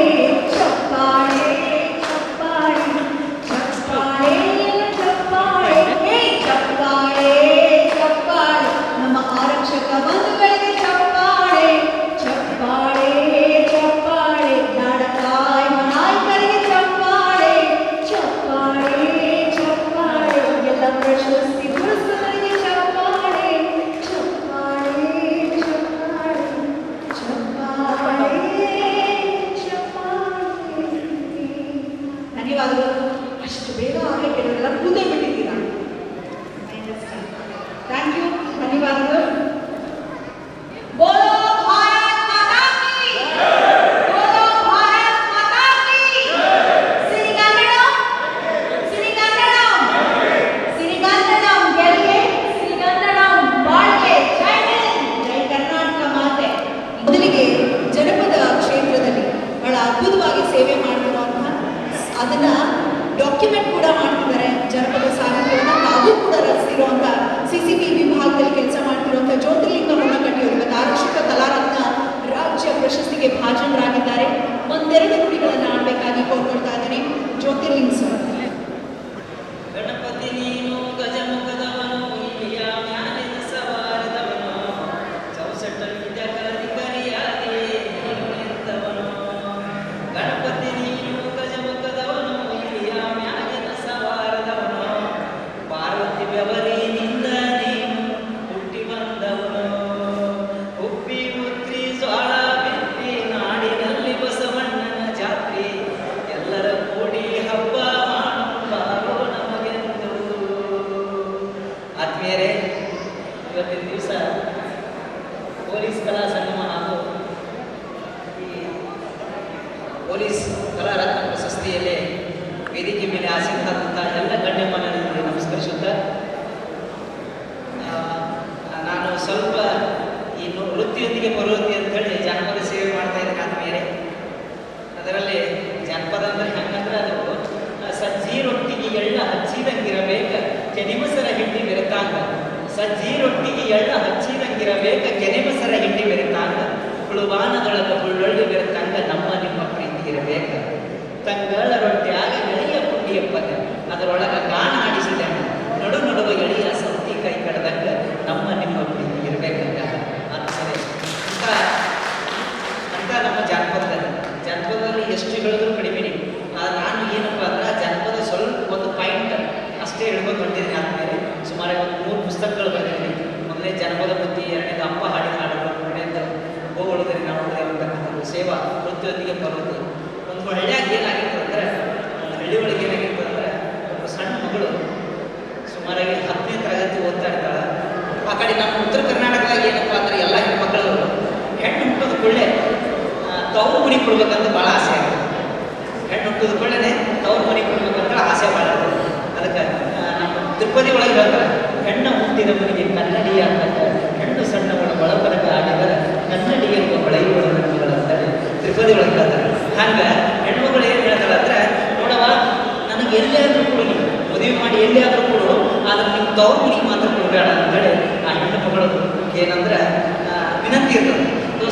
ಆತ್ಮೀಯರೇ, ಇವತ್ತಿನ ದಿವಸ ಪೊಲೀಸ್ ಕಲಾ ಸಂಗಮ ಹಾಗೂ ಈ ಪೊಲೀಸ್ ಕಲಾರತ್ನ ಪ್ರಶಸ್ತಿಯಲ್ಲಿ ವೇದಿಕೆ ಮೇಲೆ ಆಸಕ್ತರಾದಂಥ ಎಲ್ಲ ಗಣ್ಯಮಾನ್ಯರಿಗೆ ನಮಸ್ಕರಿಸುತ್ತಾ, ನಾನು ಸ್ವಲ್ಪ ಈ ವೃತ್ತಿಯೊಂದಿಗೆ ಪ್ರವೃತ್ತಿ ಅಂತೇಳಿ ಜಾನಪದ ಸೇವೆ ಮಾಡ್ತಾ ಇದ್ದೇನೆ ಆತ್ಮೀಯರೇ. ಅದರಲ್ಲಿ ಜಾನಪದ ಅಂದರೆ ಹೆಂಗಂದ್ರೆ ಅದು ಸಜ್ಜಿ ರೊಟ್ಟಿಗೆ ಎಳ್ಳ ಹಚ್ಚಿದಂಗಿರಬೇಕ ಕೆನಿಮಸರ ಹಿಂಡಿ ಬೆರೆತಾಂಗ, ಸಜ್ಜಿ ರೊಟ್ಟಿಗೆ ಎಳ್ಳ ಹಚ್ಚಿದಂಗಿರಬೇಕ ಕೆನಿಮಸರ ಹಿಂಡಿ ಬೆರೆತಾಂಗ, ಹುಳುವಾನದೊಳಗ ಹುಳ್ಳೊಳ್ಳಿ ಬೆರೆತಾಂಗ ನಮ್ಮ ನಿಮ್ಮ ಪ್ರೀತಿ ಇರಬೇಕ, ತಂಗಳ ರೊಟ್ಟಿಯಾಗ ಎಳೆಯ ಪುಂಡಿಯಪ್ಪನ ಅದರೊಳಗ ಗಾನ ಆಡಿಸಿದ ನಡು ನಡುವ ಎಳೆಯ ಸೌತಿ ಕೈ ಕಡ್ದಂಗ ನಮ್ಮ ನಿಮ್ಮ ಪ್ರೀತಿ ಇರಬೇಕಂತ ಆತ್ಮೀಯರೇ. ಅಂತ ನಮ್ಮ ಜಾನಪದದಲ್ಲಿ ಎಷ್ಟು ಹೇಳಿದ್ರು ಕಡಿಮೆ. ನಾನು ಏನಪ್ಪ ಅಂದ್ರೆ ಜಾನಪದ ಸ್ವಲ್ಪ ಒಂದು ಪಾಯಿಂಟ್ ಅಷ್ಟೇ ಹೇಳ್ಕೊಂಡು ಹೊಂಟಿದ್ದೀನಿ ಆದ್ಮೇಲೆ ಸುಮಾರು ಒಂದು 3 ಪುಸ್ತಕಗಳು ಬರೆದಿದ್ದೀನಿ. ಮೊದಲನೇ ಜನಪದ ಬುದ್ಧಿ, ಎರಡನೇದು ಅಪ್ಪ ಹಾಡಿದ ಹಾಡುಗಳು, ಮೂರನೇದು ಗೋ ಉಳಿದರೆ ನಾವು ಉಳಿದೇವಂತಕ್ಕಂಥದ್ದು ಸೇವಾ ವೃತ್ತಿಯೊಂದಿಗೆ ಬರೋದು. ಒಂದು ಹಳ್ಳಿಯಾಗ ಏನಾಗಿರ್ತದೆ ಅಂದರೆ, ಒಂದು ಹಳ್ಳಿ ಒಳಗೆ ಏನಾಗಿರ್ತದೆ ಅಂದರೆ, ಒಂದು ಸಣ್ಣ ಮಗಳು ಸುಮಾರಾಗಿ 10ನೇ ತರಗತಿ ಓದ್ತಾ ಇರ್ತಾಳೆ. ಆ ಕಡೆ ನಮ್ಮ ಉತ್ತರ ಕರ್ನಾಟಕದಾಗ ಏನಪ್ಪ ಅಂದರೆ ಎಲ್ಲ ಹೆಣ್ಮಕ್ಳು ಹೆಣ್ಣು ಹುಟ್ಟೋದು ಕೊಳ್ಳೆ ತವ್ರ ಮನೆ ಕೊಡ್ಬೇಕಂತ ಭಾಳ ಆಸೆ ಆಗುತ್ತೆ. ಹೆಣ್ಣು ಹುಟ್ಟೋದು ಕೊಳ್ಳೆ ತವ್ರ ಮನೆ ಕೊಡ್ಬೇಕಂತ ಆಸೆ ಭಾಳ ಆಗುತ್ತೆ. ಅದಕ್ಕೆ ನಮ್ಮ ತಿರುಪತಿ ಒಳಗೆ ಹೇಳ್ತಾರೆ, ಹೆಣ್ಣು ಹುಟ್ಟಿದ ಮನೆಗೆ ಕನ್ನಡಿ ಅಂತ, ಹೆಣ್ಣು ಸಣ್ಣಗಳ ಒಳಬರಗ ಆಡಿದರೆ ಕನ್ನಡಿ ಎಂಬ ಹೊಳೆಯುವ ಅಂತೇಳಿ ತಿರುಪತಿ ಒಳಗೆ ಹೇಳ್ತಾರೆ. ಹಂಗೆ ಹೆಣ್ಮಗಳು ಏನು ಹೇಳ್ತಾರೆ ಅಂದರೆ, ನೋಡವ ನನಗೆ ಎಲ್ಲೇ ಆದರೂ ಕೊಡು, ಮದುವೆ ಮಾಡಿ ಎಲ್ಲೇ ಆದರೂ ಕೊಡು, ಆದ್ರೆ ನಿಮ್ಮ ತವ್ರ ಮನೆಗೆ ಮಾತ್ರ ಕೊಡಬೇಡ ಅಂತೇಳಿ ಆ ಹೆಣ್ಣು ಮಗಳು ಏನಂದ್ರೆ ವಿನಂತಿ ಇರ್ತದೆ.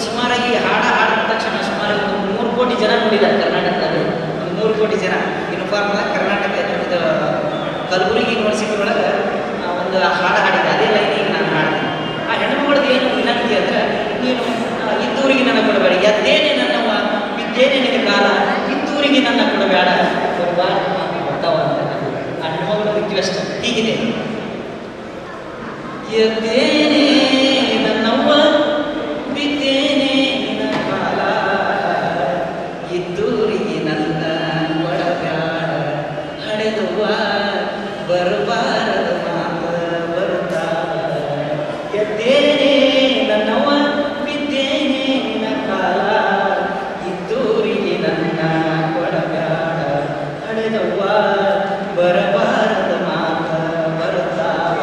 ಸುಮಾರಾಗಿ ಹಾಡಿದ ತಕ್ಷಣ ಸುಮಾರು ಒಂದು 3 ಕೋಟಿ ಜನ ನೋಡಿದ್ದಾರೆ ಕರ್ನಾಟಕದಲ್ಲಿ. ಒಂದು 3 ಕೋಟಿ ಜನ ಯೂನಿಫಾರ್ಮ್ದಾಗ ಕರ್ನಾಟಕ ಇದು ಕಲಬುರಗಿ ಯೂನಿವರ್ಸಿಟಿ ಒಳಗೆ ಒಂದು ಹಾಡು ಹಾಡಿದೆ. ಅದೇ ಲೈನಿಗೆ ನಾನು ಹಾಡಿದೆ. ಆ ಹೆಣ್ಮಗಳದ್ದು ಏನು ವಿನಂತಿ ಅಂದರೆ, ನೀನು ಇದ್ದೂರಿಗೆ ನನ್ನ ಕೊಡಬೇಡ, ಎದ್ದೇನೆ ನನ್ನವ ಬಿದ್ದೇನೆ ನಿನ್ನ ಕಾಲ, ಇದ್ದೂರಿಗೆ ನನ್ನ ಕೊಡಬೇಡ, ಬರ್ತಾವ ಅಂತ ಆ ಹೆಣ್ಮಗಳ ರಿಕ್ವೆಸ್ಟ್ ಹೀಗಿದೆ. ಎದ್ದೇನೆ ನನ್ನವ್ವ ಬಿದ್ದೇನೆ ನಿನ್ನ ಕಾಲ, ಇದ್ದೂರಿಗೆ ನನ್ನ ಕೊಡಬ್ಯಾಡ, ಹಡೆದುವ ಬರಬಾರದ ಮಾತ ಬರುತ್ತಾವ. ಎದ್ದೇನೆ ನನ್ನವ್ವ ಬಿದ್ದೇನೆ ನಿನ್ನ ಕಾಲ, ಇದ್ದೂರಿಗೆ ನನ್ನ ಕೊಡಬ್ಯಾಡ, ಹಡೆದುವ ಬರಬಾರದ ಮಾತ ಬರುತ್ತಾವ.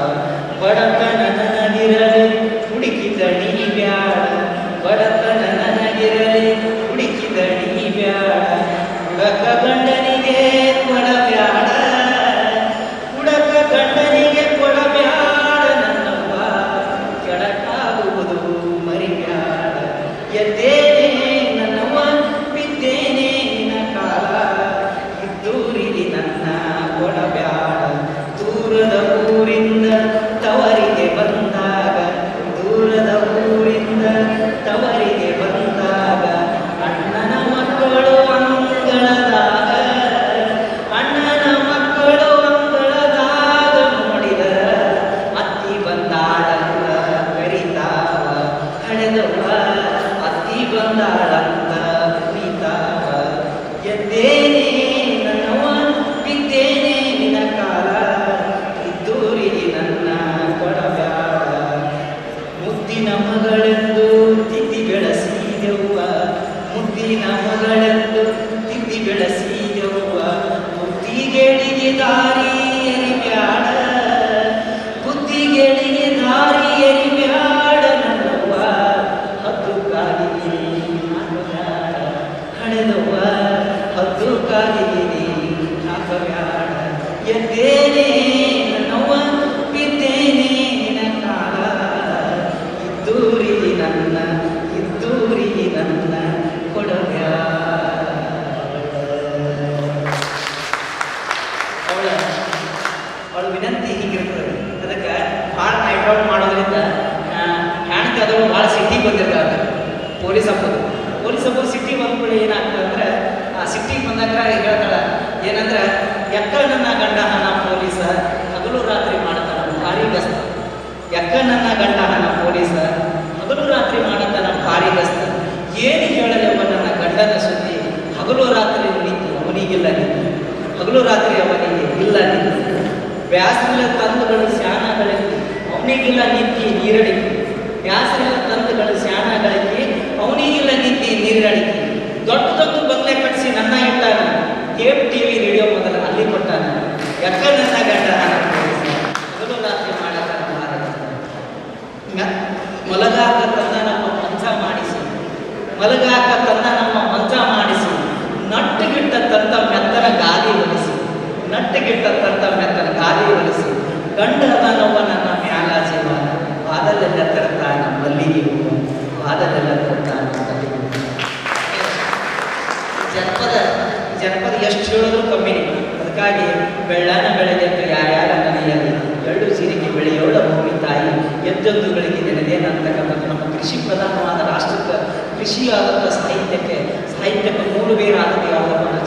ಬಡತನ ನನಗಿರಲಿ ಹುಡುಕಿದ ನೀ ಬ್ಯಾಡ, ಬಡತನ ನನಗಿರಲಿ ಹುಡುಕಿದ ನೀ ಬ್ಯಾಡ, ಹುಡಕ ಗಂಡನಿಗೆ ಕೊಡಬ್ಯಾಡ, ಹುಡಕ ಗಂಡನಿಗೆ ಕೊಡಬ್ಯಾಡ, ನನ್ನವ್ವ ಕೆಳಕಾಗುವುದು ಮರಿಬ್ಯಾಡ. ಎದ್ದೇನೆ ನನ್ನವ್ವ ಬಿದ್ದೇನೆ ನಿನ್ನ ಕಾಲ, ಇದ್ದೂರಿಗೆ ನನ್ನ ಕೊಡಬ್ಯಾಡ. ದೂರದ ಊರಿಂದ ತವರಿಗೆ ಬಂದಾಗ, ದೂರದ ಊರಿಂದ ತವರಿಗೆ ಬಂದಾಗ, ಅಣ್ಣನ ಮಕ್ಕಳು ಅಂಗಳದಾಗ, ಅಣ್ಣನ ಮಕ್ಕಳು ಅಂಗಳದಾಗ ನೋಡಿದ ಅತ್ತಿ ಬಂದಾಳಂತ ಕರಿತಾವ, ಹಳೆದವ ಅತ್ತಿ ಬಂದಾಳಂತ ಕರಿತಾವ. ಎದ್ದೇನೆ ನನ್ನವ್ವ ಬಿದ್ದೇನೆ ನಿನ್ನ ಕಾಲ, ಇದ್ದೂರಿಗೆ ನನ್ನ ಕೊಡಬ್ಯಾಡ. ಮುದ್ದಿನ ಮಗಳೆಂದು ತಿದ್ದಿ ಬೆಳೆಸಿದೆವ್ವ, ಮುದ್ದಿನ ಮಗಳೆಂದು ತಿದ್ದಿ ಬೆಳೆಸಿದೆವ್ವ, ಬುದ್ಧಿಗೆಡಿಗೆ ದಾರಿ ಎರಿಬ್ಯಾಡ, ಬುದ್ಧಿಗೆಡಿಗೆ ದಾರಿ ಎರಿಬ್ಯಾಡ, ನನ್ನವ್ವ ಹದ್ದು ಕಾಲಿಗೆ ಹಾಕಬ್ಯಾಡ, ಹಳೆದವ್ವ ಹದ್ದು ಕಾಲಿಗೆ ಹಾಕಬ್ಯಾಡ. ಎದ್ದೇನೆ ನನ್ನವ್ವ ಬಿದ್ದೇನೆ ನಿನ್ನ ಕಾಲ, ಇದ್ದೂರಿಗೆ ನನ್ನ ಕೊಡಬ್ಯಾಡ. ಅವಳ ವಿನಂತಿ ಹೀಗಿರ್ತದೆ. ಅದಕ್ಕೆ ಭಾಳ ನೈಟ್ ಔಟ್ ಮಾಡೋದ್ರಿಂದ ಹೆಣ್ತಿ ಅದು ಭಾಳ ಸಿಟ್ಟಿಗೆ ಬಂದಿರ್ತಾರೆ. ಪೊಲೀಸ್ ಹಬ್ಬ ಸಿಟ್ಟಿಗೆ ಬಂದ್ಬಿಡಿ ಏನಾಗ್ತದೆ ಅಂದರೆ, ಆ ಸಿಟ್ಟಿಗೆ ಬಂದಾಗ ಹೇಳ್ತಾಳೆ ಏನಂದ್ರೆ, ಎಕ್ಕ ನನ್ನ ಗಂಡ ಹಣ ಪೊಲೀಸ ಹಗಲು ರಾತ್ರಿ ಮಾಡ್ತಾನ ಭಾರಿ ಗಸ್ತ, ಎಕ್ಕ ನನ್ನ ಗಂಡ ಹಣ ಪೊಲೀಸ ಹಗಲು ರಾತ್ರಿ ಮಾಡತಾನ ಭಾರಿ ಗಸ್ತ. ಏನು ಹೇಳಲೆವ ನನ್ನ ಗಂಡನ ಸುದ್ದಿ, ಹಗಲು ರಾತ್ರಿ ನೀತಿ ಅವನಿಗಿಲ್ಲ ನೀತಿ, ಹಗಲು ರಾತ್ರಿ ಅವನಿಗೆ ಇಲ್ಲ ನೀತಿ. ಬ್ಯಾಸಲ ತಂದುಗಳು ಶಾನಗಳೆಂದು ಮೆತ್ತಗಿಟ್ಟಂತ ಮೆತ್ತನ ಗಾಳಿ ಒಲಿಸಿ ಗಂಡನವ ನನ್ನ ಮ್ಯಾಲ ಜೀವ ವಾದಲ್ಲೆಲ್ಲ ತರ್ತಾನ ಮಲ್ಲಿಗೆ ಹೂವು ವಾದಲ್ಲೆಲ್ಲ ತರ್ತಾನ ಮಲ್ಲಿಗೆ ಹೂವು. ಜನಪದ ಎಷ್ಟು ಹೇಳಿದ್ರು ಕಮ್ಮಿನೇ. ಅದಕ್ಕಾಗಿ ಬೆಳ್ಳನ ಬೆಳೆದೆಂದು ಯಾರ್ಯಾರ ನಡೆಯಲಿ ಎರಡು ಜೀರಿಗೆ ಬೆಳೆಯೋಳ ಭೂಮಿ ತಾಯಿ ಎದ್ದೊಂದುಗಳಿಗೆ ನೆನೆದೇನಂತಕ್ಕಂಥದ್ದು ನಮ್ಮ ಕೃಷಿ ಪ್ರಧಾನವಾದ ರಾಷ್ಟ್ರಕ್ಕೆ ಕೃಷಿಯಾದಂಥ ಸಾಹಿತ್ಯಕ್ಕೆ ಮೂಲ ಬೇರಾದದ್ದು ಯಾವುದಪ್ಪ ಅಂದ್ರೆ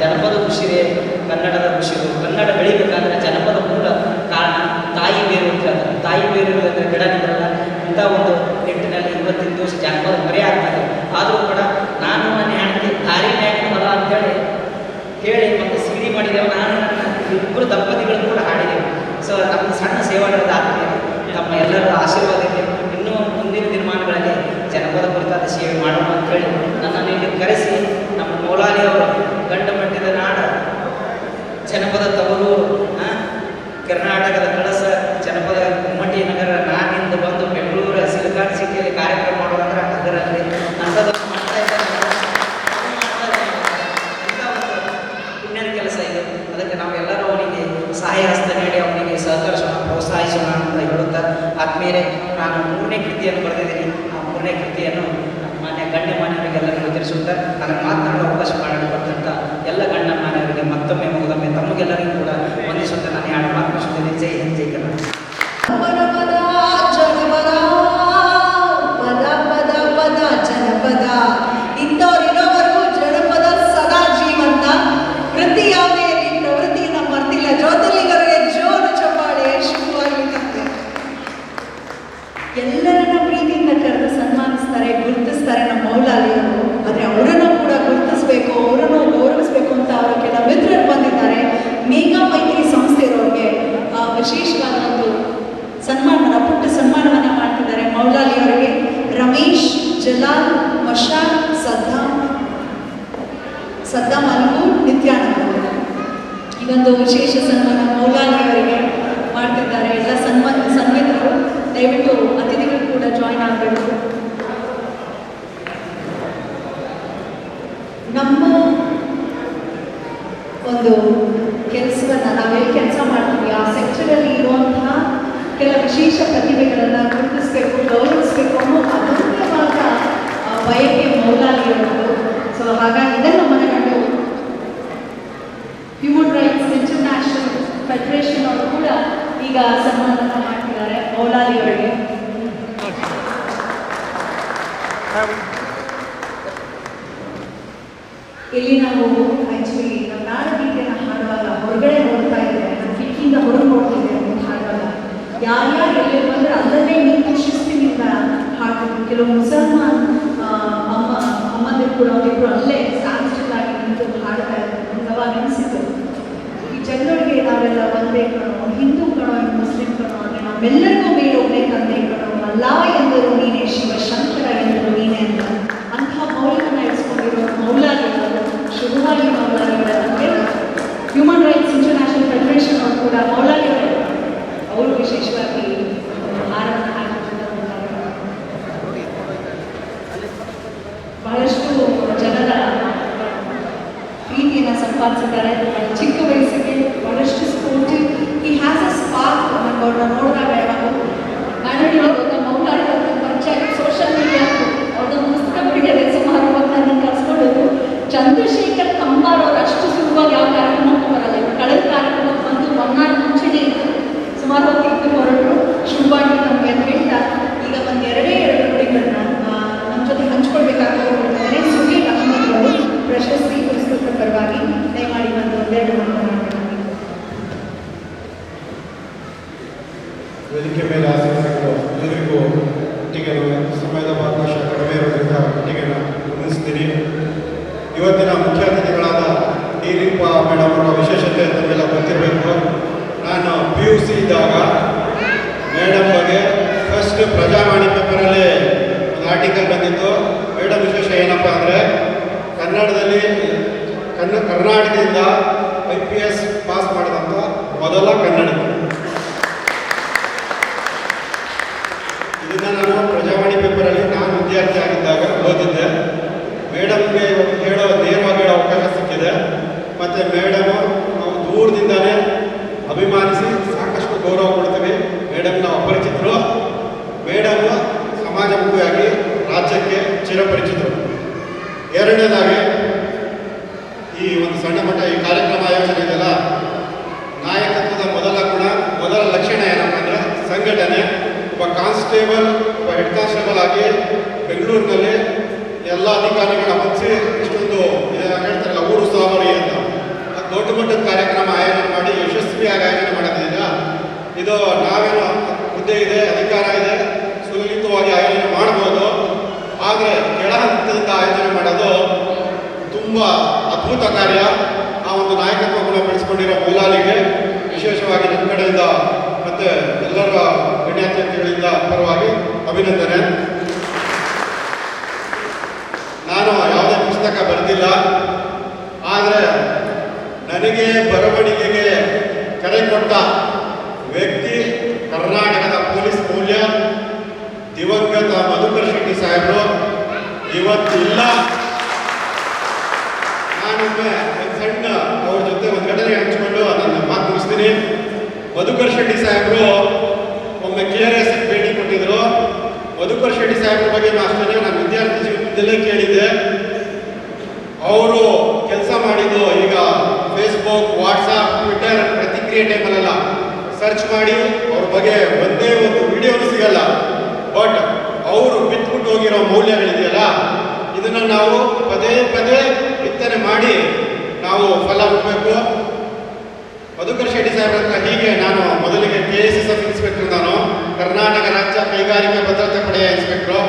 ಜನಪದ ಉಸಿರೇ ಕನ್ನಡದ ಉಸಿರು. ಕನ್ನಡ ಬೆಳಿಬೇಕಾದ್ರೆ ಜನಪದ ಮೂಲ ಕಾರಣ ತಾಯಿ ಬೇರು ಅಂತ ಹೇಳ್ತಾರೆ. ತಾಯಿ ಬೇರು ಇರೋದಂದ್ರೆ ಗಿಡ ನಿಂದ್ರಲ್ಲ. ಇಂಥ ಒಂದು ನಿಟ್ಟಿನಲ್ಲಿ ಇವತ್ತಿನ ದಿವಸ ಜನಪದ ಮರೆ ಆಗ್ತದೆ. ಆದರೂ ಕೂಡ ನಾನು ನನ್ನ ಹೆಂಡತಿ ದಾರಿ ಮ್ಯಾಗಿನ ಹೊಲ ಅಂತೇಳಿ ಹೇಳಿ ಮತ್ತು ಸಿಡಿ ಮಾಡಿದೆವು. ನಾನು ನನ್ನ ಇಬ್ಬರು ದಂಪತಿಗಳು ಕೂಡ ಹಾಡಿದೆವು. ಸೊ ನಮ್ಮ ಸಣ್ಣ ಸೇವಾಡದ ಆತ್ಮೀಯ ನಮ್ಮ ಎಲ್ಲರ ಆಶೀರ್ವಾದಕ್ಕೆ ಇನ್ನೂ ಮುಂದಿನ ದಿನಮಾನಗಳಲ್ಲಿ ಜನಪದ ಕುರಿತಾದ ಸೇವೆ ಮಾಡೋಣ ಅಂತೇಳಿ ನನ್ನನ್ನು ಇಲ್ಲಿ ಕರೆಸಿ ನಮ್ಮ ಮೌಲಾಲಿಯವರು ಗಂಡ ಮಟ್ಟದ ನಾಡ ಜನಪದ ತವರು ಕರ್ನಾಟಕದ ಕಳಸ ಜನಪದ ಗುಮ್ಮಟಿ ನಗರ ನಾನಿಂದ ಬಂದು ಬೆಂಗಳೂರು ಸಿಲಿಕಾನ್ ಸಿಟಿಯಲ್ಲಿ ಕಾರ್ಯಕ್ರಮ ಮಾಡೋದಂದ್ರೆ ಅದರಲ್ಲಿ ಅಂಥದ್ದನ್ನು ಮಾಡ್ತಾ ಇದ್ದಾರೆ. ಇಂಥ ಒಂದು ಪುಣ್ಯದ ಕೆಲಸ ಇದು. ಅದಕ್ಕೆ ನಾವೆಲ್ಲರೂ ಅವನಿಗೆ ಸಹಾಯ ಹಸ್ತ ನೀಡಿ ಅವನಿಗೆ ಸಹಕರಿಸೋಣ, ಪ್ರೋತ್ಸಾಹಿಸೋಣ ಅಂತ ಹೇಳುತ್ತಾ ಆದ್ಮೇಲೆ ನಾನು 3ನೇ ಕೃತಿಯನ್ನು ಬರೆದಿದ್ದೀನಿ. ಆ 3ನೇ ಕೃತಿಯನ್ನು ಗಣ್ಯಮಾನ್ಯರಿಗೆಲ್ಲರಿಗೂ ತಿಳಿಸುತ್ತಾ ನನಗೆ ಮಾತನಾಡುವ ಅವಕಾಶ ಮಾಡಿಕೊಟ್ಟಂಥ ಎಲ್ಲ ಗಣ್ಯಮಾನ್ಯರಿಗೆ ಮತ್ತೊಮ್ಮೆ ಮುಗಿದೊಮ್ಮೆ ತಮಗೆಲ್ಲರಿಗೂ ಕೂಡ ವಂದಿಸುತ್ತಾ ನಾನು ಎರಡು ಮಾತನಾಡುತ್ತೇನೆ. ಜೈ ಹಿಂದ್, ಜೈ ಕರ್ನಾಟಕ. ಜನಪದ ಇಂಥವ್ರಿರೋವರೆಗೂ ಜನಪದ ಸದಾ ಜೀವಂತ. ಪ್ರತಿ ಯಾವುದೇ ಪ್ರವೃತ್ತಿಯನ್ನು ಮರ್ತಿಲ್ಲ. ಜೋತಲಿಗರಿಗೆ ಜೋರು ಚಪ್ಪಾಳೆ ಶುಭವಾಗಲಿಕ್ಕೆ ಎಲ್ಲರನ್ನ ಪ್ರೀತಿಯಿಂದ ಕರೆದು ಸನ್ಮಾನಿಸ್ತಾರೆ, ಗುರುತಿಸ್ತಾರೆ ನಮ್ಮ ಮೌಲಾಲಿಯವರು. ಆದರೆ ಅವರನ್ನು ಕೂಡ ಗುರುತಿಸ್ಬೇಕು, ಅವರನ್ನು ಗೌರವಿಸಬೇಕು ಅಂತ ಅವರ ಕೆಲ ಮಿತ್ರರು ಬಂದಿದ್ದಾರೆ. ಮೇಘಾ ಮೈತ್ರಿ ಸಂಸ್ಥೆ ಇರೋರಿಗೆ ವಿಶೇಷವಾದ ಒಂದು ಸನ್ಮಾನ, ಪುಟ್ಟ ಸನ್ಮಾನವನ್ನು ಮಾಡ್ತಿದ್ದಾರೆ ಮೌಲಾಲಿಯವರಿಗೆ. ರಮೇಶ್, ಜಲಾಲ್, ಮಶಾಕ್, ಸದ್ದಾಮ್ ಅಲ್ಗೂ, ನಿತ್ಯಾನಂದ ಈ ಒಂದು ವಿಶೇಷ ಸನ್ಮಾನ ಮೌಲಾಲಿಯವರಿಗೆ ಮಾಡ್ತಿದ್ದಾರೆ. ಎಲ್ಲ ಸನ್ಮಿತರು ದಯವಿಟ್ಟು ಅತಿಥಿಗಳು ಕೂಡ ಜಾಯಿನ್ ಆಗಬೇಕು. ನಮ್ಮ ಒಂದು ಕೆಲಸವನ್ನು ನಾವೆಲ್ಲಿ ಕೆಲಸ ಮಾಡ್ತೀವಿ ಆ ಸೆಕ್ಟರಲ್ಲಿ ಇರುವಂತಹ ಕೆಲ ವಿಶೇಷ ಪ್ರತಿಭೆಗಳನ್ನು ಗುರುತಿಸಬೇಕು, ಗೌರವಿಸಬೇಕು ಅನ್ನೋ ಅಗತ್ಯವಾದ ಬಯಕೆ ಮೌಲಾಲಿಯವರು. ಸೊ ಹಾಗಾಗಿ ಇದನ್ನು ಮನಗಂಡು ಹ್ಯೂಮನ್ ರೈಟ್ಸ್ ಇಂಟರ್ನ್ಯಾಷನಲ್ ಫೆಡರೇಷನ್ ಅವರು ಕೂಡ ಈಗ ಸನ್ಮಾನವನ್ನು ಮಾಡ್ತಿದ್ದಾರೆ ಮೌಲಾಲಿಯವರಿಗೆ. ಇಲ್ಲಿ ನಾವು ಆಕ್ಚುಲಿ ನಮ್ಮ ನಾಡಗೀತೆಯನ್ನು ಹಾಡುವಾಗ ಹೊರಗಡೆ ನೋಡ್ತಾ ಇದ್ದೇವೆ, ನಮ್ಮ ಕಿಕ್ಕಿಂದ ಹೊರಗೆ ನೋಡ್ತಿದ್ದೇವೆ ಅಂತ ಹಾಡುವಾಗ ಯಾರ್ಯಾರು ಎಲ್ಲಿ ಬಂದರೆ ಅದನ್ನೇ ನೀವು ಶಿಸ್ತಿನಿಂದ ಹಾಡ್ತಿದ್ರು. ಕೆಲವು ಮುಸಲ್ಮಾನ್ ಅಮ್ಮಂದಿರು ಕೂಡ ಅವರಿಬ್ಬರು ಅಲ್ಲೇ ಸ್ಟ್ಯಾಂಡ್ ಆಗಿ ನಿಂತು ಹಾಡ್ತಾ ಇದ್ರು. ಅವಾಗ ಅನಿಸಿತು ಈ ಜನರಿಗೆ ನಾವೆಲ್ಲ ಒಂದೇ ಕಣೋ, ಹಿಂದೂ ಕಣೋ, ಮುಸ್ಲಿಂ ಕಣೋ ಅಂದರೆ ನಮ್ಮೆಲ್ಲರಿಗೂ ಮೇಲೊಬ್ಬನೇ ತಂದೆ ಕಣೋ, ಅಲ್ಲ ಎಂದರು ನೀನೇ, ಶಿವಶಂಕರ ಎಂದರು ನೀನೇ ಅಂತ ಅಂಥ ಮೌಲ್ಯವನ್ನು ಇರಿಸ್ಕೊಂಡಿರೋ ಮೌಲಾಲಿಗಳು ಶುಭವಾಗಿ ಮೌಲಾಲಿಗಳಂತೆ ಹ್ಯೂಮನ್ ರೈಟ್ಸ್ ಇಂಟರ್ನ್ಯಾಷನಲ್ ಫೆಡರೇಷನ್ ಅವರು ಕೂಡ ಮೌಲಾಲಿಗಳು ಅವರು ವಿಶೇಷವಾಗಿ ಹಾರನ್ನು ಬಹಳಷ್ಟು ಜನರ ಪ್ರೀತಿಯನ್ನು ಸಂಪಾದಿಸಿದ್ದಾರೆ. ಚಿಕ್ಕ ವಯಸ್ಸಿಗೆ ಬಹಳಷ್ಟು ಸ್ಪೋರ್ಟಿವ್. ಈ ಹ್ಯಾಸ್ ಅ ಸ್ಪಾರ್ಕ್. ಅವ್ರನ್ನ ನೋಡಿದಾಗ ಯಾವಾಗ ನಾನು ಮೌಲಾಲಿ ಪಂಚಾಯತ್ ಸೋಷಿಯಲ್ ಮೀಡಿಯಾ ಅವ್ರದ್ದು ಪುಸ್ತಕ ಬಿಟ್ಟಿದೆ ಸುಮಾರು ನನ್ನ ಕರ್ಸ್ಕೊಂಡಿದ್ದು. ಚಂದ್ರಶೇಖರ್ ಕಂಬಾರ್ ಅವರು ಅಷ್ಟು ಸುಲಭವಾಗಿ ಯಾವ ಕಾರ್ಯಕ್ರಮಕ್ಕೂ ಬರಲ್ಲ. ಇವರು ಕಳೆದ ಕಾರ್ಯಕ್ರಮಕ್ಕೆ ಬಂದು ಒಂದಾರು ಮುಂಚೆನೇ ಸುಮಾರು ಹೊತ್ತಿಗೆ ಹೊರಟರು. ಶುಭವಾಗಿ ನಮಗೆ ಅಂತ ಹೇಳ್ತಾ ಈಗ ಒಂದು ಎರಡೇ ನುಡಿಗಳನ್ನ ನಮ್ಮ ಜೊತೆ ಹಂಚ್ಕೊಳ್ಬೇಕಾಗಿದ್ದಾರೆ. ಸುಹೇಲ್ ಅಹಮದ್ ಅವರು ಪ್ರಶಸ್ತಿ ಪುರಸ್ಕೃತ ಪರವಾಗಿ ದಯಮಾಡಿ ಒಂದೆರಡು ಮಾತನಾಡಬೇಕು. ವೇದಿಕೆ ಮೇಲೆ ಆಸಕ್ತರು ಎಲ್ಲರಿಗೂ ಒಟ್ಟಿಗೆ ಸಮಯದ ಅವಕಾಶ ಕಡಿಮೆ ಇರೋದ್ರಿಂದ ಒಟ್ಟಿಗೆ ಗಮನಿಸ್ತೀನಿ. ಇವತ್ತಿನ ಮುಖ್ಯ ಅತಿಥಿಗಳಾದ ಡಿ ಲಿಂಪ ಮೇಡಮ್ ಅವರ ವಿಶೇಷತೆ ನಮಗೆಲ್ಲ ಗೊತ್ತಿರಬೇಕು. ನಾನು PUC ಇದ್ದಾಗ ಮೇಡಮ್ ಬಗ್ಗೆ ಫಸ್ಟ್ ಪ್ರಜಾವಾಣಿ ಪೇಪರಲ್ಲಿ ಒಂದು ಆರ್ಟಿಕಲ್ ಬಂದಿತ್ತು. ಮೇಡಮ್ ವಿಶೇಷ ಏನಪ್ಪ ಅಂದರೆ ಕನ್ನಡದಲ್ಲಿ ಕರ್ನಾಟಕದಿಂದ IPS ಪಾಸ್ ಮಾಡಿದಂಥ ಮೊದಲ ಕನ್ನಡಿಗ. ಇದನ್ನು ನಾನು ಪ್ರಜಾವಾಣಿ ಪೇಪರಲ್ಲಿ ನಾನು ವಿದ್ಯಾರ್ಥಿ ಆಗಿದ್ದಾಗ ಓದಿದ್ದೆ. ಮೇಡಮ್ಗೆ ಹೇಳೋ ನೇರವಾಗಿ ಹೇಳೋ ಅವಕಾಶ ಸಿಕ್ಕಿದೆ. ಮತ್ತು ಮೇಡಮು ನಾವು ದೂರದಿಂದ ಅಭಿಮಾನಿಸಿ ಸಾಕಷ್ಟು ಗೌರವ ಕೊಡ್ತೀವಿ. ಮೇಡಮ್ನ ಅಪರಿಚಿತರು, ಮೇಡಮ್ ಸಮಾಜಮುಖಿಯಾಗಿ ರಾಜ್ಯಕ್ಕೆ ಚಿರಪರಿಚಿತರು. ಎರಡನೇದಾಗಿ ಈ ಒಂದು ಸಣ್ಣ ಮಟ್ಟ ಈ ಕಾರ್ಯಕ್ರಮ ಆಯೋಜನೆ ಇದೆಯಲ್ಲ, ನಾಯಕತ್ವದ ಮೊದಲ ಲಕ್ಷಣ ಏನಪ್ಪ ಅಂದರೆ ಸಂಘಟನೆ. ಒಬ್ಬ ಕಾನ್ಸ್ಟೇಬಲ್, ಒಬ್ಬ ಹೆಡ್ ಕಾನ್ಸ್ಟೇಬಲ್ ಆಗಿ ಬೆಂಗಳೂರಿನಲ್ಲಿ ಎಲ್ಲ ಅಧಿಕಾರಿಗಳ ಮನಸ್ಸಿ ಇಷ್ಟೊಂದು ಹೇಳ್ತಾರಲ್ಲ ಊರು ಸಾವರಿ ಅಂತ, ಅದು ದೊಡ್ಡ ಮಟ್ಟದ ಕಾರ್ಯಕ್ರಮ ಆಯೋಜನೆ ಮಾಡಿ ಯಶಸ್ವಿಯಾಗಿ ಆಯೋಜನೆ ಮಾಡೋದಿಲ್ಲ. ಇದು ನಾವೇನೋ ಹುದ್ದೆ ಇದೆ, ಅಧಿಕಾರ ಇದೆ, ಸುಲಲಿತವಾಗಿ ಆಯೋಜನೆ ಮಾಡ್ಬೋದು. ಆದರೆ ಕೆಳ ಹಂತದಿಂದ ಆಯೋಜನೆ ಮಾಡೋದು ತುಂಬ ಅದ್ಭುತ ಕಾರ್ಯ. ಆ ಒಂದು ನಾಯಕತ್ವ ಗುಣ ಬೆಳೆಸ್ಕೊಂಡಿರೋ ಮೌಲಾಲಿಗೆ ವಿಶೇಷವಾಗಿ ನನ್ನ ಕಡೆಯಿಂದ ಮತ್ತು ಎಲ್ಲರ ಗಣ್ಯಾತಿಥಿಗಳಿಂದ ಪರವಾಗಿ ಅಭಿನಂದನೆ. ನಾನು ಯಾವುದೇ ಪುಸ್ತಕ ಬರೆದಿಲ್ಲ, ಆದರೆ ನನಗೆ ಬರವಣಿಗೆಗೆ ಕರೆ ಕೊಟ್ಟ ವ್ಯಕ್ತಿ ಕರ್ನಾಟಕದ ಪೊಲೀಸ್ ಮೌಲ್ಯ ದಿವಂಗತ ಮಧುಕರ್ ಶೆಟ್ಟಿ ಸಾಹೇಬರು ಇವತ್ತಿಲ್ಲ. ನಾನೊಮ್ಮೆ ಒಂದು ಸಣ್ಣ ಅವ್ರ ಜೊತೆ ಒಂದು ಘಟನೆ ಹಂಚಿಕೊಂಡು ನನ್ನ ಮಾತು ಮುಗಿಸ್ತೀನಿ. ಮಧುಕರ್ ಶೆಟ್ಟಿ ಸಾಹೇಬರು ಒಮ್ಮೆ KRS ಭೇಟಿ ಕೊಟ್ಟಿದ್ರು. ಮಧುಕರ್ ಶೆಟ್ಟಿ ಸಾಹೇಬ್ರ ಬಗ್ಗೆ ಅಷ್ಟೇ ನಾನು ವಿದ್ಯಾರ್ಥಿ ಜೀವನದಲ್ಲೇ ಕೇಳಿದ್ದೆ. ಅವರು ಕೆಲಸ ಮಾಡಿದ್ದು ಈಗ ಫೇಸ್ಬುಕ್, ವಾಟ್ಸಾಪ್, ಟ್ವಿಟರ್ ಪ್ರತಿಕ್ರಿಯೆ ಟೈಮಲ್ಲೆಲ್ಲ ಸರ್ಚ್ ಮಾಡಿ ಅವ್ರ ಬಗ್ಗೆ ಒಂದೇ ಒಂದು ವಿಡಿಯೋನು ಸಿಗಲ್ಲ. ಬಟ್ ಅವರು ಬಿತ್ಬಿಟ್ಟು ಹೋಗಿರೋ ಮೌಲ್ಯಗಳಿದೆಯಲ್ಲ, ಇದನ್ನ ನಾವು ಪದೇ ಪದೇ ಬಿತ್ತನೆ ಮಾಡಿ ನಾವು ಫಲ ಹುಡ್ಬೇಕು. ಮಧುಕರ್ ಶೆಟ್ಟಿ ಸಾಹೇಬ್ರ ಹತ್ರ ಹೀಗೆ ನಾನು ಮೊದಲಿಗೆ KSSF ಇನ್ಸ್ಪೆಕ್ಟರ್, ನಾನು ಕರ್ನಾಟಕ ರಾಜ್ಯ ಕೈಗಾರಿಕಾ ಭದ್ರತಾ ಪಡೆಯ ಇನ್ಸ್ಪೆಕ್ಟ್ರು.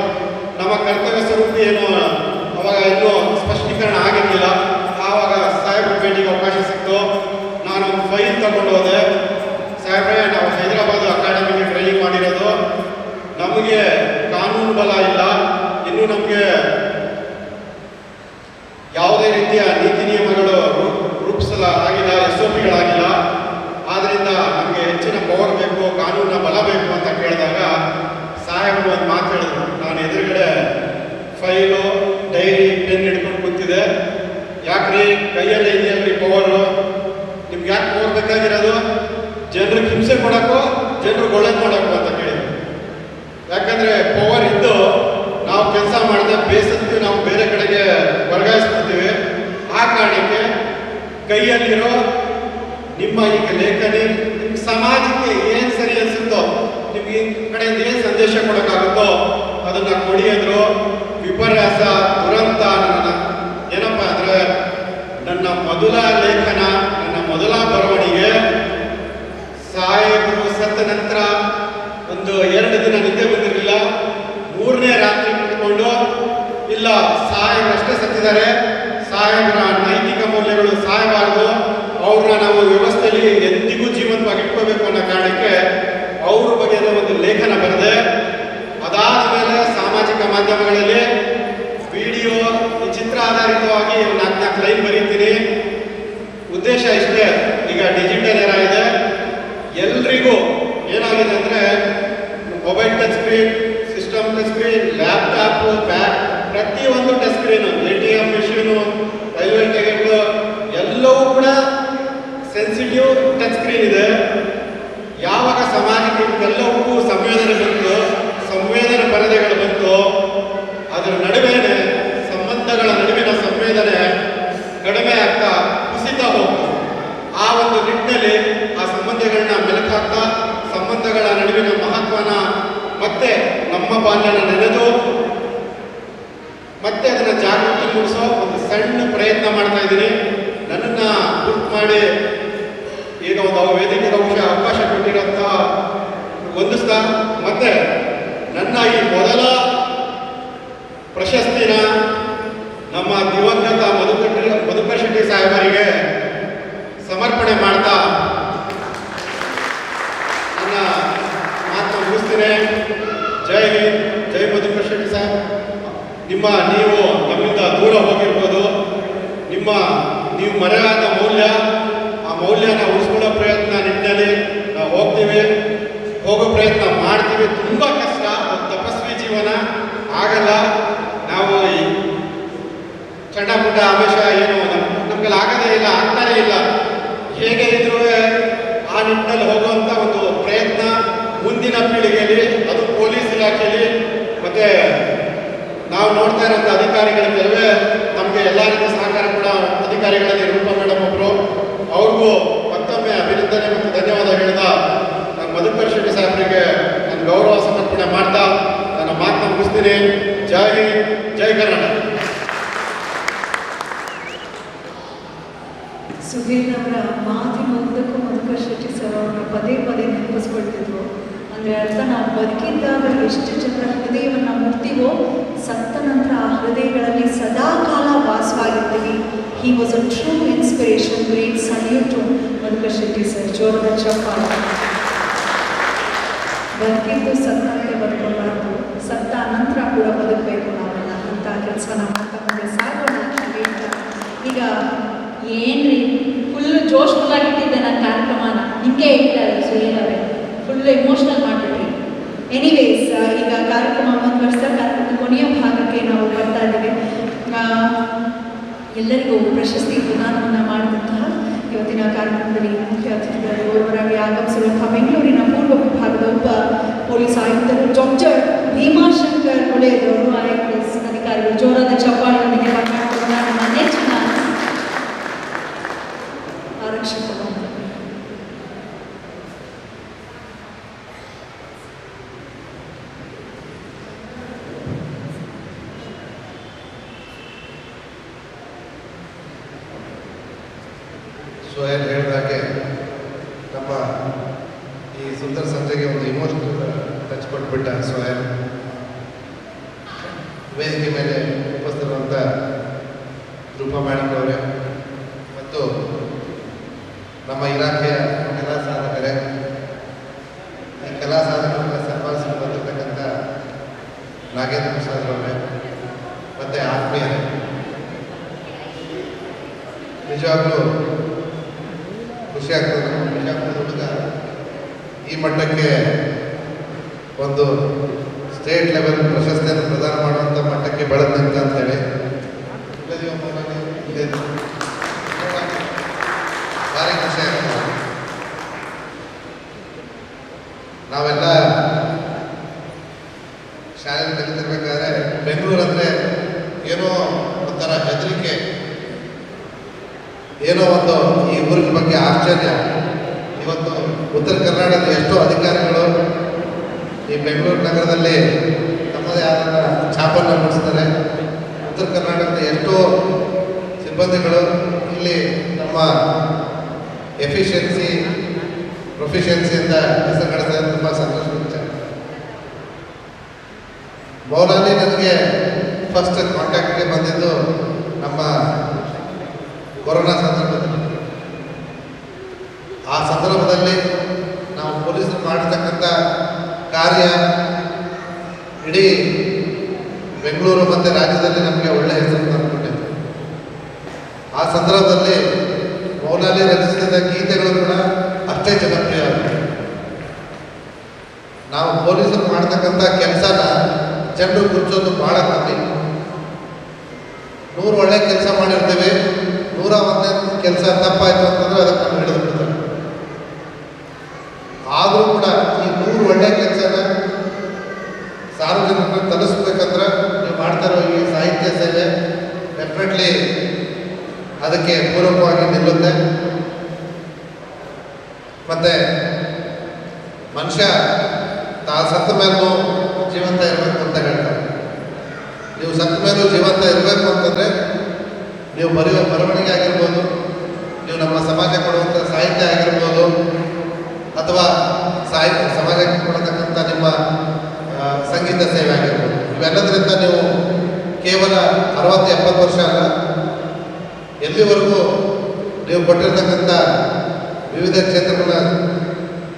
ನಮ್ಮ ಕರ್ತವ್ಯ ಸ್ವರೂಪ ಏನು ಅವಾಗ ಇನ್ನೂ ಸ್ಪಷ್ಟೀಕರಣ ಆಗಿರಲಿಲ್ಲ. ಆವಾಗ ಸಾಹೇಬ್ರ ಭೇಟಿಗೆ ಅವಕಾಶ ಸಿಕ್ತು. ನಾನು ಫೈಲ್ ತಗೊಂಡು ಹೋದೆ. ಸಾಹೇಬ್ರೆ, ನಾವು ಹೈದರಾಬಾದ್ ಅಕಾಡೆಮಿಗೆ ಟ್ರೈನಿಂಗ್ ಮಾಡಿರೋದು, ನಮಗೆ ಕಾನೂನು ಬಲ ಇಲ್ಲ, ಇನ್ನು ನಮಗೆ ಯಾವುದೇ ರೀತಿಯ ನೀತಿ ನಿಯಮಗಳು ಆಗಿಲ್ಲ, SOPಗಳಾಗಿಲ್ಲ. ಆದ್ದರಿಂದ ನಮಗೆ ಹೆಚ್ಚಿನ ಪವರ್ ಬೇಕು, ಕಾನೂನಿನ ಬಲ ಬೇಕು ಅಂತ ಕೇಳಿದಾಗ ಸಾಹೇಬರು ಒಂದು ಮಾತು ಹೇಳಿದ್ರು. ನಾನು ಎದುರುಗಡೆ ಫೈಲು, ಡೈರಿ, ಪೆನ್ ಹಿಡ್ಕೊಂಡು ಕೂತಿದೆ. ಯಾಕ್ರಿ ಕೈಯಲ್ಲೇ ಇದೆಯಲ್ರಿ ಪವರು, ನಿಮ್ಗೆ ಯಾಕೆ ಪವರ್ ಬೇಕಾಗಿರೋದು? ಜನರಿಗೆ ಹಿಂಸೆ ಕೊಡೋಕ್ಕೋ ಜನರಿಗೆ ಒಳ್ಳೇದು ಮಾಡೋಕ್ಕೋ ಅಂತ ಕೇಳಿದ್ರು. ಯಾಕಂದರೆ ಪವರ್ ಇದ್ದು ನಾವು ಕೆಲಸ ಮಾಡಿದ್ರೆ ಬೇಸತ್ತು ನಾವು ಬೇರೆ ಕಡೆಗೆ ವರ್ಗಾಯಿಸ್ಬಿಡ್ತೀವಿ. ಆ ಕಾರಣಕ್ಕೆ ಕೈಯಲ್ಲಿರೋ ನಿಮ್ಮ ಈಗ ಲೇಖನಿ ನಿಮ್ಮ ಸಮಾಜಕ್ಕೆ ಏನು ಸರಿ ಅನಿಸುತ್ತೋ, ನಿಮ್ಗೆ ಈ ಕಡೆಯಿಂದ ಏನು ಸಂದೇಶ ಕೊಡೋಕ್ಕಾಗುತ್ತೋ ಅದನ್ನು ಕೊಡಿ ಅಂದರು. ವಿಪರ್ಯಾಸ, ದುರಂತ ಏನಪ್ಪ ಅಂದರೆ, ನನ್ನ ಮೊದಲ ಲೇಖನ, ನನ್ನ ಮೊದಲ ಬರವಣಿಗೆ ಸಾಹೇಬರು ಸತ್ತ ನಂತರ ಒಂದು 2 ದಿನ ನಿದ್ದೆ ಬಂದಿರಲಿಲ್ಲ. 3ನೇ ರಾತ್ರಿ ಕುತ್ಕೊಂಡು, ಇಲ್ಲ ಸಾಹೇಬರಷ್ಟೇ ಸತ್ತಿದ್ದಾರೆ, ಸಾಹೇಬರ ನೈತಿಕ ಮೌಲ್ಯಗಳು ಸಾಯಬಾರದು, ಅವ್ರನ್ನ ನಾವು ವ್ಯವಸ್ಥೆಯಲ್ಲಿ ಎಂದಿಗೂ ಜೀವಂತವಾಗಿ ಇಟ್ಕೋಬೇಕು ಅನ್ನೋ ಕಾರಣಕ್ಕೆ ಅವ್ರ ಬಗ್ಗೆ ಒಂದು ಲೇಖನ ಬರೆದೆ. ಅದಾದ ಮೇಲೆ ಸಾಮಾಜಿಕ ಮಾಧ್ಯಮಗಳಲ್ಲಿ ವಿಡಿಯೋ, ಈ ಚಿತ್ರ ಆಧಾರಿತವಾಗಿ 4 ಲೈನ್ ಬರೀತೀನಿ. ಉದ್ದೇಶ ಇಷ್ಟೇ, ಈಗ ಡಿಜಿಟಲ್ ಏರಾ ಇದೆ, ಎಲ್ರಿಗೂ ಏನಾಗಿದೆ ಅಂದರೆ mobile touch screen, system touch screen, laptop, bag, ಪ್ರತಿಯೊಂದು touch screen, ATM machine, railway ticket ಎಲ್ಲವೂ ಕೂಡ ಸೆನ್ಸಿಟಿವ್ ಟಚ್ ಸ್ಕ್ರೀನ್ ಇದೆ. ಯಾವಾಗ ಸಮಾಜಕ್ಕೆ ಎಲ್ಲವೂ ಸಂವೇದನೆ ಬಂತು, ಸಂವೇದನೆ ಪರದೆಗಳು ಬಂತು, ಅದರ ನಡುವೆನೆ ಸಂಬಂಧಗಳ ನಡುವಿನ ಸಂವೇದನೆ ಕಡಿಮೆ ಆಗ್ತಾ ಕುಸಿತಾ ಹೋಗ್ತು. ಆ ಒಂದು ನಿಟ್ಟಿನಲ್ಲಿ ಆ ಸಂಬಂಧಗಳನ್ನ ಮೆಲುಕಾಗ್ತಾ, ಸಂಬಂಧಗಳ ನಡುವಿನ ಮಹತ್ವನ ಮತ್ತೆ ನಮ್ಮ ಬಾಲ್ಯನ ನೆನೆದು ಮತ್ತೆ ಅದನ್ನು ಜಾಗೃತಿ ಮೂಡಿಸೋ ಒಂದು ಸಣ್ಣ ಪ್ರಯತ್ನ ಮಾಡ್ತಾ ಇದ್ದೀನಿ. ನನ್ನನ್ನು ಗುರುತು ಮಾಡಿ ಈಗ ಒಂದು ವೇದಿಕೆಗೆ ಅವಕಾಶ ಕೊಟ್ಟಿರೋಂಥ ಹೊಂದಿಸ್ತಾ, ಮತ್ತೆ ನನ್ನ ಈ ಮೊದಲ ಪ್ರಶಸ್ತಿನ ನಮ್ಮ ದಿವಂಗತ ಮಧುಕರ್ ಶೆಟ್ಟಿ ಸಾಹೇಬರಿಗೆ ಸಮರ್ಪಣೆ ಮಾಡ್ತಾ ನನ್ನ ಮಾತು ಮುಗಿಸ್ತೇನೆ. ಜೈ ಹಿಂದ್, ಜೈ ಮಧುಕರ್ ಶೆಟ್ಟಿ ಸಾಹೇಬ್. ನೀವು ನಮ್ಮಿಂದ ದೂರ ಹೋಗಿರ್ಬೋದು, ನೀವು ಮರೆಯಾದ ಮೌಲ್ಯ, ಆ ಮೌಲ್ಯನ ಉಳಿಸ್ಕೊಳ್ಳೋ ಪ್ರಯತ್ನ ನಿಟ್ಟಿನಲ್ಲಿ ನಾವು ಹೋಗ್ತೀವಿ, ಹೋಗೋ ಪ್ರಯತ್ನ ಮಾಡ್ತೀವಿ. ತುಂಬ ಕಷ್ಟ, ಒಂದು ತಪಸ್ವಿ ಜೀವನ ಆಗಲ್ಲ. ನಾವು ಈ ಸಣ್ಣ ಪುಟ್ಟ ಆವೇಶ ಏನು ನಮ್ಗೆ ಆಗದೇ ಇಲ್ಲ, ಆಗ್ತಾನೇ ಇಲ್ಲ. ಹೇಗೆ ಇದ್ರೂ ಆ ನಿಟ್ಟಿನಲ್ಲಿ ಹೋಗುವಂಥ ಒಂದು ಪ್ರಯತ್ನ ಮುಂದಿನ ಪೀಳಿಗೆಯಲ್ಲಿ, ಅದು ಪೊಲೀಸ್ ಇಲಾಖೆಯಲ್ಲಿ ಮತ್ತೆ ನಾವು ನೋಡ್ತಾ ಇರೋಂಥ ಅಧಿಕಾರಿಗಳ ಕೆಲವೇ ನಮಗೆ ಎಲ್ಲ ರೀತಿಯ ಸಹಕಾರ ಕೂಡ ಅಧಿಕಾರಿಗಳಲ್ಲಿ ರೂಪ ಮೇಡಮ್ ಒಬ್ಬರು, ಅವ್ರಿಗೂ ಮತ್ತೊಮ್ಮೆ ಅಭಿನಂದನೆ ಮತ್ತು ಧನ್ಯವಾದ ಹೇಳಿದ ನಾನು ಮಧುಕರ್ ಶೆಟ್ಟಿ ಸಾಹೇಬರಿಗೆ ನಾನು ಗೌರವ ಸಮರ್ಪಣೆ ಮಾಡ್ತಾ ನನ್ನ ಮಾತನ್ನು ಮುಗಿಸ್ತೀನಿ. ಜೈ ಹಿಂದ್, ಜೈ ಕರ್ನಾಟಕ. ಸುಧೀರ್ ಅವರ ಮಾತಿನ ಉದ್ದಕ್ಕೂ ಮಧುಕರ್ ಶೆಟ್ಟಿ ಸರ್ ಅವ್ರನ್ನ ಪದೇ ಪದೇ ನೆನಪಿಸ್ಕೊಳ್ತಿದ್ರು. ಅಂದರೆ ಅರ್ಥ, ನಾವು ಬದುಕಿದ್ದಾಗ ಎಷ್ಟು ಜನರ ಹೃದಯವನ್ನು ಮುಟ್ತೀವೋ ಸತ್ತ ನಂತರ ಆ ಹೃದಯಗಳಲ್ಲಿ ಸದಾ ಕಾಲ ವಾಸವಾಗಿರ್ತೀವಿ. He was a true inspiration. Great salute to Madhukar Shetty sir. ಜೋರದ ಚಪ್ಪಾಳೆ. ಬದುಕಿದ್ದು ಸತ್ತಂತೆ ಬದುಕೋಬಾರ್ದು, ಸತ್ತ ನಂತರ ಕೂಡ ಬದುಕಬೇಕು ನಾವೆಲ್ಲ. ಅಂತ ಕೆಲಸನ ಮಾಡ್ತಾ ಮುಂದೆ ಸಾಗೋಣ ಅಂತ ಹೇಳ್ತಾ, ಈಗ ಏನ್ರಿ ಫುಲ್ಲು ಜೋಶ್ಫುಲ್ಲಾಗಿಟ್ಟಿದ್ದೆ ನನ್ನ ಕಾರ್ಯಕ್ರಮನ, ನಿಮಗೆ ಹೇಳ್ತಾರೆ ಸುರೇನವರೇ, ಫುಲ್ಲು ಎಮೋಷ್ನಲ್ ಮಾಡಿಬಿಟ್ರಿ. ಎನಿವೇಸ್, ಈಗ ಕಾರ್ಯಕ್ರಮ ಮುಂದುವರಿಸ್ತಾ ಕಾರ್ಯಕ್ರಮದ ಕೊನೆಯ ಭಾಗಕ್ಕೆ ನಾವು ಬರ್ತಾ ಇದ್ದೀವಿ. ಎಲ್ಲರಿಗೂ ಪ್ರಶಸ್ತಿ ಪ್ರದಾನವನ್ನು ಮಾಡಿದಂತಹ ಇವತ್ತಿನ ಕಾರ್ಯಕ್ರಮದಲ್ಲಿ ಮುಖ್ಯ ಅತಿಥಿಗಳಲ್ಲಿ ಓರ್ವರಾಗಿ ಆಗಮಿಸಿರುವಂತಹ ಬೆಂಗಳೂರಿನ ಪೂರ್ವ ವಿಭಾಗದ ಉಪ ಪೊಲೀಸ್ ಆಯುಕ್ತರು ಡಾಕ್ಟರ್ ಭೀಮಾಶಂಕರ್ ಹೊಳೆಯದವರು, IAS ಅಧಿಕಾರಿಗಳು. ಜೋರಾದ ಚಪ್ಪಾಳೆಯೊಂದಿಗೆ ಮಾತನಾಡುವ ನಮ್ಮ ನೆಚ್ಚಿನ ಆರಕ್ಷಕ ಸೋಹೆಲ್ ಹೇಳಿದಾಗೆ ನಮ್ಮ ಈ ಸುಂದರ ಸಂಜೆಗೆ ಒಂದು ಇಮೋಷನಲ್ ಟಚ್ ಕೊಟ್ಬಿಟ್ಟ ಸೋಹೆಲ್. ವೇದಿಕೆ ಮೇಲೆ ಉಪಸ್ಥಿತಿರುವಂಥ ರೂಪಾ ಮೇಡಮ್ ಅವರೇ ಮತ್ತು ನಮ್ಮ ಇಲಾಖೆಯ ಕಲಾ ಸಾಧಕರೇ, ಈ ಕಲಾ ಸಾಧಕರನ್ನ ಸನ್ಮಾನಿಸಲು ಬಂದಿರತಕ್ಕಂಥ ನಾಗೇಂದ್ರ ಪ್ರಸಾದ್ ಅವರೇ ಮತ್ತು ಆತ್ಮೀಯರೇ, ನಿಜವಾಗ್ಲೂ ಖುಷಿ ಆಗ್ತದೆ. ಬಿಜಾಪುರ ಹುಡುಗ ಈ ಮಟ್ಟಕ್ಕೆ ಒಂದು ಸ್ಟೇಟ್ ಲೆವೆಲ್ ಪ್ರಶಸ್ತಿಯನ್ನು ಪ್ರದಾನ ಮಾಡುವಂಥ ಮಟ್ಟಕ್ಕೆ ಬೆಳೆದಂತ ಅಂತೇಳಿ ಭಾರಿ ಖುಷಿ ಆಗ್ತದೆ. ನಾವೆಲ್ಲ ಶಾಲೆಯಲ್ಲಿ ಕಲಿತಿರ್ಬೇಕಾದ್ರೆ ಬೆಂಗಳೂರು ಅಂದರೆ ಏನೋ ಒಂಥರ ಹೆದರಿಕೆ, ಏನೋ ಒಂದು ಈ ಊರಿನ ಬಗ್ಗೆ ಆಶ್ಚರ್ಯ. ಇವತ್ತು ಉತ್ತರ ಕರ್ನಾಟಕದ ಎಷ್ಟೋ ಅಧಿಕಾರಿಗಳು ಈ ಬೆಂಗಳೂರು ನಗರದಲ್ಲಿ ತಮ್ಮದೇ ಆದ ಛಾಪನ್ನು ಮೂಡಿಸ್ತಾರೆ. ಉತ್ತರ ಕರ್ನಾಟಕದ ಎಷ್ಟೋ ಸಿಬ್ಬಂದಿಗಳು ಇಲ್ಲಿ ನಮ್ಮ ಎಫಿಷಿಯನ್ಸಿ ಪ್ರೊಫಿಷಿಯನ್ಸಿಯಿಂದ ಹೆಸರು ಗಳಿಸಿದ್ರೆ ತುಂಬ ಸಂತೋಷ ವಿಚಾರ. ಮೌಲಾಲಿ ನನಗೆ ಫಸ್ಟ್ ಕಾಂಟ್ಯಾಕ್ಟ್ಗೆ ಬಂದಿದ್ದು ನಮ್ಮ ಕೊರೋನಾ ಸಂದರ್ಭದಲ್ಲಿ. ಆ ಸಂದರ್ಭದಲ್ಲಿ ನಾವು ಪೊಲೀಸರು ಮಾಡಿರ್ತಕ್ಕಂಥ ಕಾರ್ಯ ಇಡೀ ಬೆಂಗಳೂರು ಮತ್ತು ರಾಜ್ಯದಲ್ಲಿ ನಮಗೆ ಒಳ್ಳೆಯ ಹೆಸರು ತಂದುಕೊಂಡಿತ್ತು. ಆ ಸಂದರ್ಭದಲ್ಲಿ ಮೌಲಾಲಿ ರಚಿಸಿದ ಗೀತೆಗಳು ಕೂಡ ಅಷ್ಟೇ ಜನಪ್ರಿಯವಾಗಿದೆ. ನಾವು ಪೊಲೀಸರು ಮಾಡ್ತಕ್ಕಂಥ ಕೆಲಸನ ಜನರು ಗುರುತಿಸೋದು ಭಾಳ ಕಮ್ಮಿ. 100 ಒಳ್ಳೆ ಕೆಲಸ ಮಾಡಿರ್ತೇವೆ, 101ನೇ ಕೆಲಸ ತಪ್ಪಾಯಿತು ಅಂತಂದರೆ ಅದಕ್ಕೆ ನಾವು ಹಿಡಿದು ಬಿಡ್ತಾರೆ. ಆದರೂ ಕೂಡ ಈ 100 ಒಳ್ಳೆ ಕೆಲಸನ ಸಾರ್ವಜನಿಕರಿಗೆ ತಲುಪಿಸ್ಬೇಕಂದ್ರೆ ನೀವು ಮಾಡ್ತಾ ಇರೋ ಈ ಸಾಹಿತ್ಯ ಸೇವೆ ಡೆಫಿನೆಟ್ಲಿ ಅದಕ್ಕೆ ಪೂರಕವಾಗಿ ನಿಲ್ಲುತ್ತೆ. ಮತ್ತು ಮನುಷ್ಯ ಸತ್ತ ಮೇಲೂ ಜೀವಂತ ಇರಬೇಕು ಅಂತ ಹೇಳ್ತಾರೆ. ನೀವು ಸತ್ತ ಮೇಲೂ ಜೀವಂತ ಇರಬೇಕು ಅಂತಂದರೆ ನೀವು ಬರೆಯುವ ಬರವಣಿಗೆ ಆಗಿರ್ಬೋದು, ನೀವು ನಮ್ಮ ಸಮಾಜ ಕೊಡುವಂಥ ಸಾಹಿತ್ಯ ಆಗಿರ್ಬೋದು, ಅಥವಾ ಸಮಾಜಕ್ಕೆ ಕೊಡತಕ್ಕಂಥ ನಿಮ್ಮ ಸಂಗೀತ ಸೇವೆ ಆಗಿರ್ಬೋದು, ಇವೆಲ್ಲದರಿಂದ ನೀವು ಕೇವಲ 60-70 ವರ್ಷ ಅಲ್ಲ, ಎಲ್ಲಿವರೆಗೂ ನೀವು ಕೊಟ್ಟಿರ್ತಕ್ಕಂಥ ವಿವಿಧ ಕ್ಷೇತ್ರಗಳ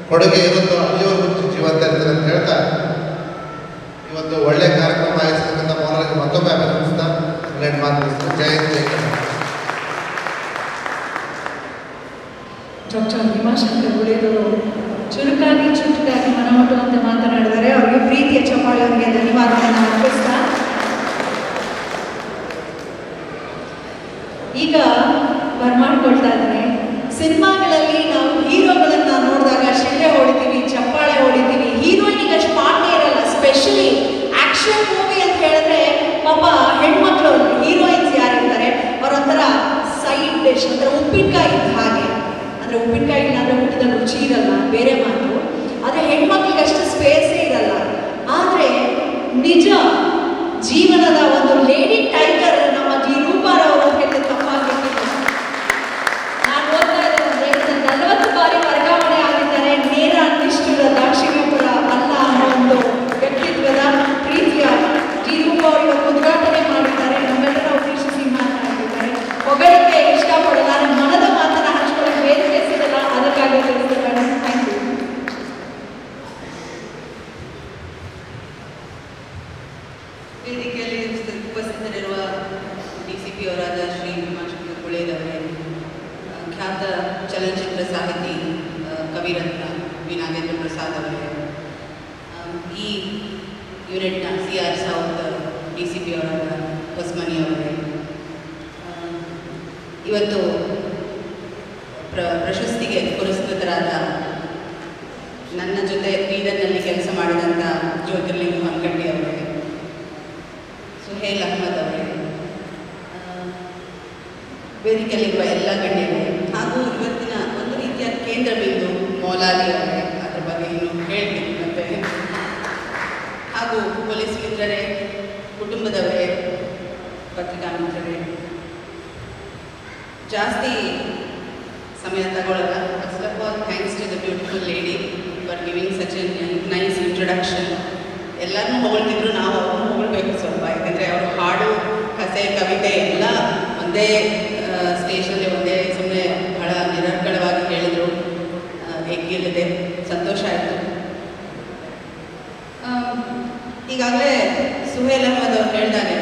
ಕೊಡುಗೆ ಇರುತ್ತೋ ಅಲ್ಲಿವರೆಗೂ ಜೀವಂತ ಇರ್ತಾರೆ ಅಂತ ಹೇಳ್ತಾ ಇವತ್ತು ಒಳ್ಳೆಯ ಕಾರ್ಯಕ್ರಮ ಆಯೋಜಿಸ್ತಕ್ಕಂಥ ಮೌಲಾಲಿಗೆ ಮತ್ತೊಮ್ಮೆ ಅಭಿನಂದಿಸ್ತಾ ಎರಡು ಮಾತು. ಜೈ ಹಿಂದ್, ಜೈ ಕರ್ನಾಟಕ. ಡಾಕ್ಟರ್ ಭೀಮಾಶಂಕರ್ ಹೊಳೆಯದವರು ಚುರುಕಾಗಿ ಮನಮುಟ್ಟುವಂತೆ ಮಾತನಾಡಿದರೆ ಅವರಿಗೆ ಪ್ರೀತಿಯ ಚಪ್ಪಾಳೆಯವರಿಗೆ ಧನ್ಯವಾದಗಳನ್ನು ಅರ್ಪಿಸ್ತಾ, ಈಗ ಬರ್ಮಾಡ್ಕೊಳ್ತಾ ಇದ್ದೇನೆ. ಸಿನಿಮಾಗಳಲ್ಲಿ ನಾವು ಹೀರೋಗಳನ್ನ ನಿಜ ಜೀವನದ ಒಂದು ಲೇಡಿ ಟೈಗರ್ ನಮ್ಮ ಡಿ ರೂಪಾರವರು ಹೇಳಿದ ತಪ್ಪಾಗಿತ್ತು. ನಾನು ಓದ್ತಾ ಇದ್ದೆ 40 ಬಾರಿ ವರ್ಗಾವಣೆ ಆಗಿದ್ದಾರೆ. ನೇರ ನಿಷ್ಠುರ ದಾಕ್ಷಿಣ್ಯಪುರ ಅಲ್ಲ ಅನ್ನೋ ಒಂದು ವ್ಯಕ್ತಿತ್ವದ ಪ್ರೀತಿಯ ಡಿ ರೂಪ ಅವರು ಉದ್ಘಾಟನೆ ಮಾಡಿದ್ದಾರೆ. ನಮ್ಮೆಲ್ಲರ ಉದ್ದೇಶಿಸಿ ಮಾತನಾಡಿದ್ದಾರೆ. ಹೊಗಳಿಕೆ ಇಷ್ಟಪಡಲ್ಲ, ಮನದ ಮಾತನ್ನ ಹಂಚ್ಕೊಳ್ಳೋಕೆ ವೇದಿಕೆ ಸಿಗಲ್ಲ, ಅದಕ್ಕಾಗಿ ತಿಳಿಸಿದ್ದಾರೆ. Thank you. ವೇದಿಕೆಯಲ್ಲಿ ಉಪಸ್ಥಿತರಿರುವ DCP ಅವರಾದ ಶ್ರೀ ಭೀಮಾಶಂಕರ್ ಪುಳೇರವರೇ, ಖ್ಯಾತ ಚಲನಚಿತ್ರ ಸಾಹಿತಿ ಕವಿರತ್ನ ವಿ ನಾಗೇಂದ್ರ ಪ್ರಸಾದ್ ಅವರೇ, ಈ ಯೂನಿಟ್ನ CR ಸೌತ್ DCP ಅವರಾದ ಹೊಸಮನಿ ಅವರೇ, ಇವತ್ತು ಪ್ರಶಸ್ತಿಗೆ ಪುರಸ್ಕೃತರಾದ ನನ್ನ ಜೊತೆ ಬೀದರ್ನಲ್ಲಿ ಕೆಲಸ ಮಾಡಿದಂಥ ಜ್ಯೋತಿರ್ಲಿಂಗ ಹೊನ್ಕಟ್ಟಿ ಅವರೇ, ಸುಹೇಲ್ ಅಹ್ಮದ್ ಅವರೇ, ವೇದಿಕೆಯಲ್ಲಿರುವ ಎಲ್ಲ ಗಣ್ಯರೇ, ಹಾಗೂ ಇವತ್ತಿನ ಒಂದು ರೀತಿಯ ಕೇಂದ್ರ ಬಿಂದು ಮೌಲಾಲಿ ಅವರೇ, ಅದರ ಬಗ್ಗೆ ಇನ್ನು ಹೇಳಬೇಕು ಮತ್ತೆ, ಹಾಗೂ ಪೊಲೀಸ್ ಮಿತ್ರರೇ, ಕುಟುಂಬದವರೇ, ಪತ್ರಿಕಾ ಮಿತ್ರರೇ, ಜಾಸ್ತಿ ಸಮಯ ತಗೊಳ್ಳಲ್ಲ. First of all thanks to the beautiful lady for giving such a nice introduction. ಎಲ್ಲರನ್ನೂ ಹೊಗಳ್ತಿದ್ರು, ನಾವು ಅವ್ರನ್ನೂ ಹೊಗಳ್ಬೇಕು ಸ್ವಲ್ಪ, ಯಾಕಂದರೆ ಅವರು ಹಾಡು, ಕಥೆ, ಕವಿತೆ ಎಲ್ಲ ಒಂದೇ ಸ್ಟೇಜಲ್ಲಿ ಒಂದೇ ಸುಮ್ಮನೆ ಬಹಳ ನಿರರ್ಗಳವಾಗಿ ಹೇಳಿದರು. ಹೇಗಿಲ್ಲದೆ ಸಂತೋಷ ಆಯಿತು. ಈಗಾಗಲೇ ಸುಹೇಲ್ ಅಹ್ಮದ್ ಅವ್ರು ಹೇಳ್ದಾಗೆ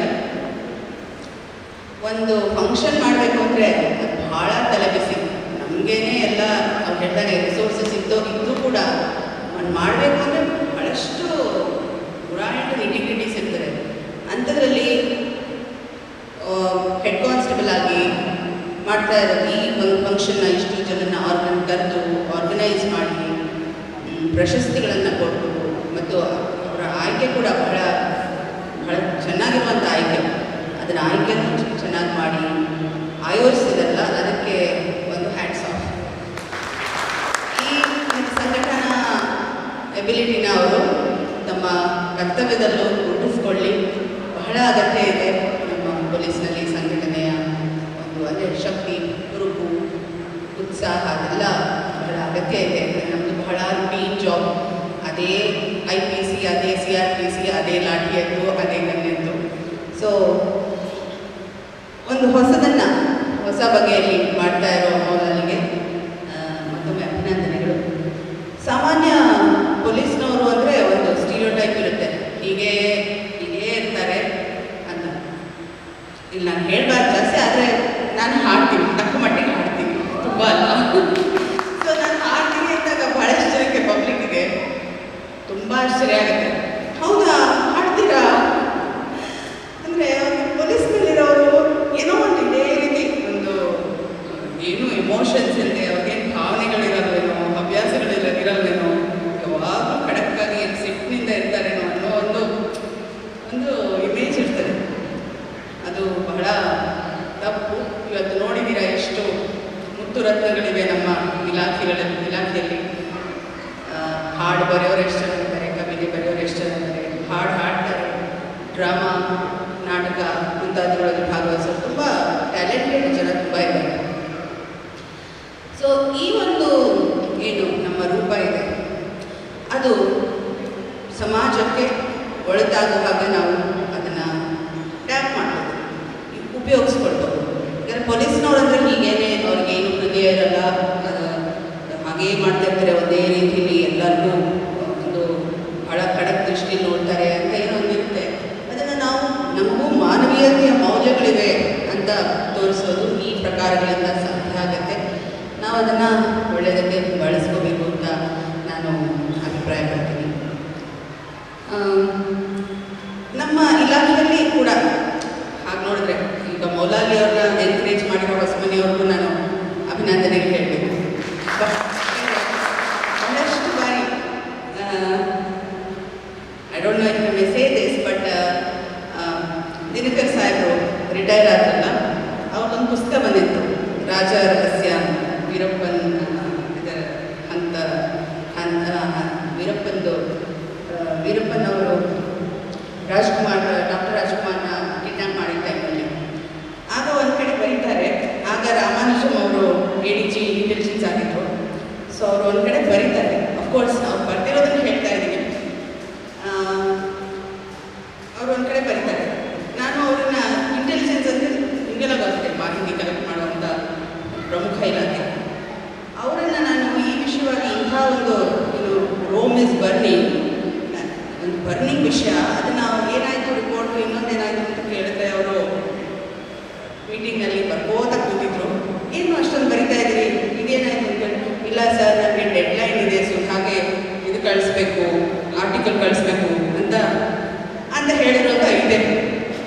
ಒಂದು ಫಂಕ್ಷನ್ ಮಾಡಬೇಕು ಅಂದರೆ ಅದು ಭಾಳ ತಲೆಬಿಸಿ. ನಮಗೇನೆ ಎಲ್ಲ ಅವ್ರು ಹೇಳಿದಾಗೆ ರಿಸೋರ್ಸಸ್ ಇದ್ದು ಕೂಡ ಮಾಡಬೇಕು ಅಂದರೆ ಭಾಳಷ್ಟು ಪುರಾಣಿಕ ಇಂಟಿಗ್ರಿಟೀಸ್ ಇರ್ತಾರೆ. ಅಂಥದ್ರಲ್ಲಿ ಹೆಡ್ ಕಾನ್ಸ್ಟೇಬಲ್ ಆಗಿ ಮಾಡ್ತಾ ಇರೋದು ಈ ಒಂದು ಫಂಕ್ಷನ್ನ ಇಷ್ಟು ಜನನ ಕರೆದು ಆರ್ಗನೈಸ್ ಮಾಡಿ ಪ್ರಶಸ್ತಿಗಳನ್ನು ಕೊಟ್ಟು, ಮತ್ತು ಅವರ ಆಯ್ಕೆ ಕೂಡ ಬಹಳ ಚೆನ್ನಾಗಿರುವಂಥ ಆಯ್ಕೆ, ಅದನ್ನು ಆಯ್ಕೆಯನ್ನು ಚೆನ್ನಾಗಿ ಮಾಡಿ ಆಯೋಜಿಸಿದಲ್ಲ, ಅದಕ್ಕೆ ಒಂದು ಹ್ಯಾಟ್ಸ್ ಆಫ್. ಈ ಸಂಘಟನಾ ಎಬಿಲಿಟಿನ ಅವರು ತಮ್ಮ ಕರ್ತವ್ಯದಲ್ಲೂ ರೂಢಿಸ್ಕೊಳ್ಳಿ. ಬಹಳ ಅಗತ್ಯ ಇದೆ ನಮ್ಮ ಪೊಲೀಸ್ನಲ್ಲಿ ಸಂಘಟನೆಯ ಒಂದು ಅದೇ ಶಕ್ತಿ, ಹುರುಪು, ಉತ್ಸಾಹ ಅದೆಲ್ಲ ಬಹಳ ಅಗತ್ಯ ಇದೆ. ನಮ್ಮದು ಬಹಳ ರೂಟೀನ್ ಜಾಬ್, ಅದೇ IPC, ಅದೇ CRPC, ಅದೇ ಲಾಠಿಯದ್ದು, ಅದೇ ಗನ್ಯದ್ದು. ಸೊ ಒಂದು ಹೊಸ ಬಗೆಯಲ್ಲಿ ಮಾಡ್ತಾ ಇರೋ ಮೌಲಾಲಿಗೆ ಮತ್ತೊಮ್ಮೆ ಅಭಿನಂದನೆಗಳು. ಸಾಮಾನ್ಯ ಪೊಲೀಸ್ನವರು ಅಂದರೆ ಒಂದು ಸ್ಟೀರಿಯೋಟೈಪ್ ಇರುತ್ತೆ, ಹೀಗೇ ಇರ್ತಾರೆ ಅಂತ. ಇಲ್ಲಿ ನಾನು ಹೇಳಬಾರ್ದು ಜಾಸ್ತಿ, ಆದರೆ ನಾನು ಹಾಡ್ತೀನಿ, ತಕ್ಕ ಮಟ್ಟಿಗೆ ಹಾಡ್ತೀನಿ, ತುಂಬ ಅಲ್ಲ. ಸೊ ನಾನು ಹಾಡ್ತೀನಿ ಅಂದಾಗ ಭಾಳಷ್ಟು ಜನಕ್ಕೆ ಪಬ್ಲಿಕ್ಗೆ ತುಂಬ ಆಶ್ಚರ್ಯ ಆಗುತ್ತೆ. ಹೌದಾ, ಹಾಡ್ತೀರಾ ಅಂದರೆ ಪೊಲೀಸ್ನಲ್ಲಿರೋರು ಏನೋ ಒಂದು ಇದೇ ರೀತಿ ಒಂದು ಏನು ಎಮೋಷನ್ಸ್ ಇಲ್ಲದೆ, ಅವ್ರಿಗೇನು ಭಾವನೆಗಳಿರಲ್ವೇನೋ, ಅಭ್ಯಾಸಗಳಿರಲ್ವೇನೋ, ಯಾವಾಗಲೂ ಖಡಕ್ಕಾಗಿ ಸಿಟ್ಟಿನಿಂದ ಇರ್ತಾರೇನೋ ಅನ್ನೋ ಒಂದು ಇಮೇಜ್ ಇರ್ತದೆ. ಅದು ಬಹಳ ತಪ್ಪು. ಇವತ್ತು ನೋಡಿದ್ದೀರಾ ಎಷ್ಟು ಮುತ್ತು ರತ್ನಗಳಿವೆ ನಮ್ಮ ಇಲಾಖೆಯಲ್ಲಿ. ಹಾಡು ಬರೆಯೋರು ಎಷ್ಟು ಜನ ಇದ್ದಾರೆ, ಕವಿತೆ ಬರೆಯೋರು ಎಷ್ಟು ಜನ ಇದ್ದಾರೆ, ಹಾಡು ಹಾಡ್ತಾರೆ, ಡ್ರಾಮಾ, ನಾಟಕ ಮುಂತಾದವುಗಳಲ್ಲಿ ಭಾಗವಹಿಸೋರು ತುಂಬ ಟ್ಯಾಲೆಂಟೆಡ್ ಜನ ತುಂಬ ಇದ್ದಾರೆ. ಸೊ ಈ ಒಂದು ಏನು ನಮ್ಮ ರೂಪ ಇದೆ, ಅದು ಸಮಾಜಕ್ಕೆ ಒಳಿತಾಗುವ ಹಾಗೆ ನಾವು ಅದನ್ನು ಟ್ಯಾಪ್ ಮಾಡ್ಬೋದು, ಉಪಯೋಗಿಸ್ಕೊಳ್ಬೋದು. ಯಾಕಂದರೆ ಪೊಲೀಸ್ನವ್ರು ಅಂದರೆ ಹೀಗೇನೆ, ಅವ್ರಿಗೇನು ಹೃದಯ ಇರಲ್ಲ, ಹಾಗೇ ಮಾಡ್ತಾ ಇರ್ತಾರೆ ಒಂದೇ ರೀತಿಯಲ್ಲಿ, ಎಲ್ಲರಿಗೂ ಒಂದು ಬಹಳ ಖಡಕ್ ದೃಷ್ಟಿ ನೋಡ್ತಾರೆ ಅಂತ ಏನೋ ಒಂದಿರುತ್ತೆ. ಅದನ್ನು ನಾವು ನಮಗೂ ಮಾನವೀಯತೆಯ ಮೌಲ್ಯಗಳಿವೆ ಅಂತ ತೋರಿಸೋದು ಈ ಪ್ರಕಾರಗಳಿಂದ ಸಾಧ್ಯ ಆಗುತ್ತೆ. ನಾವು ಅದನ್ನು ಒಳ್ಳೆಯದಕ್ಕೆ ಬಳಸ್ಕೋಬೇಕು ಅಂತ ನಾನು ಅಭಿಪ್ರಾಯ ಪಡ್ತೀನಿ. ನಮ್ಮ ಇಲಾಖೆಯಲ್ಲಿ ಕೂಡ ಹಾಗೆ ನೋಡಿದ್ರೆ ಈಗ ಮೌಲಾಲಿ ಅವ್ರನ್ನ ಎನ್ಕರೇಜ್ ಮಾಡಿರೋ ಹೊಸಮನಿಯವ್ರಿಗೂ ನಾನು ಅಭಿನಂದನೆಗೆ ಹೇಳಬೇಕು. ಬಹಳಷ್ಟು ಬಾರಿ I don't know if you may say this, but Dinakar ಸಾಹೇಬರು ರಿಟೈರ್ ಆದ್ರಲ್ಲ, ಅವ್ರದ್ದೊಂದು ಪುಸ್ತಕ ಬಂದಿತ್ತು, ರಾಜ ರಹಸ್ಯ, ವೀರಪ್ಪನ್ ಇದರ ವೀರಪ್ಪನವರು ವಿಷಯ. ಅದನ್ನ ಏನಾಯ್ತು ರಿಪೋರ್ಟು, ಇನ್ನೊಂದೇನಾಯ್ತು ಅಂತ ಕೇಳಿದ್ರೆ ಅವರು ಮೀಟಿಂಗಲ್ಲಿ ಬರ್ಕೋತಾ ಕೂತಿದ್ರು. ಏನು ಅಷ್ಟೊಂದು ಬರಿತಾ ಇದ್ದೀರಿ, ಇದೇನಾಯ್ತು ಅಂತ ಹೇಳಿ, ಇಲ್ಲ ಸರ್ ನನಗೆ ಡೆಡ್ಲೈನ್ ಇದೆ, ಸೊ ಹಾಗೆ ಇದು ಕಳಿಸ್ಬೇಕು, ಆರ್ಟಿಕಲ್ ಕಳಿಸ್ಬೇಕು ಅಂತ ಹೇಳಿರೋದು ಇದೆ.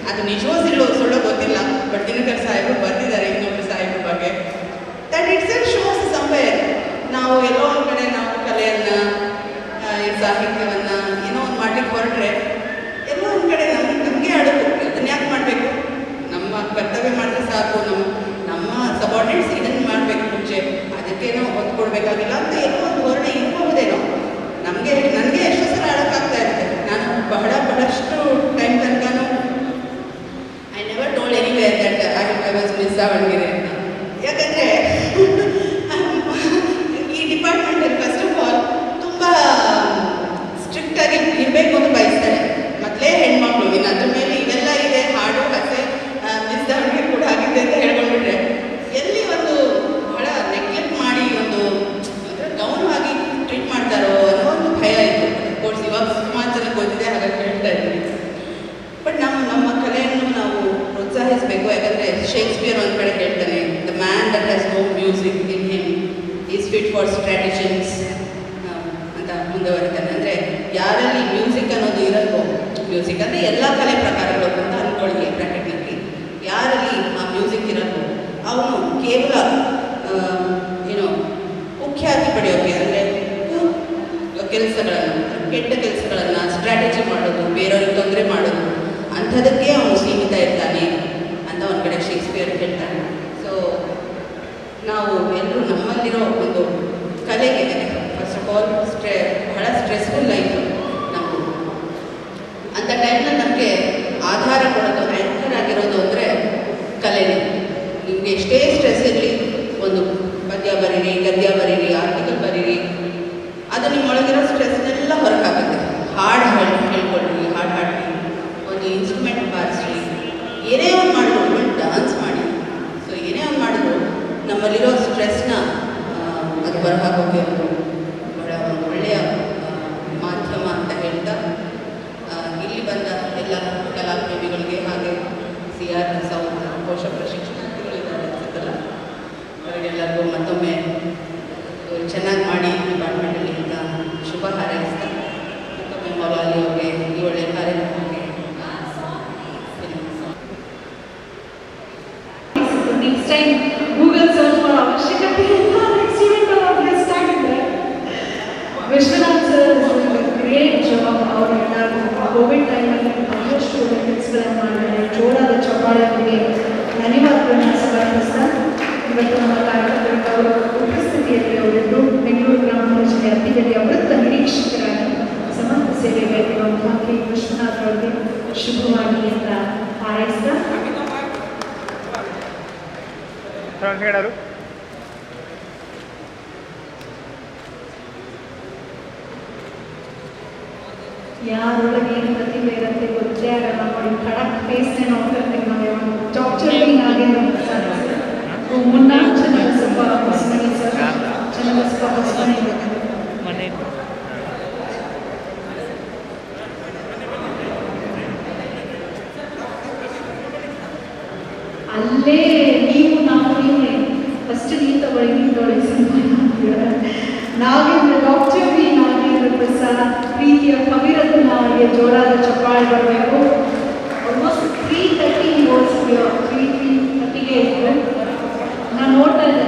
ಅದು ನಿಜವೋ ಸುಳ್ಳೋ ಗೊತ್ತಿಲ್ಲ, ಬಟ್ ದಿನಕರ್ ಸಾಹೇಬರು ಬರ್ತಿದ್ದಾರೆ ಇನ್ನೊಬ್ಬರು ಸಾಹೇಬ್ರ ಬಗ್ಗೆ. That it's A shows somewhere ನಾವು ಎಲ್ಲೋ ಒಂದು ಕಡೆ ನಾವು ಕಲೆಯನ್ನು ಸಾಹಿತ್ಯವನ್ನು ಏನೋ ಒಂದು ಮಾಡ್ಲಿಕ್ಕೆ ಹೊರಟ್ರೆ ಎಲ್ಲೋ ಒಂದು ಕಡೆ ನಮಗೆ ಅಡುಗು, ಅದನ್ನ ಯಾಕೆ ಮಾಡಬೇಕು, ನಮ್ಮ ಕರ್ತವ್ಯ ಮಾಡಿದ್ರೆ ಸಾಕು, ನಮ್ಮ ಸಬಾರ್ಡಿನೇಟ್ಸ್ ಇದನ್ನು ಮಾಡಬೇಕು ಮುಂಚೆ, ಅದಕ್ಕೇನೋ ಒತ್ತು ಕೊಡಬೇಕಾಗಿಲ್ಲ ಅಂತ ಏನೋ ಒಂದು ಹೊರಡೆ ಇರಬಹುದೇನೋ. ನನಗೆ ಎಷ್ಟೋ ಸಲ ಅಡಕ್ಕಾಗ್ತಾ ಇರುತ್ತೆ. ನಾನು ಬಹಳಷ್ಟು ಟೈಮ್ ತನಕನೂ I never told anywhere that I was miss Davanagere ಅಂತ. ಯಾಕಂದರೆ ಈ ಡಿಪಾರ್ಟ್ಮೆಂಟಲ್ಲಿ ಫಸ್ಟ್ ಆಫ್ ಆಲ್ ತುಂಬ ಸ್ಟ್ರಿಕ್ಟಾಗಿ ಇರಬೇಕು ಅಂತ ಬಯಸ್ತಾರೆ. ಮೊದಲೇ ಹೆಣ್ಮಕ್ಳು, ಇನ್ನು ಅದ್ರ ಮೇಲೆ ಇವೆಲ್ಲ ಇದೆ, ಹಾಡು ಹಸೆ ಮಿಸ್ ದಾವಣಗೆರೆ ಕೂಡ ಆಗಿದೆ ಅಂತ ಹೇಳ್ಕೊಂಡ್ಬಿಟ್ರೆ ಎಲ್ಲಿ ಒಂದು ಬಹಳ ನೆಗ್ಲೆಕ್ಟ್ ಮಾಡಿ ಒಂದು ಗೌನವಾಗಿ ಟ್ರೀಟ್ ಮಾಡ್ತಾರೋ ಅನ್ನೋ ಒಂದು ಭಯ ಇತ್ತು. ಕೋರ್ಸ್ ಇವಾಗ ಸುಮಾರು ಜನ ಗೊತ್ತಿದೆ, ಹಾಗಾಗಿ ಹೇಳ್ತಾ ಇದ್ದೀನಿ. ಬಟ್ ನಮ್ಮ ಕಲೆಯನ್ನು ನಾವು ಪ್ರೋತ್ಸಾಹಿಸಬೇಕು. ಯಾಕಂದರೆ ಶೇಕ್ಸ್ಪಿಯರ್ ಒಂದು ಕಡೆ ಹೇಳ್ತಾನೆ, the man that has no music in him is fit for stratagems ಅಂತ ಮುಂದುವರಿತಾನೆ. ಅಂದರೆ ಯಾರಲ್ಲಿ ಮ್ಯೂಸಿಕ್ ಅನ್ನೋದು ಇರಲ್ವೋ, ಮ್ಯೂಸಿಕ್ ಅಂದರೆ ಎಲ್ಲ ಕಲೆ ಪ್ರಕಾರಗಳು ಅಂತ ಅಂದ್ಕೊಳ್ಳಿ ಬ್ರ್ಯಾಕೆಟ್ನಲ್ಲಿ, ಯಾರಲ್ಲಿ ಆ ಮ್ಯೂಸಿಕ್ ಇರಲ್ವೋ ಅವನು ಕೇವಲ ಏನೋ ಮುಖ್ಯಾತಿ ಪಡೆಯೋಕ್ಕೆ, ಅಂದರೆ ಕೆಲಸಗಳನ್ನು, ಕೆಟ್ಟ ಕೆಲಸಗಳನ್ನು ಸ್ಟ್ರಾಟಜಿ ಮಾಡೋದು, ಬೇರೆಯವ್ರಿಗೆ ತೊಂದರೆ ಮಾಡೋದು, ಅಂಥದಕ್ಕೆ ಅವನು ಸೀಮಿತ ಇರ್ತಾನೆ ಅಂತ ಒಂದು ಕಡೆ ಶೇಕ್ಸ್ಪಿಯರ್ ಹೇಳ್ತಾನೆ. ಸೊ ನಾವು ಎಲ್ಲರೂ ನಮ್ಮಲ್ಲಿರೋ ಒಂದು ಕಲೆಗೆ, ಫಸ್ಟ್ ಆಫ್ ಆಲ್ ಬಹಳ ಸ್ಟ್ರೆಸ್ಫುಲ್ ಲೈಫು ನಮ್ಮದು. ಅಂಥ ಟೈಮ್ನಲ್ಲಿ ನಮಗೆ ಆಧಾರ ಕೊಡೋದು, ಆ್ಯಂಕರ್ ಆಗಿರೋದು ಅಂದರೆ ಕಲೆನೇ. ನಿಮಗೆ ಎಷ್ಟೇ ಸ್ಟ್ರೆಸ್ ಇರಲಿ, ಒಂದು ಪದ್ಯ ಬರೀರಿ, ಗದ್ಯ ಬರೀರಿ, ಆರ್ಟಿಕಲ್ ಬರೀರಿ, ಅದು ನಿಮ್ಮೊಳಗಿರೋ ಸ್ಟ್ರೆಸ್ನೆಲ್ಲ ಹೊರಗಾಗುತ್ತೆ. ಹಾಡು ಹೇಳ್ಕೊಳ್ರಿ, ಹಾಡು ಹಾಡ್ರಿ, ಒಂದು ಇನ್ಸ್ಟ್ರೂಮೆಂಟ್ ಬಾರಿಸ್ರಿ, ಏನೇ ಒಂದು ಮಾಡಿದ್ರು, ಡಾನ್ಸ್ ಮಾಡಿ. ಸೊ ಏನೇ ಒಂದು ಮಾಡಿದ್ರು ನಮ್ಮಲ್ಲಿರೋ ಸ್ಟ್ರೆಸ್ನ ಅದು ಹೊರಹಾಕೋಕ್ಕೆ ಒಂದು ಒಳ್ಳೆಯ ಮಾಧ್ಯಮ ಅಂತ ಹೇಳ್ತಾ, ಇಲ್ಲಿ ಬಂದ ಎಲ್ಲ ಕಲಾಪ್ರೇಮಿಗಳಿಗೆ, ಹಾಗೆ CR ಕೋಶ ಪ್ರಶಿಕ್ಷಣಾರ್ಥಿಗಳಿದ್ದಾರೆ ಅನ್ಸುತ್ತಲ್ಲ, ಅವರಿಗೆಲ್ಲರಿಗೂ ಮತ್ತೊಮ್ಮೆ ಚೆನ್ನಾಗಿ ಮಾಡಿ ಡಿಪಾರ್ಟ್ಮೆಂಟಲ್ಲಿ ಅಂತ ಶುಭ ಹಾರೈಸ್ತಾ, ಮತ್ತೊಮ್ಮೆ ಮೌಲಾಲಿ ಅವ್ರಿಗೆ ಈ ಒಳ್ಳೆಯ ಕಾರ್ಯಕ್ರಮಕ್ಕೆ ನೆಕ್ಸ್ಟ್ ಟೈಮ್ ಗೂಗಲ್ ಸರ್ಚ್ ಮಾಡೋ ಅವಶ್ಯಕತೆ ಇಲ್ಲ. ನೆಕ್ಸ್ಟ್ ಇವೆಂಟ್ ಗೆಸ್ಟ್ ಆಗಿದ್ರೆ ವಿಶ್ವನಾಥ್ ಸರ್ ಗ್ರೇಟ್ ಜಾಬ್. ಅವರೆಲ್ಲರೂ ಕೋವಿಡ್ ಟೈಮಲ್ಲಿ ಬಹಳಷ್ಟು ಕೆಲಸಗಳನ್ನು ಮಾಡಿದ್ದಾರೆ. ಜೋರಾದ ಚಪ್ಪಾಳೆಗೆ ಧನ್ಯವಾದಗಳನ್ನ ಸಮರ್ಪಿಸ್ತಾ, ಇವತ್ತು ನಮ್ಮ ಕಾರ್ಯಕ್ರಮಕ್ಕೆ ಅವರ ಉಪಸ್ಥಿತಿಯಲ್ಲಿ ಅವರೆಲ್ಲರೂ ಬೆಂಗಳೂರು ಗ್ರಾಮಾಂತರ ಜಿಲ್ಲೆ ಅತ್ತಿಗಡಿಯ ವೃತ್ತ ನಿರೀಕ್ಷಕರಾಗಿ ಸಮರ್ಥ ಸೇವೆಗೆ ಇರುವಂತಹ ಕೆ ವಿಶ್ವನಾಥ್ ಅವರಿಗೆ ಶುಭವಾಗಿ ಅಂತ ಹಾರೈಸ್ತಾ, ಯಾರೊಳಗೆ ಏನು ಪ್ರತಿಭೆ ಇರುತ್ತೆ ಗೊತ್ತೇ ಆಗಲ್ಲ ನೋಡಿ. ಖಡಕ್ ಫೇಸ್ನೇ ನೋಡ್ತಿರ್ತೀವಿ ನಾವು. ಡಾಕ್ಟರ್ ನಾಗೇಂದ್ರ ಪ್ರಸಾದ್ ಮುನ್ನ ಚನ್ನಬಸಪ್ಪ ಹೊಸಮನಿ ಸರ್, ಚನ್ನಬಸಪ್ಪ ಹೊಸಮನಿ ಅಲ್ಲೇ ನೀವು ನೀವೇ ಫಸ್ಟ್ ನೀವು ತಗೊಳ್ಳಿ cinema Nagendra, doctor V Nagendra Prasad ಪ್ರೀತಿಯ ಕವಿರತ್ನ ಅವರಿಗೆ ಜೋರಾದ ಚಪ್ಪಾಳೆ ಬರಬೇಕು. ಆಲ್ಮೋಸ್ಟ್ 3:30 ಇಯರ್ಸ್ 3:30ಗೆ ಇತ್ತು. ನಾನು ನೋಡ್ತಾ ಇದ್ದೆ,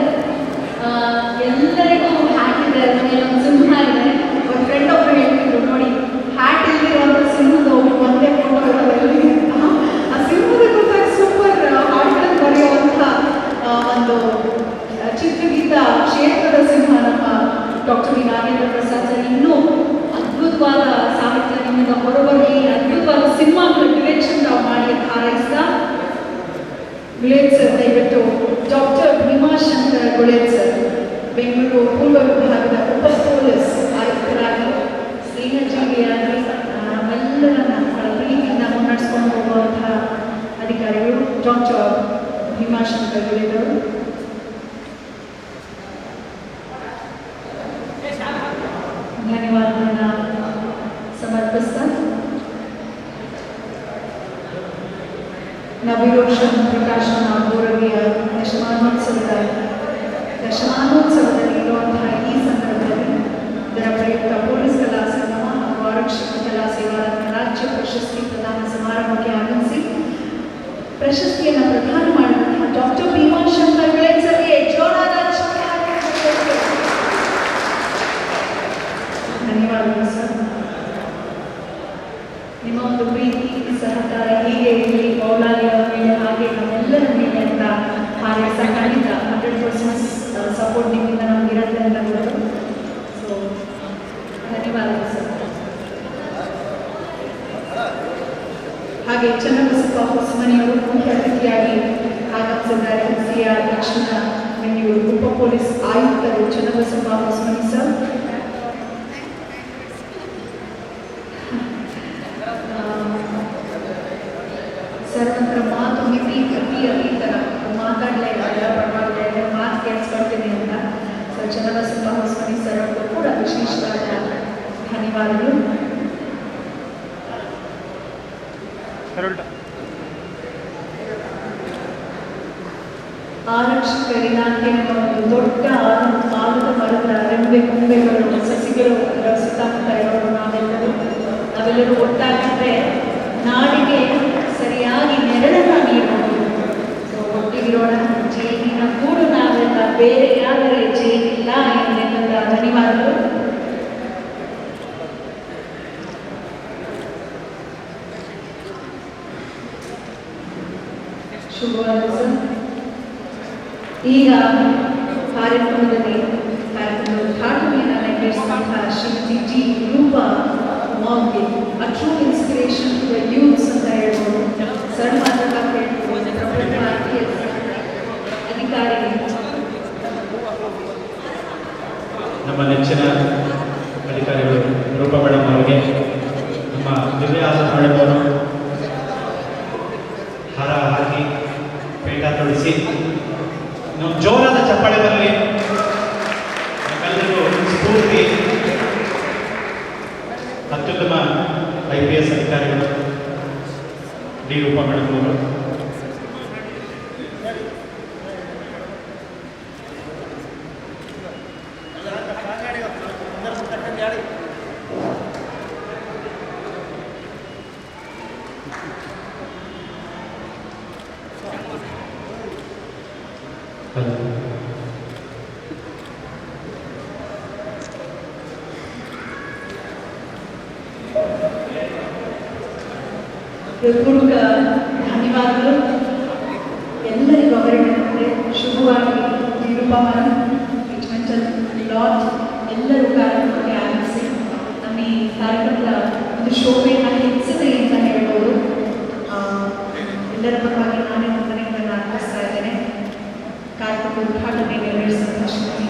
ಎಲ್ಲರಿಗೂ ಹ್ಯಾಟ್ ಇದೆ, ಒಂದು ಸಿಂಹ ಇದೆ. ಒಂದು ಫ್ರೆಂಡ್ ಒಬ್ಬರು ಹೇಳ್ತಿದ್ರು, ನೋಡಿ ಹ್ಯಾಟ್ ಇಲ್ಲಿರುವಂಥ ಸಿಂಹದ ಒಂದೇ ಫೋಟೋ ಇರೋದ್ರಲ್ಲಿ ಆ ಸಿಂಹದ ಗೊತ್ತಾಗ ಸೂಪರ್ ಹಾಡುಗಳನ್ನು ಬರೆಯುವಂಥ ಒಂದು ಚಿತ್ರಗೀತ ಕ್ಷೇತ್ರದ ಸಿಂಹ ನಮ್ಮ doctor V Nagendra Prasad sir. ಇನ್ನೂ ಅದ್ಭುತವಾದ ಸಾಹಿತ್ಯ ನಿಮ್ಮಿಂದ ಹೊರಬರಲಿ, ಅದ್ಭುತವಾದ ಸಿನಿಮಾಗಳ ಡಿರೆಕ್ಷನ್ ನಾವು ಮಾಡಿ ಹಾರೈಸ್ತಾ, ಗುಳೇದ್ ಸರ್ ದಯವಿಟ್ಟು ಡಾಕ್ಟರ್ ಭೀಮಾಶಂಕರ್ ಗುಳೇದ್ ಸರ್ ಬೆಂಗಳೂರು ಪೂರ್ವ ವಿಭಾಗದ ಉಪ ಪೊಲೀಸ್ ಆಯುಕ್ತರಾಗಿ ಸ್ನೇಹಜೀವಿಯಾಗಿ ನಮ್ಮೆಲ್ಲರನ್ನ ಪ್ರೀತಿಯಿಂದ ಮುನ್ನಡೆಸ್ಕೊಂಡು ಹೋಗುವಂತಹ ಅಧಿಕಾರಿಗಳು ಡಾಕ್ಟರ್ ಭೀಮಾಶಂಕರ್ ಗುಳೇದ್ ಅವರು. ಧನ್ಯವಾದಗಳನ್ನ ಸಮರ್ಪಿಸ್ತಾ ನವಿರೋಷನ್ ಪ್ರಕಾಶನ ಬೋರಗಿಯ ದಶಮಾನೋತ್ಸವದಲ್ಲಿ ಇರುವಂತಹ ಈ ಸಂದರ್ಭದಲ್ಲಿ ಇದರ ಪ್ರಯುಕ್ತ ಪೊಲೀಸ್ ಕಲಾ ಸಂಗಮ ಹಾಗೂ ಆರಕ್ಷಕ ಕಲಾ ಸೇವಾರತ್ನ ರಾಜ್ಯ ಪ್ರಶಸ್ತಿ ಪ್ರದಾನ ಸಮಾರಂಭಕ್ಕೆ ಆಗಮಿಸಿ ಪ್ರಶಸ್ತಿಯನ್ನು ಪ್ರದಾನ ಮಾಡಿದಂತಹ ಡಾಕ್ಟರ್ ಭೀಮಾಶಂಕರ್ ಗೆಳೆಸರಿಗೆ ಜೋರಾದ ಧನ್ಯವಾದಗಳು ಸರ್. ನಿಮ್ಮ ಒಂದು ಪ್ರೀತಿ ಸಹಕಾರ ಹೀಗೆ ಇರಲಿ ಮೌಲಾಲಿಯ ಮೇಲೆ ಹಾಗೆ ನಮ್ಮೆಲ್ಲರ ಮೇಲೆ ಅಂತ ಹಾರೈಸ ಖಂಡಿತ 100% ಸಪೋರ್ಟ್ ನಿಮ್ಮಿಂದ ನಮಗಿರುತ್ತೆ ಅಂತ ಹೇಳೋದು. ಸೊ ಧನ್ಯವಾದಗಳು ಸರ್. ಹಾಗೆ ಚನ್ನಬಸಪ್ಪ ಹೊಸಮನಿಯವರು ಮುಖ್ಯ ಅತಿಥಿಯಾಗಿ ಆಗಮಿಸಿದ್ದಾರೆ. ಸಿಆರ್ ದಕ್ಷಿಣ ಬೆಂಗಳೂರು ಉಪ ಪೊಲೀಸ್ ಆಯುಕ್ತರು ಚನ್ನಬಸಪ್ಪ ಹೊಸಮನಿ ಸರ್. ಸರ್ ನಂತರ ಮಾತು ಮಿತಿ ಅತೀತರ ಮಾತಾಡಲೇ ಇಲ್ಲ, ಪರವಾಗಿಲ್ಲ, ಮಾತು ಕೇಳಿಸ್ಕೊಳ್ತೀನಿ ಅಂತ ಸರ್ ಚನ್ನಬಸಪ್ಪ ಹೊಸಮನಿ ಸರ್ ಅವರು ಕೂಡ ವಿಶೇಷವಾದ ಧನ್ಯವಾದಗಳು. ಆರಕ್ಷಕ ಇಲಾಖೆ ಒಂದು ದೊಡ್ಡ ಆಲದ ಮರದ ರೆಂಬೆ ಕೊಂಬೆಗಳು ಸಸಿಗಳು ಅದರ ಸುತ್ತಮುತ್ತ ಇರೋರು ನಾವೆಲ್ಲರೂ ಒಟ್ಟಾಗಿದ್ರೆ ನಾಡಿಗೆ ಸರಿಯಾಗಿ ನೆರಳನ್ನು ನೀಡಬಹುದು. ಸೊ ಒಟ್ಟಿಗಿರೋಣ, ಜೈನಿನ ಕೂಡು ನಾವೆಲ್ಲ, ಬೇರೆ ಯಾದರೆ ಜೈನಿಲ್ಲ ಎಂಬ ಧನ್ಯವಾದಗಳು. ಶುಭವಾದ ಸರ್. ಈಗ ಕಾರ್ಯಕ್ರಮದ ಉದ್ಘಾಟನೆಯನ್ನು ನೆರವೇರಿಸಿದಂತಹ ಶ್ರೀಮತಿ ಜಿ ರೂಪಾ ಮಾಂಗೆ a true inspiration to the youths ಅಂತ ಹೇಳ್ಬೋದು. ಸರ್ ಮಾತಾಡಕ್ಕೆ ಅಧಿಕಾರಿ ನಮ್ಮ ನೆಚ್ಚಿನ ಅಧಿಕಾರಿಗಳು ರೂಪಾ ಮೇಡಮ್ ಅವರಿಗೆ, ನಮ್ಮ ದಿವ್ಯಾಸ ಮೇಡಮ್ ಅವರು ಹಾರ ಹಾಕಿ ಪೇಟ ತೊಡಿಸಿ ನಮ್ಮ ಜೋರಾದ ಚಪ್ಪಾಳೆ ಬರಲಿ. ನಮ್ಮೆಲ್ಲರಿಗೂ ಸ್ಫೂರ್ತಿ ಅತ್ಯುತ್ತಮ IPS ಅಧಿಕಾರಿಗಳು ಡಿ ರೂಪಾ ಮೇಡಮ್ ಅವರು. ಪೂರ್ವಕ ಧನ್ಯವಾದಗಳು ಎಲ್ಲರಿಗೂ. ಅವರಿಗೆ ಶುಭವಾಗಿ ನಿರೂಪಮಾನ ಮೆಂಟಲ್ ಲಾಟ್ ಎಲ್ಲರೂ ಕಾರ್ಯಕ್ರಮಕ್ಕೆ ಆಗಮಿಸಿ ನಮ್ಮ ಈ ಕಾರ್ಯಕ್ರಮದ ಒಂದು ಶೋಭೆಯನ್ನು ಹೆಚ್ಚಿದೆ ಅಂತ ಹೇಳ್ಬೋದು. ಎಲ್ಲರ ಪರವಾಗಿ ನಾನೇ ವಂದನೆಗಳನ್ನು ಅರ್ಪಿಸ್ತಾ ಇದ್ದೇನೆ. ಕಾರ್ಯಕ್ರಮದ ಉದ್ಘಾಟನೆ ನೆರವೇರಿಸಿದಂತಹ ಶ್ರೀಮತಿ